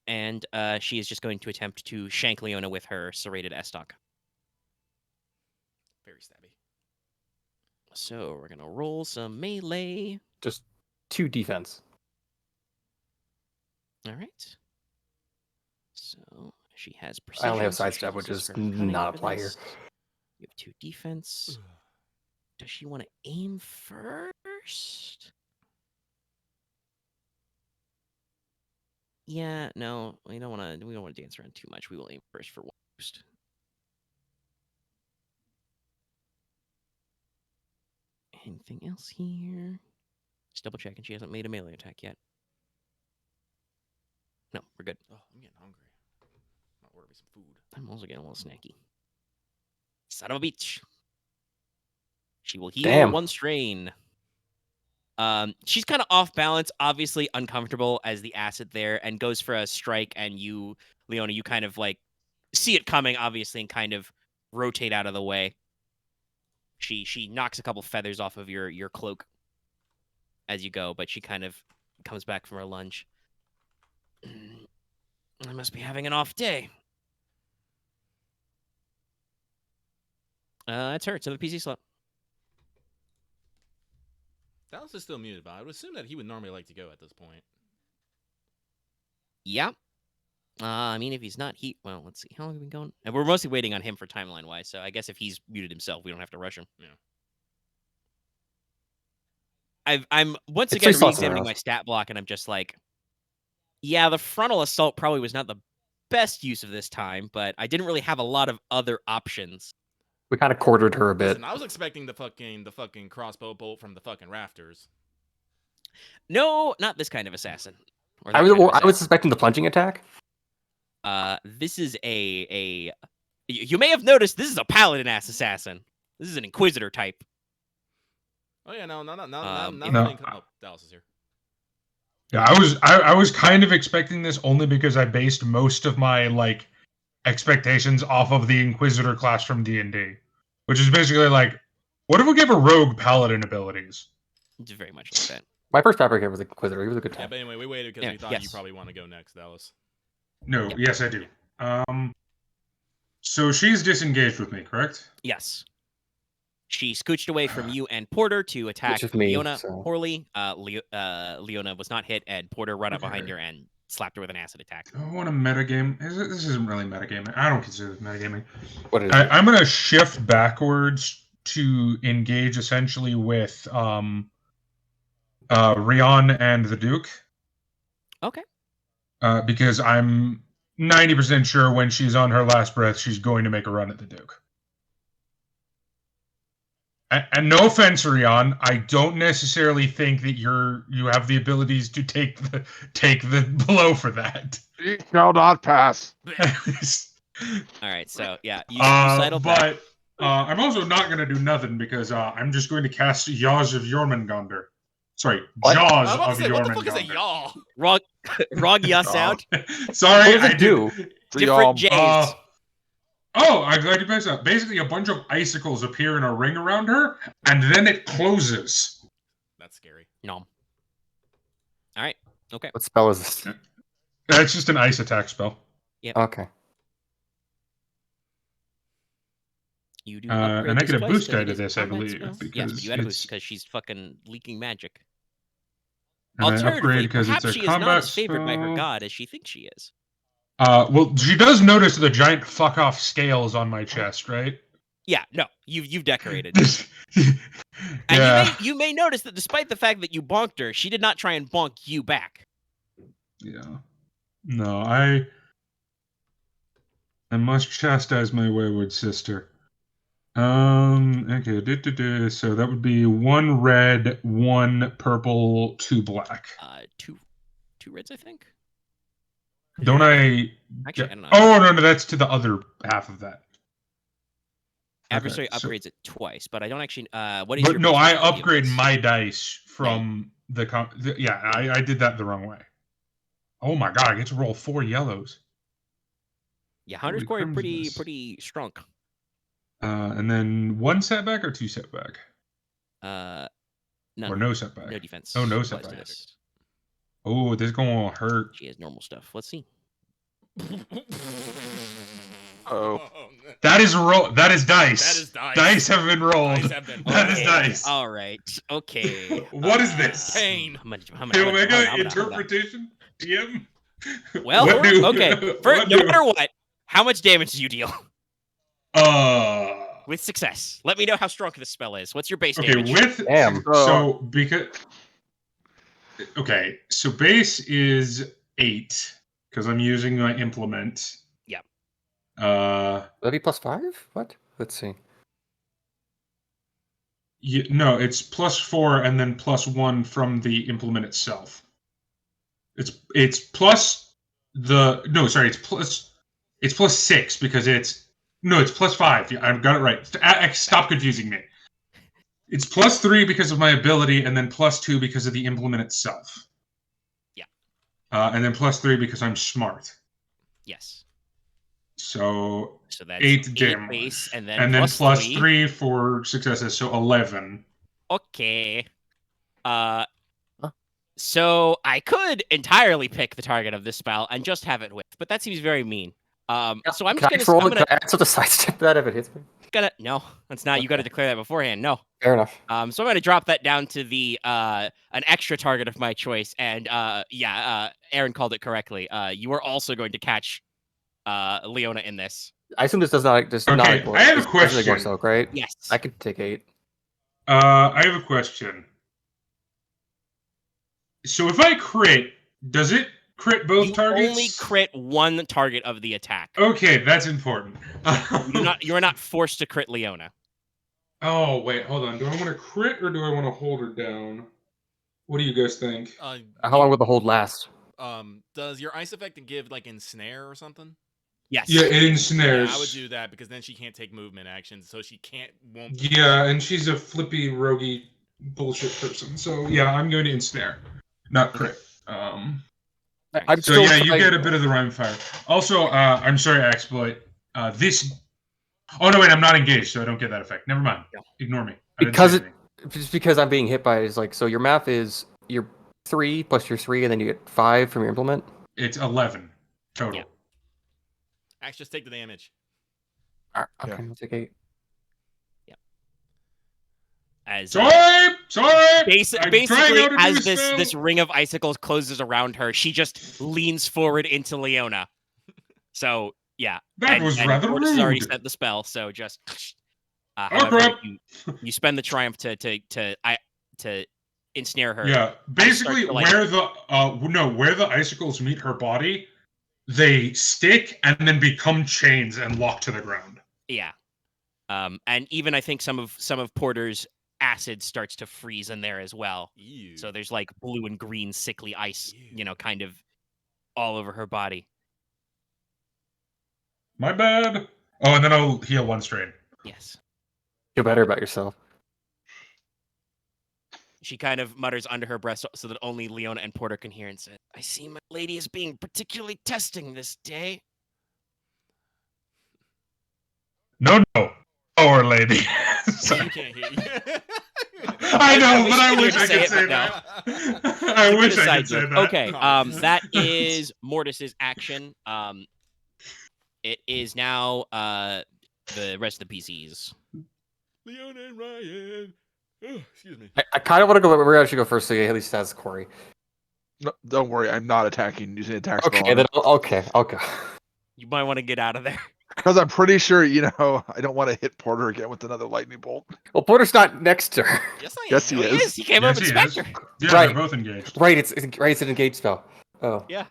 A: And she is just going to attempt to shank Leona with her serrated S-stock.
D: Very stabby.
A: So we're gonna roll some melee.
C: Just 2 defense.
A: All right. So she has
C: I
A: precision.
C: only have
A: so she
C: sidestep, which
A: uses
C: is
A: her cunning
C: not
A: for
C: apply here.
A: this. You have 2 defense. Does she want to aim first? Yeah, no, we don't want to dance around too much. We will aim first for 1 boost. Anything else here? Just double checking. She hasn't made a melee attack yet. No, we're good.
D: Oh, I'm getting hungry. Might order me some food.
A: I'm also getting a little snacky. Son of a bitch. She will heal
C: Damn.
A: 1 strain. She's kind of off balance, obviously uncomfortable as the acid there, and goes for a strike. And you, Leona, you kind of like see it coming, obviously, and kind of rotate out of the way. She knocks a couple feathers off of your cloak as you go, but she kind of comes back from her lunge. I must be having an off day. It's her. It's another PC slot.
D: Dallas is still muted, but I would assume that he would normally like to go at this point.
A: Yeah. I mean, if he's not, well, let's see. How long have we been going? And we're mostly waiting on him for timeline-wise, so I guess if he's muted himself, we don't have to rush him.
D: Yeah.
A: I'm once
C: It's
A: again
C: 3 slots in a
A: re-examining
C: row.
A: my stat block, and I'm just like, yeah, the frontal assault probably was not the best use of this time, but I didn't really have a lot of other options.
C: We kind of quartered her a bit.
D: Listen, I was expecting the fucking crossbow bolt from the fucking rafters.
A: No, not this kind of assassin. Or
C: I
A: that
C: was
A: kind of
C: I was
A: assassin.
C: suspecting the plunging attack.
A: This is a. You may have noticed this is a paladin ass assassin. This is an inquisitor type.
D: Oh yeah, no,
A: No.
D: Dallas is here.
B: Yeah, I was kind of expecting this only because I based most of my like expectations off of the Inquisitor class from D&D, which is basically like, what if we gave a rogue paladin abilities?
A: It's very much like that.
C: My first fabricator was Inquisitor. He was a good
D: Yeah,
C: time.
D: but anyway, we waited because
A: Yeah,
D: we thought
A: yes.
D: you probably want to go next, Dallas.
B: No,
A: Yep.
B: yes I do. So she's disengaged with me, correct?
A: Yes. She scooched away from you and Porter to attack
C: Which is me,
A: Leona
C: so-
A: poorly. Leona was not hit, and Porter ran up behind her and slapped her with an acid attack.
B: Do I want to metagame? This isn't really metagaming. I don't consider this metagaming.
C: What is it?
B: I'm going to shift backwards to engage essentially with Ryahn and the Duke.
A: Okay.
B: Because I'm 90% sure when she's on her last breath, she's going to make a run at the Duke. And no offense, Ryahn, I don't necessarily think that you have the abilities to take the blow for that.
E: You shall not pass.
A: All right, so yeah, you sidle back.
B: But I'm also not going to do nothing because I'm just going to cast Jaws of Jormungandr. Sorry,
C: What?
B: Jaws
D: I'm about
B: of
D: to say, what the fuck is a
B: Jormungandr.
D: y'all?
A: Wrong yeah sound.
B: Sorry,
C: What does it do?
A: Different J's.
B: I'm glad you mentioned that. Basically, a bunch of icicles appear in a ring around her, and then it closes.
D: That's scary.
A: No. All right. Okay.
C: What spell is this?
B: That's just an ice attack spell.
C: Okay.
A: You do.
B: And I get a boost die
A: die
B: to this, I believe.
A: Yes,
B: Because
A: but you had a boost
B: it's-
A: because she's fucking leaking magic.
B: And I
A: Alternatively,
B: upgrade because
A: perhaps
B: it's a
A: she is not
B: combat
A: as favored by her
B: spell.
A: god as she thinks she is.
B: Well, she does notice the giant fuck off scales on my chest, right?
A: Yeah, no, you've decorated. And
B: Yeah.
A: you may notice that despite the fact that you bonked her, she did not try and bonk you back.
B: Yeah. No, I must chastise my wayward sister. Okay, so that would be 1 red, 1 purple, 2 black.
A: Two reds, I think.
B: Don't I?
A: Actually, I don't know.
B: Oh no, that's to the other half of that.
A: Adversary
B: Okay, so-
A: upgrades it twice, but I don't actually. What is
B: But
A: your
B: no,
A: base
B: I
A: difficulty of
B: upgrade
A: this?
B: my dice from I did that the wrong way. Oh my god, I get to roll 4 yellows.
A: Yeah, Hunter's
B: Holy
A: Quarry
B: crimsoness.
A: pretty strong.
B: And then 1 setback or 2 setback?
A: None.
B: Or no setback?
A: No defense.
B: Oh, no
A: applies to
B: setback.
A: this.
B: Oh, this is gonna hurt.
A: She has normal stuff. Let's see.
E: Oh.
B: That is roll. That is dice.
D: That is dice.
B: Dice have been rolled.
D: Dice have been
B: That is
A: Okay,
B: dice.
A: All right. Okay.
B: What is this?
D: Pain.
B: The Omega interpretation? DM?
A: Well,
B: What do-
A: okay.
B: what
A: No
B: do-
A: matter what, how much damage do you deal
B: Uh.
A: with success? Let me know how strong this spell is. What's your base
B: Okay,
A: damage?
B: with
C: Damn.
B: so because okay, so base is 8 because I'm using my implement.
A: Yep.
C: Would that be +5? What? Let's see.
B: No, it's +4 and then +1 from the implement itself. It's plus the no, sorry, it's +6 because it's +5. Yeah, I've got it right. Stop confusing me. It's +3 because of my ability, and then +2 because of the implement itself.
A: Yeah.
B: And then +3 because I'm smart.
A: Yes.
B: So
A: So that's
B: 8 damage,
A: base, and then
B: +3 for successes, so 11.
A: Okay. So I could entirely pick the target of this spell and just have it whiff, but that seems very mean. So I'm
C: Can
A: just
C: I
A: gonna.
C: roll it? Can I also sidestep that if it hits me?
A: No, that's not. You got to declare that beforehand. No.
C: Fair enough.
A: So I'm gonna drop that down to the an extra target of my choice, and Aren called it correctly. You are also going to catch Leona in this.
C: I assume this does not
B: Okay,
C: not
B: I have a
C: this doesn't ignore
B: question.
C: Silk, right?
A: Yes.
C: I could take 8.
B: I have a question. So if I crit, does it crit both
A: You
B: targets?
A: only crit one target of the attack.
B: Okay, that's important.
A: You are not forced to crit Leona.
B: Oh, wait, hold on. Do I want to crit or do I want to hold her down? What do you guys think?
C: How long will the hold last?
D: Does your ice effect give like ensnare or something?
A: Yes.
B: Yeah, it ensnares.
D: Yeah, I would do that because then she can't take movement actions, so she won't.
B: Yeah, and she's a flippy, roguey bullshit person. So yeah, I'm going to ensnare, not crit.
C: I'm
B: So
C: still
B: yeah, you
C: trying-
B: get a bit of the rhyme fire. Also, I'm sorry, I exploit this. Oh no, wait, I'm not engaged, so I don't get that effect. Never mind.
A: No.
B: Ignore me. I didn't
C: Because
B: say
C: it-
B: anything.
C: just because I'm being hit by it is like, so your math is your 3 plus your 3, and then you get 5 from your implement.
B: It's 11 total.
A: Yeah.
D: Axe, just take the damage.
C: Okay,
E: Yeah.
C: I'll take 8.
A: As
B: Sorry. I'm trying
A: basically,
B: out a new
A: as
B: spell.
A: this ring of icicles closes around her, she just leans forward into Leona. So yeah,
B: That was rather
A: Mortis has already
B: rude.
A: sent the spell, so just.
B: Oh,
A: However,
B: crap.
A: you spend the triumph to ensnare her.
B: Yeah, basically
A: to, like-
B: where the icicles meet her body, they stick and then become chains and lock to the ground.
A: Yeah. And even I think some of Porter's acid starts to freeze in there as well.
D: Ew.
A: So there's like blue and green sickly ice,
D: Ew.
A: kind of all over her body.
B: My bad. Oh, and then I'll heal 1 strain.
A: Yes.
C: Feel better about yourself.
A: She kind of mutters under her breath so that only Leona and Porter can hear and says, I see my lady is being particularly testing this day.
B: No. Our lady.
D: You can't hear you.
B: I know, but I
A: wish
B: wish
A: you
B: I
A: could
B: could
A: say
B: say
A: it,
B: that.
A: but
B: I wish I
A: Side
B: could say
A: joke.
B: that.
A: Okay, that is Mortis's action. It is now the rest of the PCs.
D: Leona and Ryahn. Oh, excuse me.
C: I kind of want to go. We're actually go first, so he at least has Corey.
E: No, don't worry, I'm not attacking using attack spell.
C: Okay, then okay, I'll go.
A: You might want to get out of there.
E: Because I'm pretty sure, I don't want to hit Porter again with another lightning bolt.
C: Well, Porter's not next to her.
D: Yes, I am.
E: Yes, he
A: Oh, he
E: is.
A: is. He came
B: Yes,
A: up and
B: he
A: smacked
B: is.
A: her.
B: Yeah,
C: Right.
B: they're both engaged.
C: Right, it's an engaged spell. Oh,
A: Yeah.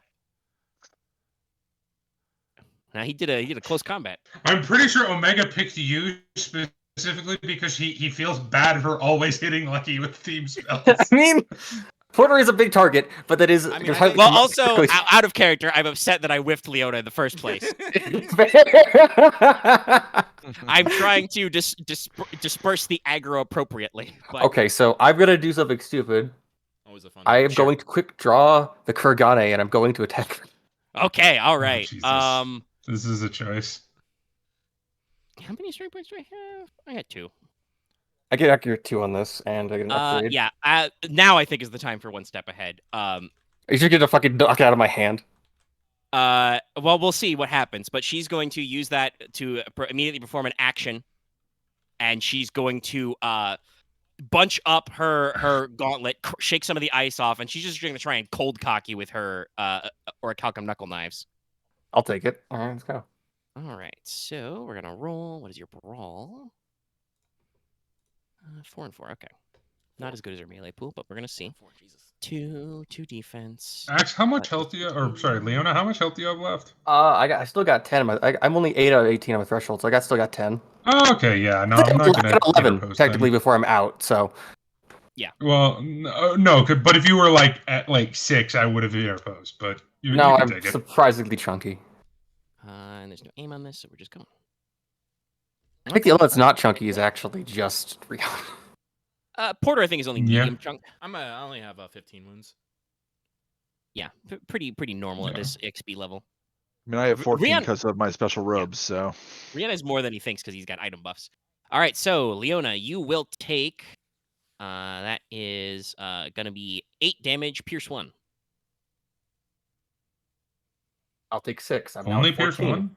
A: Now he did a close combat.
B: I'm pretty sure Omega picked you specifically because he feels bad for always hitting Lucky with theme spells.
C: I mean, Porter is a big target, but that is.
D: I mean, I think-
A: Well, also out of character, I'm upset that I whiffed Leona in the first place. I'm trying to disperse the aggro appropriately. But
C: Okay, so I'm gonna do something stupid.
D: Always a fun.
C: I am
A: Sure.
C: going to quick draw the Kurgane, and I'm going to attack her.
A: Okay, all right.
B: Jesus. This is a choice.
A: How many strength points do I have? I got 2.
C: I get accurate 2 on this, and I get an upgrade.
A: Yeah. Now I think is the time for one step ahead.
C: You should get to fucking knock it out of my hand.
A: Well, we'll see what happens. But she's going to use that to immediately perform an action, and she's going to bunch up her gauntlet, shake some of the ice off, and she's just going to try and cold cock you with her orichalcum knuckle knives.
C: I'll take it. All right, let's go.
A: All right, so we're gonna roll. What is your brawl? 4 and 4. Okay, not as good as her melee pool, but we're gonna see.
D: 4, Jesus.
A: 2 defense.
B: Axe, how much health do you? Or sorry, Leona, how much health do you have left?
C: I still got 10. I'm only 8 out of 18 on my threshold, so I still got 10.
B: Oh, okay, yeah. No,
C: I
B: I'm not gonna.
C: 11
B: interpose
C: technically
B: then.
C: before I'm out. So
B: Well, no, but if you were like at like 6, I would have interposed. But you
C: no,
B: can
C: I'm
B: take it.
C: surprisingly chunky.
A: And there's no aim on this, so we're just going.
C: I think the other that's not chunky is actually just Ryahn.
A: Porter, I think, is only
B: Yeah.
A: medium chunk.
D: I only have 15 wounds.
A: Yeah, pretty normal at
B: Yeah.
A: this XP level.
E: I mean, I have 14
A: Ryahn-
E: because of my special robes, so.
A: Ryahn has more than he thinks because he's got item buffs. All right, so Leona, you will take. That is gonna be 8 damage, pierce 1.
C: I'll take 6. I'm now
B: Only
C: at
B: pierce
C: 14.
B: 1.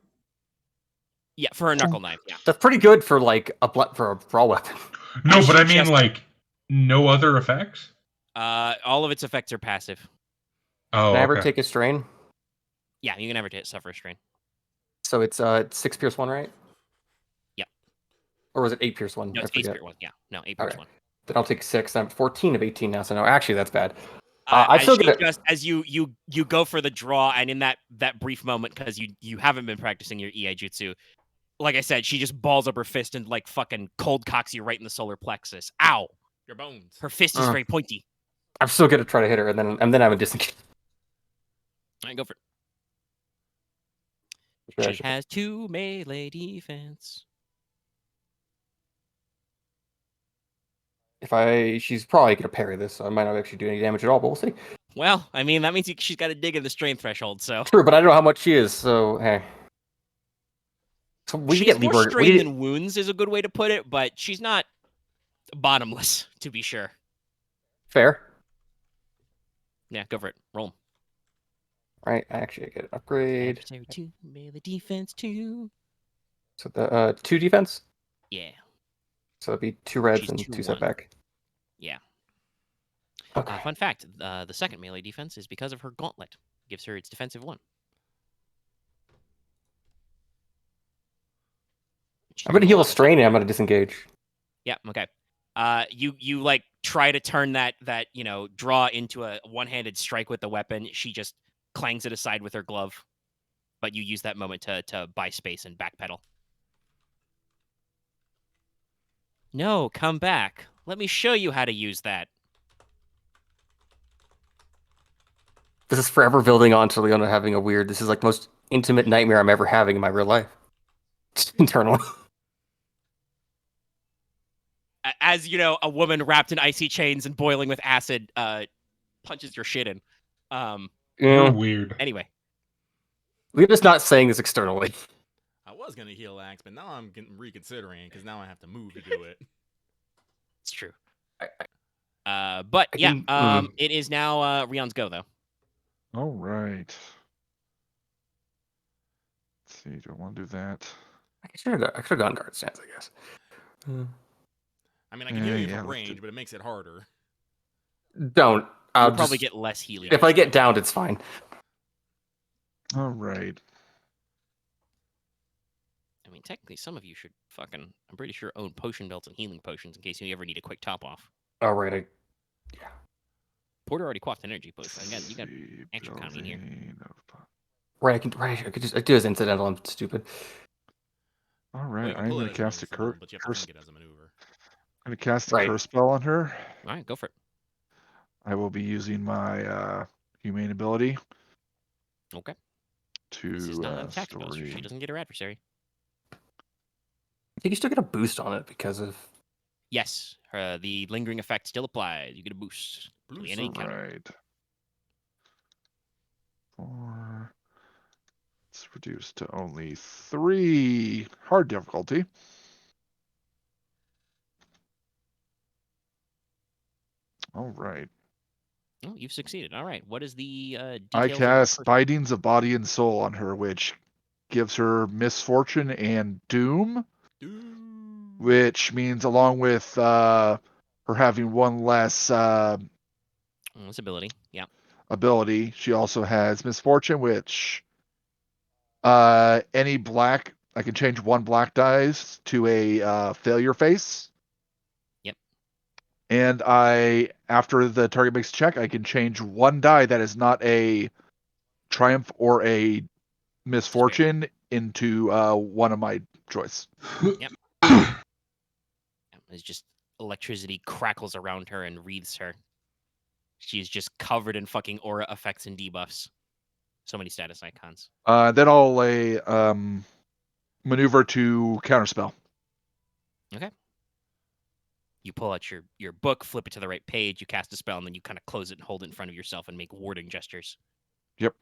A: Yeah, for a knuckle knife. Yeah.
C: That's pretty good for like for a brawl weapon.
B: No, but I
A: should
B: mean
A: just-
B: like no other effects.
A: All of its effects are passive.
B: Oh,
C: Can I ever
B: okay.
C: take a strain?
A: Yeah, you can never suffer a strain.
C: So it's 6 pierce 1, right?
A: Yep.
C: Or was it 8 pierce 1?
A: No,
C: I
A: it's 8
C: forget.
A: pierce 1. Yeah, no, 8 pierce
C: Okay.
A: 1.
C: Then I'll take 6. I'm 14 of 18 now, so no, actually that's bad. I still
A: she
C: get it.
A: just as you go for the draw, and in that brief moment, because you haven't been practicing your EI jutsu, like I said, she just balls up her fist and like fucking cold cocks you right in the solar plexus. Ow!
D: Your bones.
A: Her fist is very pointy.
C: I'm still gonna try to hit her, and then I'm a disengage.
A: All right, go for it.
C: Sure, I
A: She
C: should-
A: has 2 melee defense.
C: She's probably gonna parry this, so I might not actually do any damage at all, but we'll see.
A: Well, I mean that means she's got to dig in the strain threshold. So
C: True, but I don't know how much she is, so hey. So we
A: she's
C: get
A: more
C: Lieber.
A: strain than wounds is a good way to put it, but she's not bottomless to be sure.
C: Fair.
A: Yeah, go for it. Roll 'em.
C: Right, actually I get an upgrade.
A: Adversary 2 melee defense 2.
C: So the 2 defense.
A: Yeah.
C: So it'd be 2 reds
A: She's
C: and
A: 2-1.
C: 2 setback.
A: Yeah.
C: Okay.
A: Fun fact: the second melee defense is because of her gauntlet. Gives her its defensive 1.
C: I'm gonna heal a strain and I'm gonna disengage.
A: Yeah. Okay. You like try to turn that draw into a one-handed strike with the weapon. She just clangs it aside with her glove, but you use that moment to buy space and backpedal. No, come back. Let me show you how to use that.
C: This is forever building on to Leona having a weird. This is like the most intimate nightmare I'm ever having in my real life. Internally.
A: As you know, a woman wrapped in icy chains and boiling with acid punches your shit in.
B: You're weird.
A: Anyway,
C: Leona's not saying this externally.
D: I was gonna heal Axe, but now I'm reconsidering because now I have to move to do it.
A: it's true.
C: I
A: But
C: I
A: yeah,
C: can-
A: it is now Ryahnn's go though.
E: All right. Let's see. Do I want to do that?
C: I could have gone guard stance, I guess.
D: I mean, I can heal you
E: yeah,
D: from
E: let's do-
D: range, but it makes it harder.
C: Don't.
A: You'll
C: I'll
A: probably
C: just,
A: get less healing.
C: if I get downed, it's fine.
E: All right.
A: I mean, technically, some of you should fucking, I'm pretty sure, own potion belts and healing potions in case you ever need a quick top off.
C: All right.
A: Porter already quaffed energy potion. You got
E: See,
A: extra economy in here.
E: building of-
C: I could just I do as incidental. I'm stupid.
E: All
D: Well,
E: right.
D: you can
E: I'm
D: pull
E: going
D: it
E: to
D: as
E: cast a
D: a move form,
E: curse.
D: but you have to think it as a maneuver.
E: I'm going to cast a
C: Right.
E: curse spell on her.
A: All right, go for it.
E: I will be using my humane ability
A: Okay.
E: to
A: This is not an attack spell, so she
E: story.
A: doesn't get her adversary.
C: I think you still get a boost on it because of.
A: Yes, the lingering effect still applies. You get a boost. till the end of the
E: All
A: encounter.
E: right. 4. It's reduced to only 3 hard difficulty. All right.
A: Oh, you've succeeded. All right. What is the
E: I
A: details of
E: cast
A: the curse?
E: Bindings of Body and Soul on her, which gives her misfortune and doom, which means along with her having one less
A: This ability. Yeah.
E: ability, she also has misfortune, which any black, I can change one black dice to a failure face.
A: Yep.
E: And after the target makes a check, I can change one die that is not a triumph or a misfortune into one of my choice.
A: It's just electricity crackles around her and wreathes her. She's just covered in fucking aura effects and debuffs. So many status icons.
E: Then I'll maneuver to counterspell.
A: Okay. You pull out your book, flip it to the right page, you cast a spell, and then you kind of close it and hold it in front of yourself and make warding gestures.
E: Yep.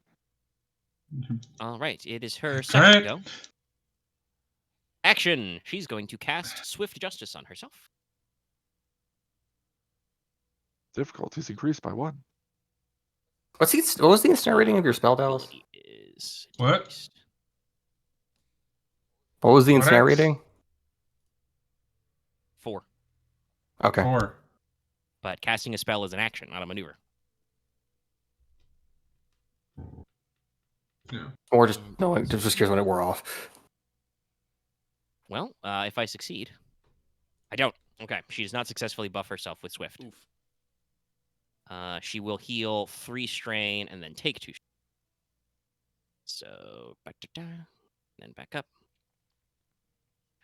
A: All right. It is her second
B: right.
A: go. Action! She's going to cast Swift Justice on herself.
E: Difficulties increased by 1.
C: What was the instant rating of your spell, Dallas?
A: Ability is
B: What?
A: decreased.
C: What was the
B: What
C: instant
B: X?
C: rating?
A: 4.
C: Okay.
B: 4.
A: But casting a spell is an action, not a maneuver.
B: Yeah.
C: Or just just curious when it wore off.
A: Well, if I succeed, I don't. Okay, she does not successfully buff herself with Swift.
D: Oof.
A: She will heal 3 strain and then take 2. So back to down, then back up.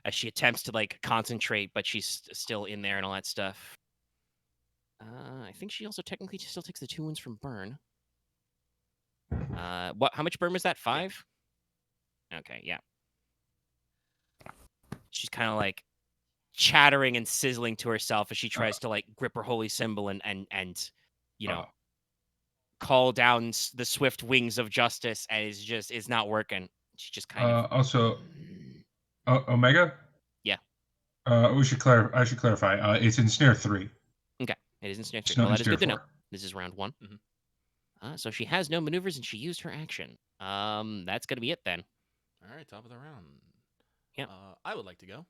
A: As she attempts to like concentrate, but she's still in there and all that stuff. I think she also technically still takes the 2 wounds from burn. What? How much burn was that? 5? Okay, yeah. She's kind of like chattering and sizzling to herself as she tries to like grip her holy symbol and you know call down the swift wings of justice, and is not working. She's just kind of
B: Also, Omega.
A: Yeah.
B: I should clarify. It's in snare 3.
A: Okay. It is in snare 3.
B: It's not
A: Well,
B: in
A: that is
B: snare
A: good to know.
B: 4.
A: This is round 1.
D: Mhm.
A: So she has no maneuvers and she used her action. That's gonna be it then.
D: All right, top of the round.
A: Yeah.
D: I would like to go.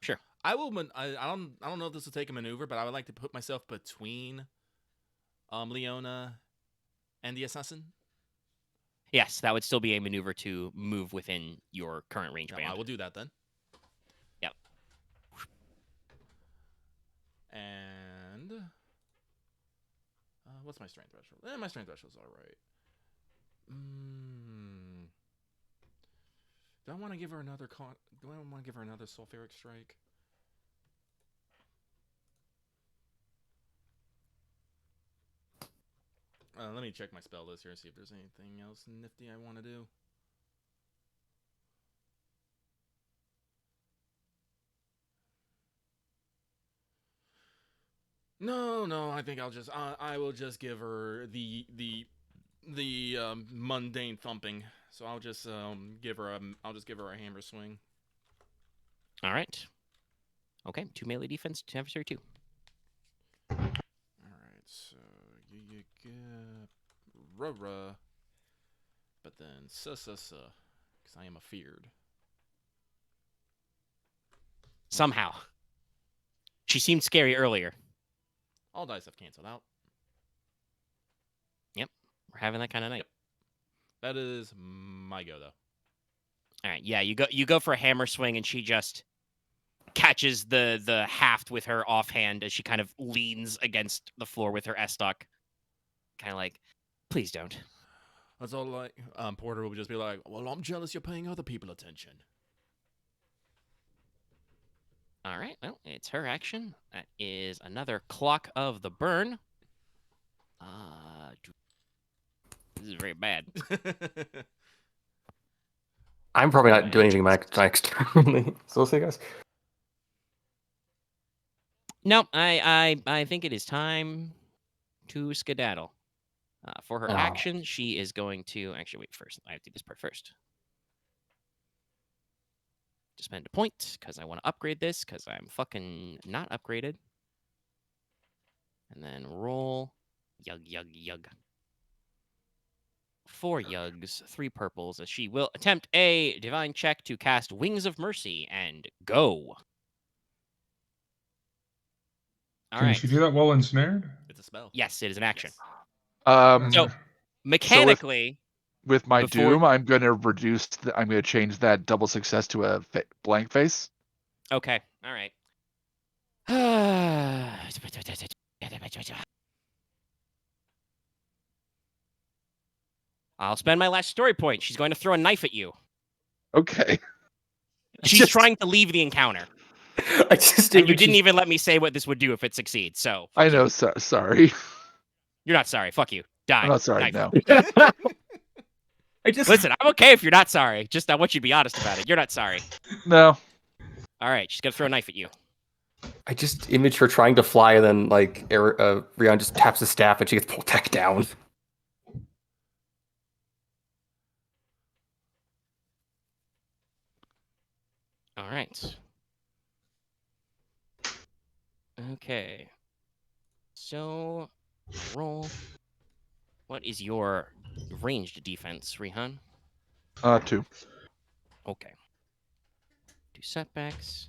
A: Sure.
D: I will. I don't know if this will take a maneuver, but I would like to put myself between, Leona, and the assassin.
A: Yes, that would still be a maneuver to move within your current range
D: Yeah,
A: band.
D: I will do that then.
A: Yep.
D: And what's my strength threshold? My strength threshold's all right. Do I want to give her another sulfuric strike? Let me check my spell list here and see if there's anything else nifty I want to do. No, I think I will just give her the mundane thumping. So I'll just give her a hammer swing.
A: All right. Okay, 2 melee defense, 2 adversary 2.
D: All right, so you get ruh, but then because I am afeared.
A: Somehow. She seemed scary earlier.
D: All dice have canceled out.
A: We're having that kind of night.
D: Yep. That is my go, though.
A: All right, yeah, you go for a hammer swing, and she just catches the haft with her offhand as she kind of leans against the floor with her S-stock. Kind of like, please don't.
D: That's all like, Porter would just be like, well, I'm jealous you're paying other people attention.
A: All right, well, it's her action. That is another Clock of the Burn. This is very bad.
C: I'm probably not doing anything next turn. So we'll see, guys.
A: No, I think it is time to skedaddle. For her
C: Oh.
A: action, she is going to... Actually, wait, first. I have to do this part first. To spend a point, because I want to upgrade this, because I'm fucking not upgraded. And then roll. Yug. 4 yugs, 3 purples, as she will attempt a divine check to cast Wings of Mercy, and go. All
B: Can
A: right.
B: she do that while ensnared?
D: It's a spell.
A: Yes, it is an action.
E: So
A: Mechanically,
E: with my
A: before-
E: doom, I'm going to I'm going to change that double success to a blank face.
A: okay, all right. I'll spend my last story point. She's going to throw a knife at you.
E: Okay.
A: She's trying to leave the encounter. And you didn't even let me say what this would do if it succeeds. So
E: I know. Sorry.
A: you're not sorry. Fuck you. Die.
E: I'm not sorry.
A: Knife.
E: No.
A: Listen, I'm okay if you're not sorry. Just I want you to be honest about it. You're not sorry.
E: No.
A: All right, she's gonna throw a knife at you.
C: I just image her trying to fly, and then like Ryahn just taps the staff, and she gets pulled back down.
A: All right. Okay. So, roll. What is your ranged defense, Ryahn?
E: 2.
A: Okay. 2 setbacks.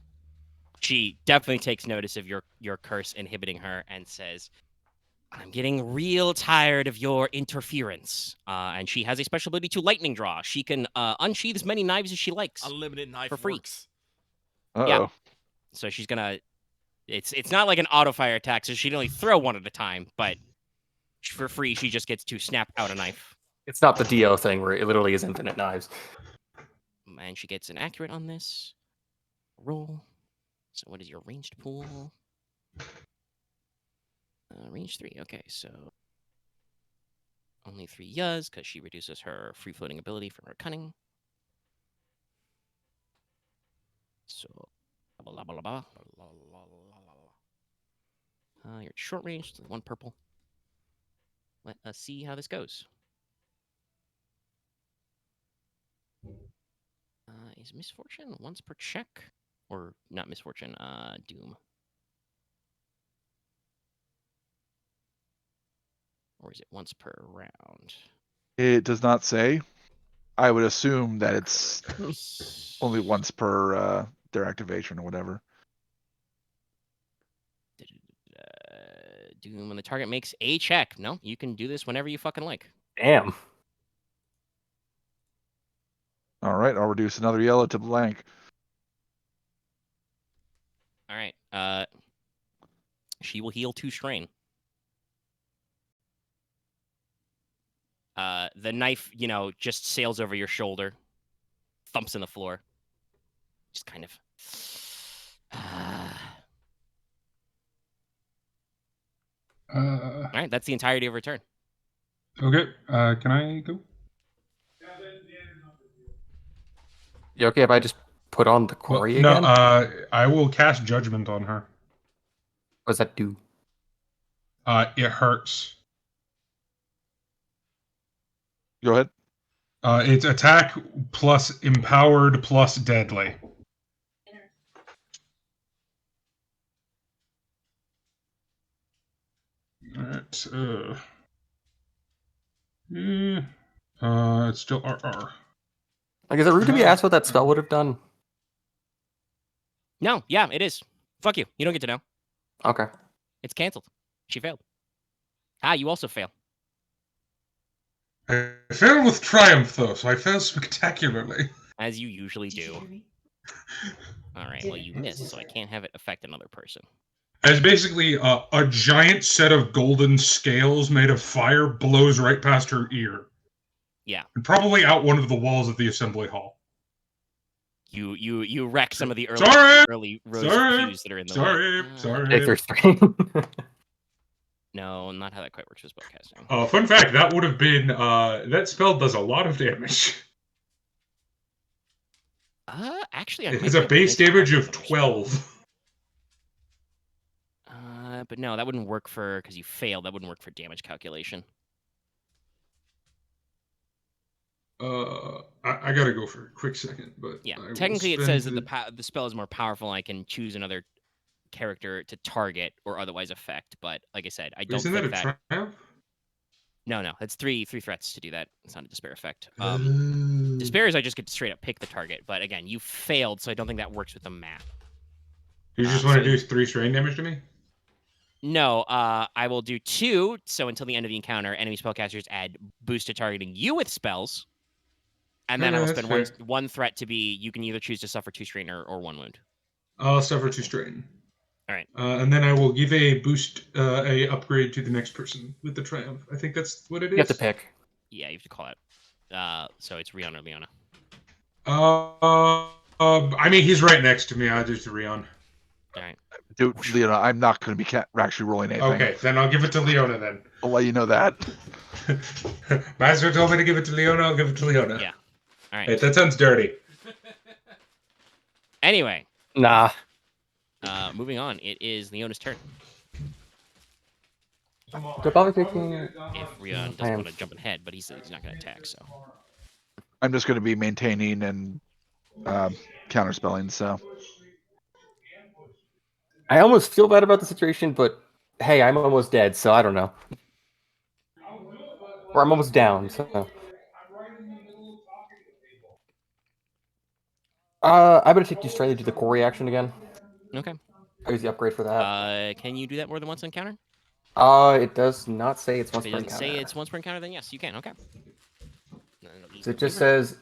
A: She definitely takes notice of your curse inhibiting her and says, I'm getting real tired of your interference. And she has a special ability to lightning draw. She can unsheath as many knives as she likes.
D: Unlimited knife
A: for free.
D: works.
E: Uh-oh.
A: Yeah. So she's gonna... It's not like an auto-fire attack, so she'd only throw one at a time, but for free, she just gets to snap out a knife.
C: It's not the Dio thing where it literally is infinite knives.
A: And she gets an accurate on this. Roll. So what is your ranged pool? Range 3. Okay, so only 3 yas because she reduces her free-floating ability from her cunning. So, blah, blah, blah, blah. You're short range, so 1 purple. Let us see how this goes. Is misfortune once per check? Or not misfortune, doom. Or is it once per round?
E: It does not say. I would assume that it's only once per their activation or whatever.
A: Doom when the target makes a check. No, you can do this whenever you fucking like.
C: Damn.
E: All right, I'll reduce another yellow to blank.
A: All right. She will heal 2 strain. The knife, just sails over your shoulder, thumps in the floor. Just kind of. All right, that's the entirety of her turn.
B: Okay, can I go?
C: You okay if I just put on the
B: Well,
C: Quarry
B: no,
C: again?
B: I will cast Judgment on her.
C: What does that do?
B: It hurts.
E: Go ahead.
B: It's attack plus empowered plus deadly. Alright, it's still RR.
C: Like, is it rude to be asked what that spell would have done?
A: No, yeah, it is. Fuck you. You don't get to know.
C: Okay.
A: It's canceled. She failed. Ah, you also fail.
B: I failed with triumph, though, so I failed spectacularly.
A: As you usually do. All right, well, you missed, so I can't have it affect another person.
B: As basically a giant set of golden scales made of fire blows right past her ear.
A: Yeah.
B: And probably out one of the walls of the assembly hall.
A: You wreck some of the early rows
B: Sorry.
A: of pews that are in the way.
B: Sorry.
C: Take their strain.
A: No, not how that quite works with spellcasting.
B: Fun fact, that would have been, that spell does a lot of damage.
A: Actually,
B: It has a base damage of 12.
A: But no, that wouldn't work because you failed. That wouldn't work for damage calculation.
B: I gotta go for a quick second, but
A: Yeah,
B: I
A: technically it
B: will
A: says
B: spend
A: that the spell is more powerful. I can choose another character to target or otherwise affect. But like I said, I don't
B: Isn't
A: think
B: that a triumph?
A: No, it's three threats to do that. It's not a despair effect.
B: Oh.
A: Despair is I just get to straight up pick the target. But again, you failed, so I don't think that works with the map.
B: You just want to do 3 strain damage to me?
A: No, I will do 2. So until the end of the encounter, enemy spellcasters add boost to targeting you with spells. And then I will spend one threat to be, you can either choose to suffer 2 strain or 1 wound.
B: I'll suffer 2 strain.
A: All right.
B: And then I will give a boost, a upgrade to the next person with the triumph. I think that's what it is.
C: You have to pick.
A: Yeah, you have to call it. So it's Ryahn or Leona.
B: I mean, he's right next to me. I'll do it to Ryahn.
A: All right.
E: Dude, Leona, I'm not going to be actually rolling anything.
B: Okay, then I'll give it to Leona then.
E: I'll let you know that.
B: Master told me to give it to Leona. I'll give it to Leona.
A: Yeah. All right.
B: Hey, that sounds dirty.
A: Anyway.
C: Nah.
A: Moving on. It is Leona's turn.
C: If
A: Ryahn doesn't want to jump ahead, but he's not going to attack, so.
E: I'm just going to be maintaining and counterspelling, so.
C: I almost feel bad about the situation, but hey, I'm almost dead, so I don't know. Or I'm almost down, so. I'm gonna take you straight to do the core reaction again.
A: Okay.
C: I use the upgrade for that.
A: Can you do that more than once on encounter?
C: It does not say it's once
A: If it
C: per
A: doesn't
C: encounter.
A: say it's once per encounter, then yes, you can. Okay.
C: So it just says.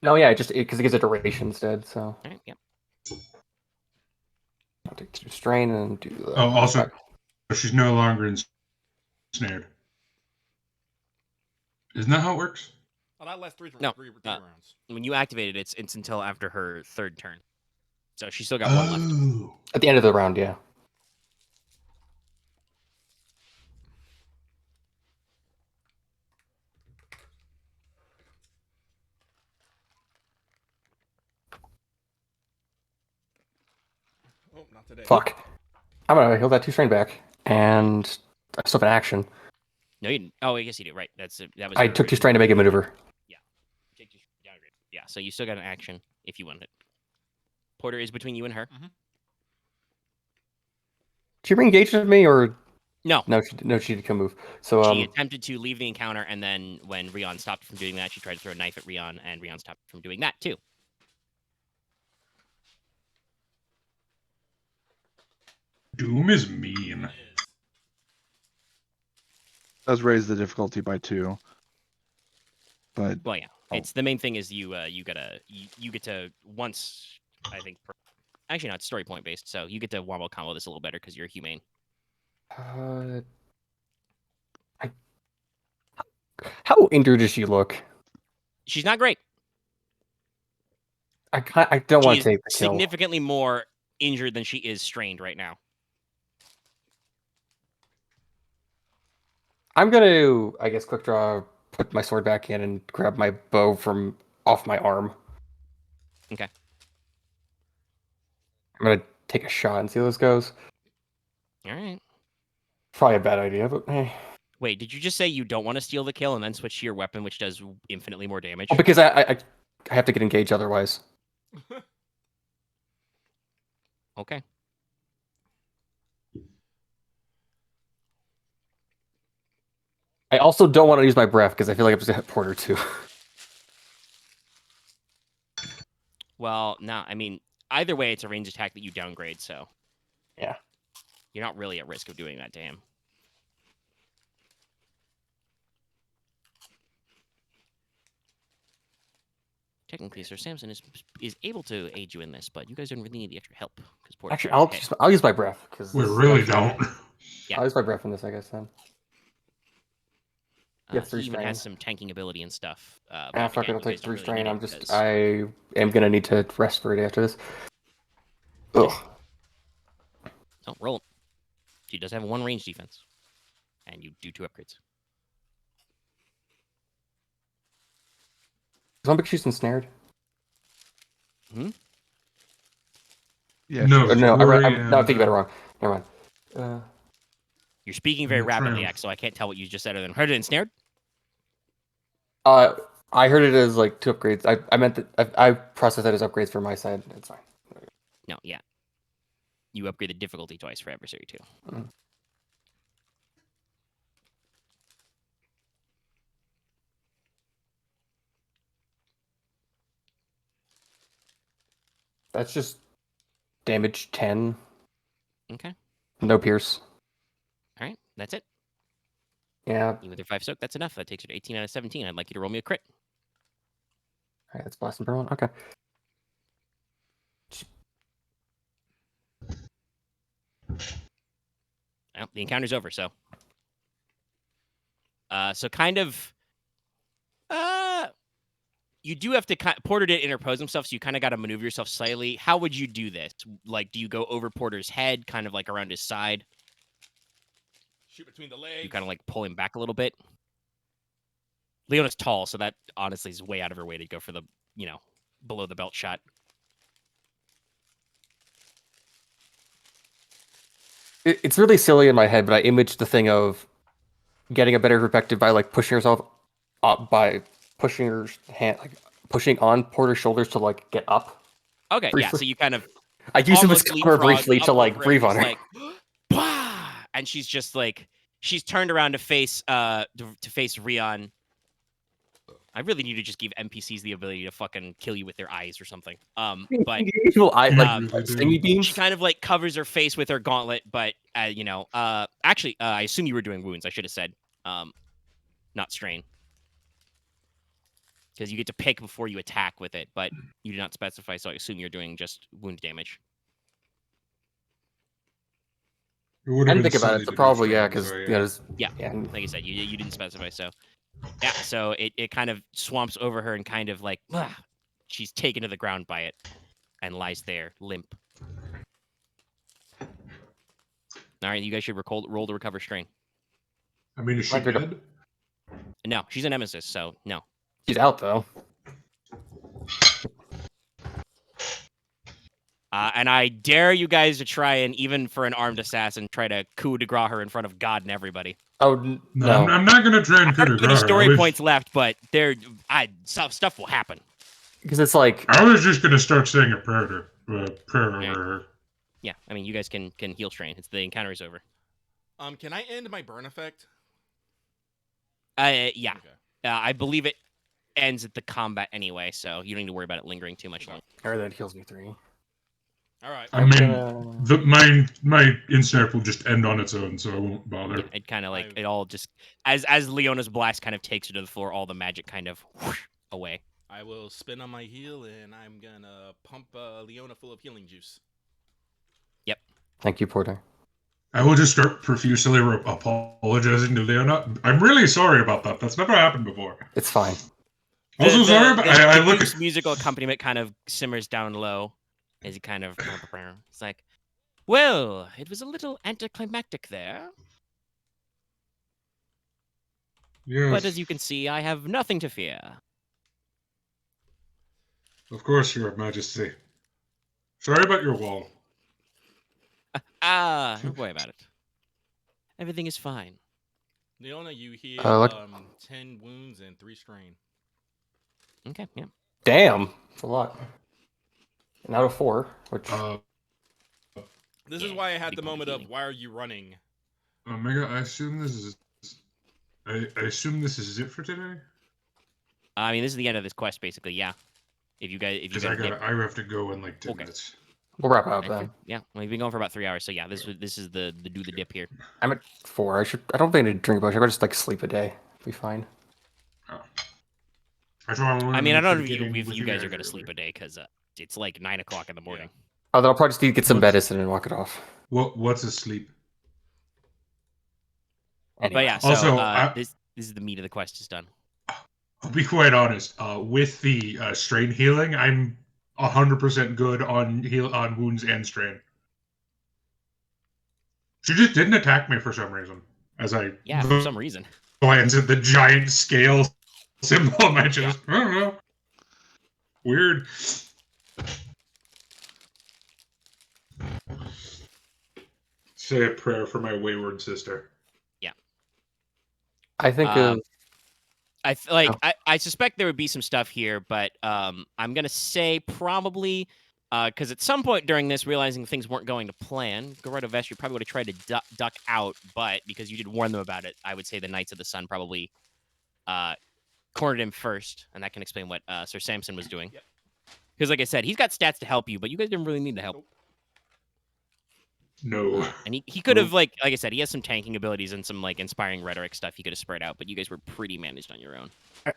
C: No, yeah, because it gives a duration instead. So.
A: All right. Yep.
C: I'll take 2 strain and do. The
B: Also, she's no longer ensnared. Isn't that how it works?
D: Oh, that lasts three rounds.
A: When you activate it, it's until after her 3rd turn. So she's still got 1 left.
C: At the end of the round, yeah.
D: Oh, not today.
C: Fuck. I'm gonna heal that 2 strain back, and I still have an action.
A: No, you didn't. Oh, I guess you do. Right. That was.
C: I took 2 strain to make a maneuver.
A: Yeah. So you still got an action if you wanted it. Porter is between you and her.
D: Mm-hmm.
C: Did she re-engage with me, or
A: No?
C: No, she did come move. So
A: she attempted to leave the encounter, and then when Ryahn stopped from doing that, she tried to throw a knife at Ryahn, and Ryahn stopped from doing that too.
B: Doom is mean.
E: Does raise the difficulty by 2. But
A: Well, yeah. It's the main thing is you get to once, I think. Actually, no, it's story point based, so you get to wombo combo this a little better because you're humane.
C: How injured does she look?
A: She's not great.
C: I don't want to take the kill.
A: Significantly more injured than she is strained right now.
C: I'm gonna, I guess, quick draw, put my sword back in, and grab my bow from off my arm.
A: Okay.
C: I'm gonna take a shot and see how this goes.
A: All right.
C: Probably a bad idea, but hey.
A: Wait, did you just say you don't want to steal the kill and then switch to your weapon, which does infinitely more damage?
C: Well, because I have to get engaged otherwise.
A: Okay.
C: I also don't want to use my breath because I feel like I'm just gonna hit Porter too.
A: Well, no, I mean, either way, it's a ranged attack that you downgrade, so.
C: Yeah.
A: You're not really at risk of doing that to him. Technically, Sir Samson is able to aid you in this, but you guys don't really need the extra help.
C: Actually, I'll use my breath because
B: We really don't.
A: Yeah.
C: I'll use my breath in this, I guess then.
A: He
C: Yes, 3
A: even
C: strain.
A: has some tanking ability and stuff.
C: Fuck it,
A: again,
C: I'll
A: you
C: take
A: guys don't
C: 3
A: really
C: strain.
A: need
C: I'm
A: it
C: just,
A: because-
C: I am gonna need to rest for a day after this. Ugh.
A: Oh, roll. She does have 1 range defense, and you do 2 upgrades.
C: Zombie she's ensnared.
E: Yeah.
B: No,
E: she's-
C: No,
B: Corey
C: I'm
B: and,
C: thinking about it wrong. Never mind.
A: You're speaking very
B: Yeah,
A: rapidly,
B: Triumph.
A: X, so I can't tell what you just said other than heard it ensnared.
C: I heard it as like 2 upgrades. I meant that I processed that as upgrades for my side. It's fine.
A: No, yeah. You upgrade the difficulty twice for adversary too.
C: Mhm. That's just damage 10.
A: Okay.
C: No pierce.
A: All right, that's it.
C: Yeah.
A: Even with your 5 soak, that's enough. That takes you to 18 out of 17. I'd like you to roll me a crit.
C: Alright, that's blast and burn one. Okay.
A: Well, the encounter's over, so. So kind of. You do have to. Porter did interpose himself, so you kind of got to maneuver yourself slightly. How would you do this? Like, do you go over Porter's head, kind of like around his side?
D: Shoot between the legs.
A: You kind of like pull him back a little bit. Leona's tall, so that honestly is way out of her way to go for the, below the belt shot.
C: It's really silly in my head, but I imaged the thing of getting a better perspective by like pushing yourself up by pushing your hand, like pushing on Porter's shoulders to like get up.
A: Okay, yeah.
C: Briefly.
A: So you kind of
C: I used him as
A: almost
C: cover
A: leapfrog
C: briefly
A: up
C: to like
A: over it,
C: breathe on
A: he's
C: her.
A: like, bah! And she's just like, she's turned around to face Ryahn. I really need to just give NPCs the ability to fucking kill you with their eyes or something. But
C: Evil eye, like stingy
A: she
C: beams.
A: kind of like covers her face with her gauntlet, but actually, I assume you were doing wounds. I should have said, not strain, because you get to pick before you attack with it, but you did not specify, so I assume you're doing just wound damage.
B: It would
C: I
B: have
C: didn't
B: been
C: think about
B: silly
C: it,
B: to
C: so
B: do
C: probably
B: strain,
C: yeah, because
B: so,
A: Yeah, like I said, you didn't specify, so yeah, so it kind of swamps over her and kind of like she's taken to the ground by it and lies there limp. All right, you guys should roll to recover strain.
B: I mean, is she
C: Like her to-
B: dead?
A: No, she's a nemesis, so no.
C: She's out though.
A: And I dare you guys to try and, even for an armed assassin, try to coup de grace her in front of God and everybody.
C: Oh
B: No,
C: no!
B: I'm not gonna try and
A: I don't
B: coup
A: have
B: de
A: any
B: grace her.
A: story points left, but stuff will happen.
C: Because it's like
B: I was just gonna start saying a prayer over her.
A: Yeah, I mean, you guys can heal strain. The encounter is over.
D: Can I end my burn effect?
A: Yeah.
D: Okay.
A: I believe it ends at the combat anyway, so you don't need to worry about it lingering too much
D: Okay.
A: longer.
C: or that heals me 3.
D: All right.
B: I mean, my insect will just end on its own, so I won't bother.
A: Yeah, it kind of like it all just as Leona's blast kind of takes her to the floor, all the magic kind of whoosh away.
D: I will spin on my heel, and I'm gonna pump Leona full of healing juice.
C: Thank you, Porter.
B: I will just start profusely apologizing to Leona. I'm really sorry about that. That's never happened before.
C: It's fine.
B: Also sorry, but I look
A: Duke's
B: at
A: musical accompaniment kind of simmers down low as he kind of it's like, well, it was a little anticlimactic there.
B: Yes.
A: But as you can see, I have nothing to fear.
B: Of course, Your Majesty. Sorry about your wall.
A: Don't worry about it. Everything is fine.
D: Leona, you heal
C: Look-
D: 10 wounds and 3 strain.
A: Okay, yeah.
C: Damn, it's a lot. And out of 4, which
D: This is
A: Yeah,
D: why I had
A: big
D: the
A: part of
D: moment of,
A: healing.
D: why are you running?
B: Omega, I assume this is. I assume this is it for today.
A: I mean, this is the end of this quest, basically. Yeah. If you guys
B: Because
A: dip,
B: I have to go in like 10
A: Okay.
B: minutes.
C: we'll wrap up
A: okay,
C: then.
A: yeah. Well, we've been going for about 3 hours, so yeah, this is the do the dip here.
C: I'm at 4. I don't think I need to drink a bunch. I could just like sleep a day. Be fine.
A: I mean, I don't know if you guys are gonna sleep a day because it's like 9 o'clock in the morning.
C: Oh, then I'll probably just need to get some
B: What's-
C: medicine and walk it off.
B: What's a sleep?
C: Anyway.
A: But yeah, so
B: Also,
A: this is the meat of the quest is done.
B: I'll be quite honest. With the strain healing, I'm 100% good on on wounds and strain. She just didn't attack me for some reason. As I
A: Yeah, for some reason.
B: glance at the giant scale symbol on my chest. I don't know. Weird. Say a prayer for my wayward sister.
C: I think
A: I suspect there would be some stuff here, but I'm gonna say probably because at some point during this, realizing things weren't going to plan, Gerardo Vestry probably would have tried to duck out, but because you did warn them about it, I would say the Knights of the Sun probably cornered him first, and that can explain what Sir Samson was doing. Because, like I said, he's got stats to help you, but you guys didn't really need the help.
B: No.
A: And he could have, like I said, he has some tanking abilities and some like inspiring rhetoric stuff he could have spread out, but you guys were pretty managed on your own.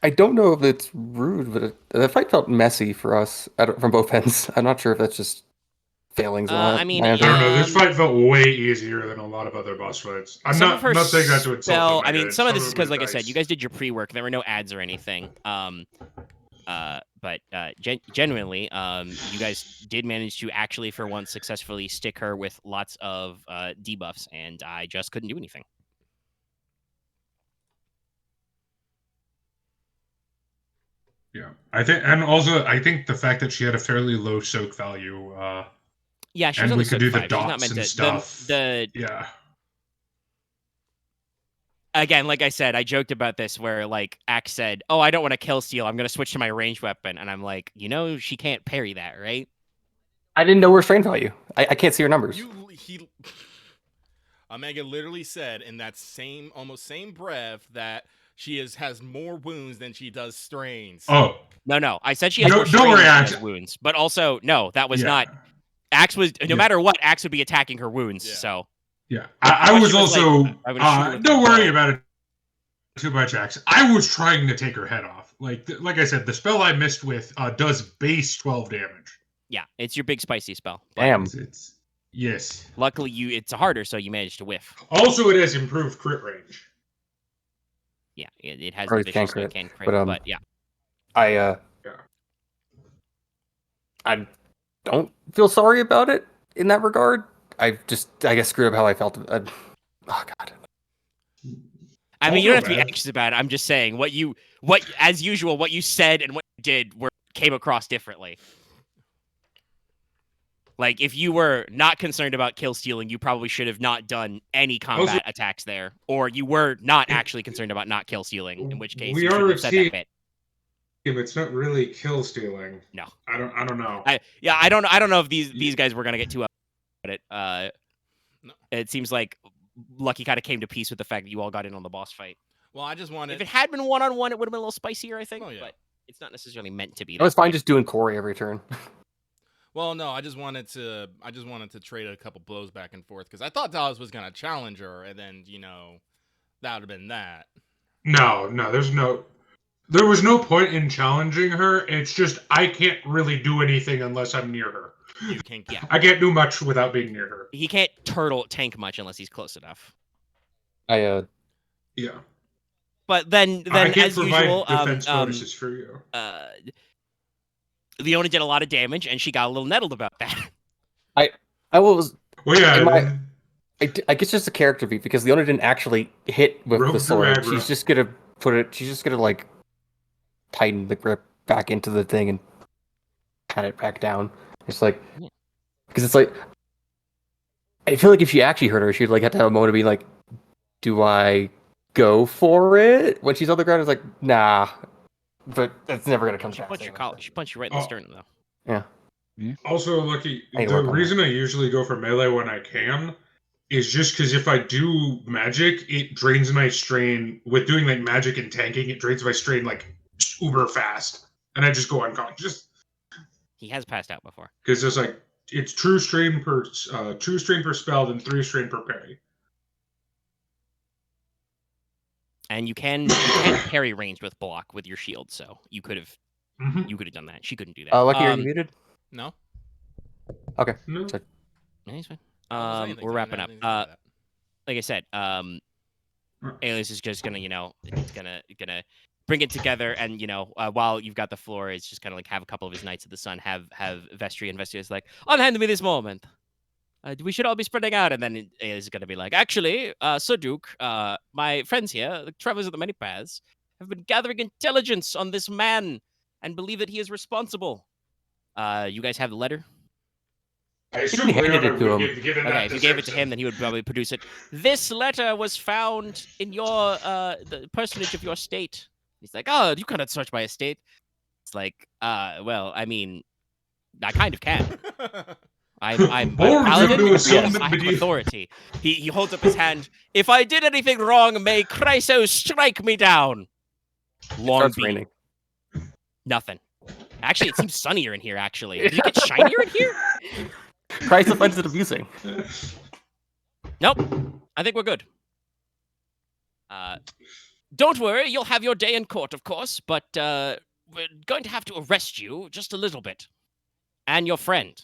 C: I don't know if it's rude, but the fight felt messy for us from both ends. I'm not sure if that's just failings.
A: I mean,
B: I don't know. This
A: Um,
B: fight felt way easier than a lot of other boss fights. I'm
A: some
B: not
A: of her
B: saying that to insult
A: spell.
B: them.
A: I mean, some of this is because, like I
B: was
A: said, you guys did your pre-work. There were no ads or anything. But genuinely, you guys did manage to actually, for once, successfully stick her with lots of debuffs, and I just couldn't do anything.
B: Yeah, I think the fact that she had a fairly low soak value.
A: Yeah, she was
B: And
A: only
B: we could do the
A: soaked 5. She's not
B: dots
A: meant
B: and
A: to.
B: stuff.
A: The
B: Yeah.
A: again, like I said, I joked about this where like Axe said, "Oh, I don't want to kill steal. I'm gonna switch to my ranged weapon," and I'm like, she can't parry that, right?
C: I didn't know her strain value. I can't see her numbers.
D: Omega literally said in that almost same breath that she has more wounds than she does strains.
B: Oh.
A: No. I said she has
B: No,
A: more
B: don't
A: strain
B: worry,
A: than she
B: Axe.
A: has wounds, but also no, that was
B: Yeah.
A: not. Axe was no
B: Yeah.
A: matter what, Axe would be attacking her wounds.
D: Yeah.
A: So
B: Yeah, I was
A: she was
B: also.
A: like, I'm gonna shoot her with
B: Don't
A: the
B: worry
A: bow.
B: about it too much, Axe. I was trying to take her head off. Like I said, the spell I missed with does base 12 damage.
A: yeah, it's your big spicy spell. But
C: Damn.
B: It's yes.
A: luckily, it's harder, so you managed to whiff.
B: Also, it has improved crit range.
A: Yeah, it has
C: Or
A: the
C: it can
A: vicious
C: crit,
A: can crit,
C: but,
A: but yeah.
C: I don't feel sorry about it in that regard. I guess screwed up how I felt. Oh God.
A: I mean, you don't have to be
B: bad.
A: anxious about it. I'm just saying what as usual, what you said and what you did came across differently. Like, if you were not concerned about kill stealing, you probably should have not done any combat attacks there. Or you were not actually concerned about not kill stealing, in which case
B: We
A: you should
B: are
A: have said that bit.
B: It's not really kill stealing.
A: No.
B: I don't know.
A: I don't know if these guys were gonna get too up at it.
D: No.
A: It seems like Lucky kind of came to peace with the fact that you all got in on the boss fight.
D: Well, I just wanted.
A: If it had been one-on-one, it would have been a little spicier, I think.
D: Oh, yeah.
A: But it's not necessarily meant to be.
C: I was
A: that
C: fine
A: way.
C: just doing Corey every turn.
D: Well, no, I just wanted to trade a couple blows back and forth because I thought Dallas was gonna challenge her, and then that would have been that.
B: No, there was no point in challenging her. It's just I can't really do anything unless I'm near her.
D: You can,
A: Yeah.
B: I can't do much without being near her.
A: He can't tank much unless he's close enough.
B: Yeah.
A: But then
B: I can't
A: as
B: provide
A: usual,
B: defense bonuses for you.
A: Leona did a lot of damage, and she got a little nettled about that.
C: I was.
B: Well, yeah.
C: I guess just a character beat because Leona didn't actually hit with
B: Rogue
C: the sword.
B: through aggro.
C: She's just gonna She's just gonna like tighten the grip back into the thing and pat it back down. It's like, because it's like, I feel like if she actually hurt her, she'd like have to have a moment of being like, do I go for it? When she's on the ground, it's like, nah. But that's never gonna come
A: She
C: back.
A: punched your collar. She punched you right in the sternum, though.
C: Yeah.
B: Also, Lucky,
C: I need to
B: the
C: work on
B: reason I usually go for melee when I can is just because if I do magic, it drains my strain. With doing like magic and tanking, it drains my strain like uber fast, and I just go unconscious.
A: He has passed out before.
B: Because it's like it's true strain per spell, and 3 strain per parry.
A: And you can parry ranged with block with your shield, so you could have done that. She couldn't do that.
C: Lucky, are you muted?
D: No.
C: Okay.
B: No.
C: So,
A: Yeah, he's fine.
D: Anything,
A: We're wrapping up.
D: that.
A: Like I said, Alias is just gonna, gonna bring it together, and while you've got the floor, it's just kind of like have a couple of his Knights of the Sun have Vestry and Vestry is like, unhand me this moment. We should all be spreading out, and then Alias is gonna be like, actually, Sir Duke, my friends here, the travelers of the many paths, have been gathering intelligence on this man and believe that he is responsible. You guys have the letter?
B: I assume
C: handed
B: Leona
C: it to
B: would
C: him.
B: give given
A: Okay,
B: that
A: if you
B: to
A: gave it to
B: Simpson.
A: him, then he would probably produce it. This letter was found in your the personage of your state. He's like, oh, you cannot search my estate. It's like, well, I mean, I kind of can. I'm a
B: Born
A: paladin.
B: to
A: Yes,
B: assume that
A: I have
B: medieval-
A: authority. He holds up his hand. If I did anything wrong, may Chryso strike me down. Long
C: starts
A: beat.
C: raining.
A: Nothing. Actually, it seems sunnier in here. Actually, did it get shinier in here?
C: Christ finds it amusing.
A: Nope. I think we're good. Don't worry, you'll have your day in court, of course, but we're going to have to arrest you just a little bit. And your friend.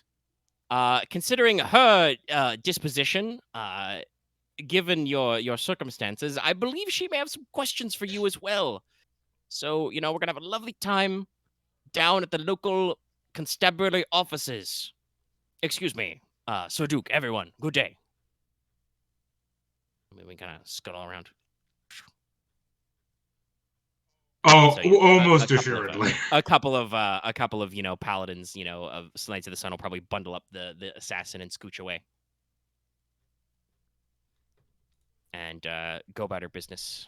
A: Considering her disposition, given your circumstances, I believe she may have some questions for you as well. So, we're going to have a lovely time down at the local constabulary offices. Excuse me, Sir Duke, everyone, good day. I mean, we kind of scuttle around.
B: Oh,
A: So,
B: almost
A: a
B: assuredly.
A: couple of paladins, of Knights of the Sun will probably bundle up the assassin and scooch away. And go about her business.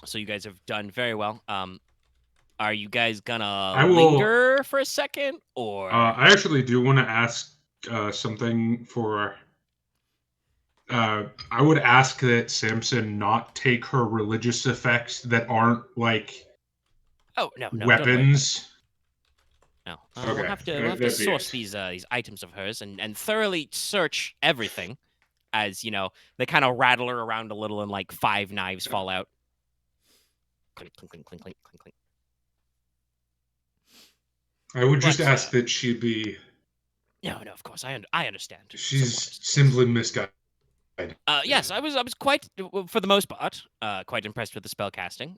A: So you guys have done very well. Are you guys gonna linger for a second, or?
B: I actually do want to ask something for. I would ask that Samson not take her religious effects that aren't like
A: no,
B: weapons.
A: No,
B: Okay,
A: we'll have
B: that'd
A: to
B: be
A: source
B: it.
A: these items of hers and thoroughly search everything. As they kind of rattle her around a little, and like 5 knives fall out. Clink, clink, clink, clink, clink, clink, clink.
B: I would just ask that she be.
A: No, of course, I understand.
B: She's simply misguided.
A: Yes, I was quite, for the most part, quite impressed with the spell casting.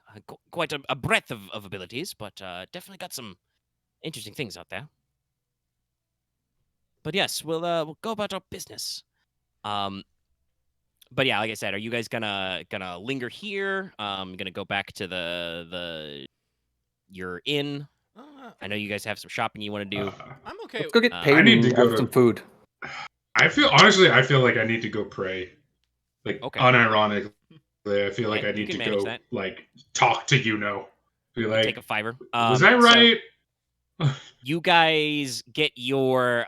A: Quite a breadth of abilities, but definitely got some interesting things out there. But yes, we'll go about our business. But yeah, like I said, are you guys gonna linger here? Gonna go back to your inn? I know you guys have some shopping you want to do.
D: I'm okay.
C: Let's go get paid
B: I need
C: and
B: to go
C: have
B: to-
C: some food.
B: I feel like I need to go pray. Like
A: Okay.
B: unironically, I feel like
A: Okay,
B: I
A: you
B: need
A: can
B: to
A: manage
B: go
A: that.
B: like talk to Be like,
A: Take a fiver.
B: was I right?
A: So you guys get your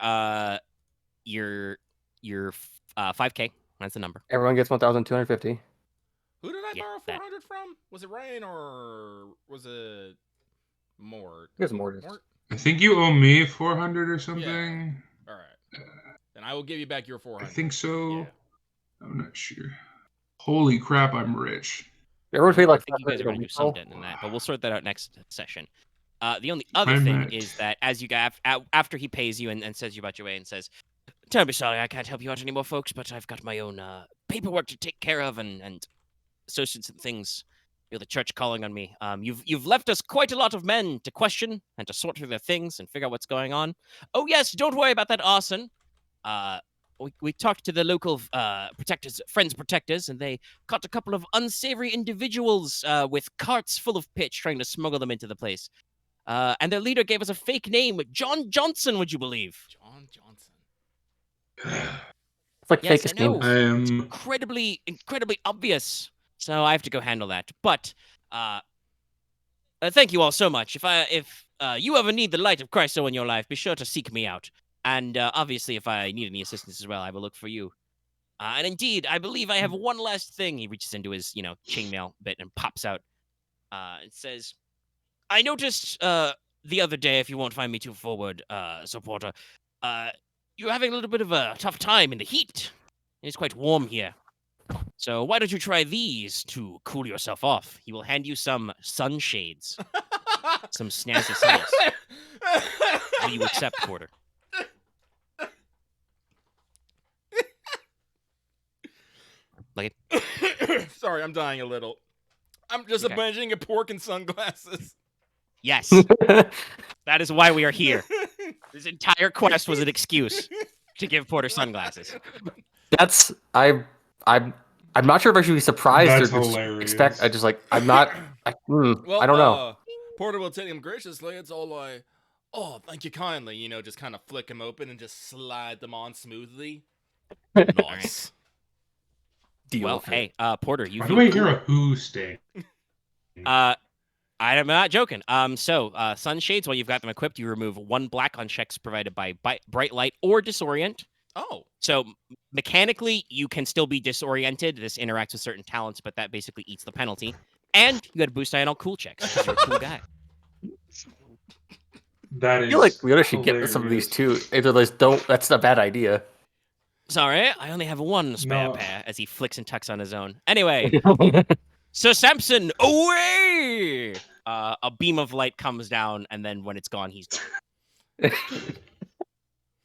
A: 5K. That's the number.
C: Everyone gets 1,250.
D: Who did I
A: Yeah,
D: borrow
A: that.
D: 400 from? Was it Ryahn or was it Mort?
C: Here's Mortis.
B: I think you owe me 400 or something.
D: All right. Then I will give you back your 400.
B: I think so.
D: Yeah.
B: I'm not sure. Holy crap, I'm rich.
C: Everyone paid
A: I
C: like
A: think you guys are going to do some debt in that, but we'll sort that out next session. The only other
B: I'm
A: thing
B: right.
A: is that as you guys, after he pays you and says you about your way and says, "Terribly sorry, I can't help you out anymore, folks, but I've got my own paperwork to take care of and associates and things. Feel the church calling on me. You've left us quite a lot of men to question and to sort through their things and figure out what's going on. Oh yes, don't worry about that arson. we talked to the local friends protectors, and they caught a couple of unsavory individuals with carts full of pitch trying to smuggle them into the place. And their leader gave us a fake name, John Johnson, would you believe?
D: John Johnson.
C: It's like
A: Yes,
C: fakest
A: I know.
C: names.
A: Incredibly obvious. So I have to go handle that. But thank you all so much. If you ever need the light of Christ in your life, be sure to seek me out. And obviously, if I need any assistance as well, I will look for you. And indeed, I believe I have one last thing. He reaches into his, chainmail bit and pops out. It says, I noticed the other day, if you won't find me too forward, supporter, you're having a little bit of a tough time in the heat. It's quite warm here. So why don't you try these to cool yourself off? He will hand you some sunshades. Some snazzy sunglasses. Will you accept, Porter? Like it?
D: Sorry, I'm dying a little. I'm just
A: Okay.
D: imagining a Porq in sunglasses.
A: Yes. That is why we are here. This entire quest was an excuse to give Porter sunglasses.
C: That's I'm not sure if I should be surprised
B: That's
C: or just
B: hilarious.
C: expect. I'm not. I don't know.
D: Porter will take him graciously. It's all like, oh, thank you kindly. Just kind of flick them open and just slide them on smoothly. Nice.
C: Deal
A: Well,
C: with it.
A: hey, Porter, you
B: Why
A: feel
B: do I
A: cool.
B: hear a who sting?
A: I'm not joking. So sunshades, while you've got them equipped, you remove 1 black on checks provided by bright light or disorient.
D: Oh.
A: So mechanically, you can still be disoriented. This interacts with certain talents, but that basically eats the penalty. And you got to boost on all cool checks because you're a cool guy.
B: That
C: I
B: is.
C: feel like we ought to get some of these too. If others don't, that's a bad idea.
A: Sorry, I only have 1 spare
B: No.
A: pair, as he flicks and tucks on his own. Anyway, Sir Samson, away! A beam of light comes down, and then when it's gone, he's gone.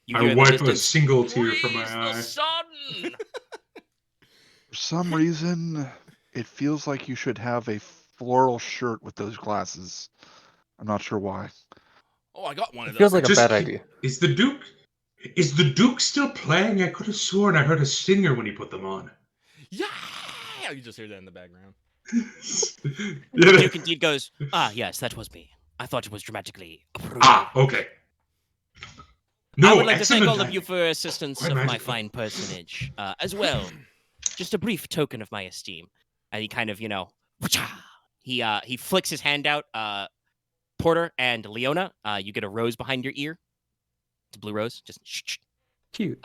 A: You hear
B: I
A: in the
B: wipe a
A: distance,
B: single tear from my
A: "Praise the
B: eye.
A: sun!"
E: For some reason, it feels like you should have a floral shirt with those glasses. I'm not sure why.
D: Oh, I got one
C: It
D: of
C: feels
D: those.
C: like a bad idea.
B: Is the Duke still playing? I could have sworn I heard a singer when he put them on.
D: Yeah! You just hear that in the background.
A: The Duke indeed goes, yes, that was me. I thought it was dramatically approved.
B: Okay. No,
A: I would like to thank
B: excellent
A: all of you
B: timing.
A: for assistance
B: Quite
A: of my
B: magical.
A: fine personage, as well. Just a brief token of my esteem. And he kind of, he flicks his hand out. Porter and Leona, you get a rose behind your ear. It's a blue rose. Just shh.
C: Cute.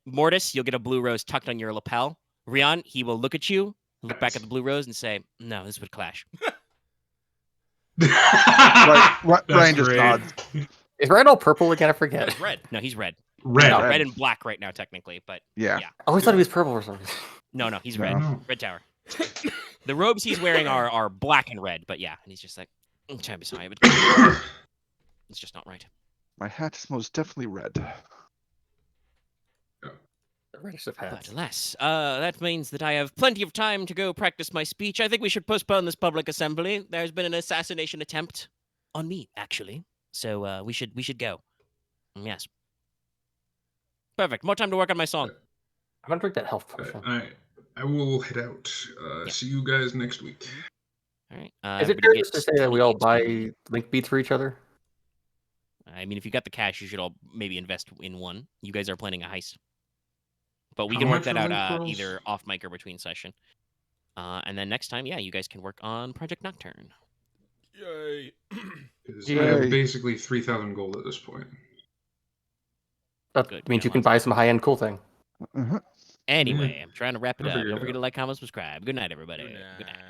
A: Mortis, you'll get a blue rose tucked on your lapel. Ryahn, he will look at you, look back at the blue rose, and say, "No, this would clash."
E: Ryan just
B: great.
E: nods.
C: Is Ryan all purple again? I forget.
A: He's red. No, he's red.
B: Red.
A: No,
E: Red.
A: red and black right now, technically, but
E: Yeah.
A: Yeah.
C: I always thought he was purple for some reason.
A: no, he's
E: No.
A: red.
B: No.
A: Red Tower. The robes he's wearing are black and red, but yeah, and he's just like, I'm trying to be sorry, but it's just not right.
E: My hat is most definitely red.
C: The reddish of hats.
A: But alas, that means that I have plenty of time to go practice my speech. I think we should postpone this public assembly. There's been an assassination attempt on me, actually. So we should go. Yes. Perfect. More time to work on my song.
C: I'm gonna drink that health potion.
B: I will head out.
A: Yeah.
B: See you guys next week.
A: All right.
C: Is it
A: everybody
C: fair
A: gets
C: just to say that we all
A: 20
C: buy link beats for each other?
A: I mean, if you got the cash, you should all maybe invest in one. You guys are planning a heist. But we
B: How
A: can work
B: much
A: that
B: are
A: out
B: link pearls?
A: either off mic or between session. And then next time, yeah, you guys can work on Project Nocturne.
D: Yay!
B: 'Cause
E: Yay.
B: I have basically 3,000 gold at this point.
C: That
A: Good,
C: means
A: yeah,
C: you can buy some high-end cool thing.
E: Uh-huh.
A: Anyway, I'm trying to wrap it
B: I'll
A: up.
B: figure
A: Don't
B: it
A: forget
B: out.
A: to like, comment, subscribe. Good night, everybody.
D: Good
A: Good night.
D: night.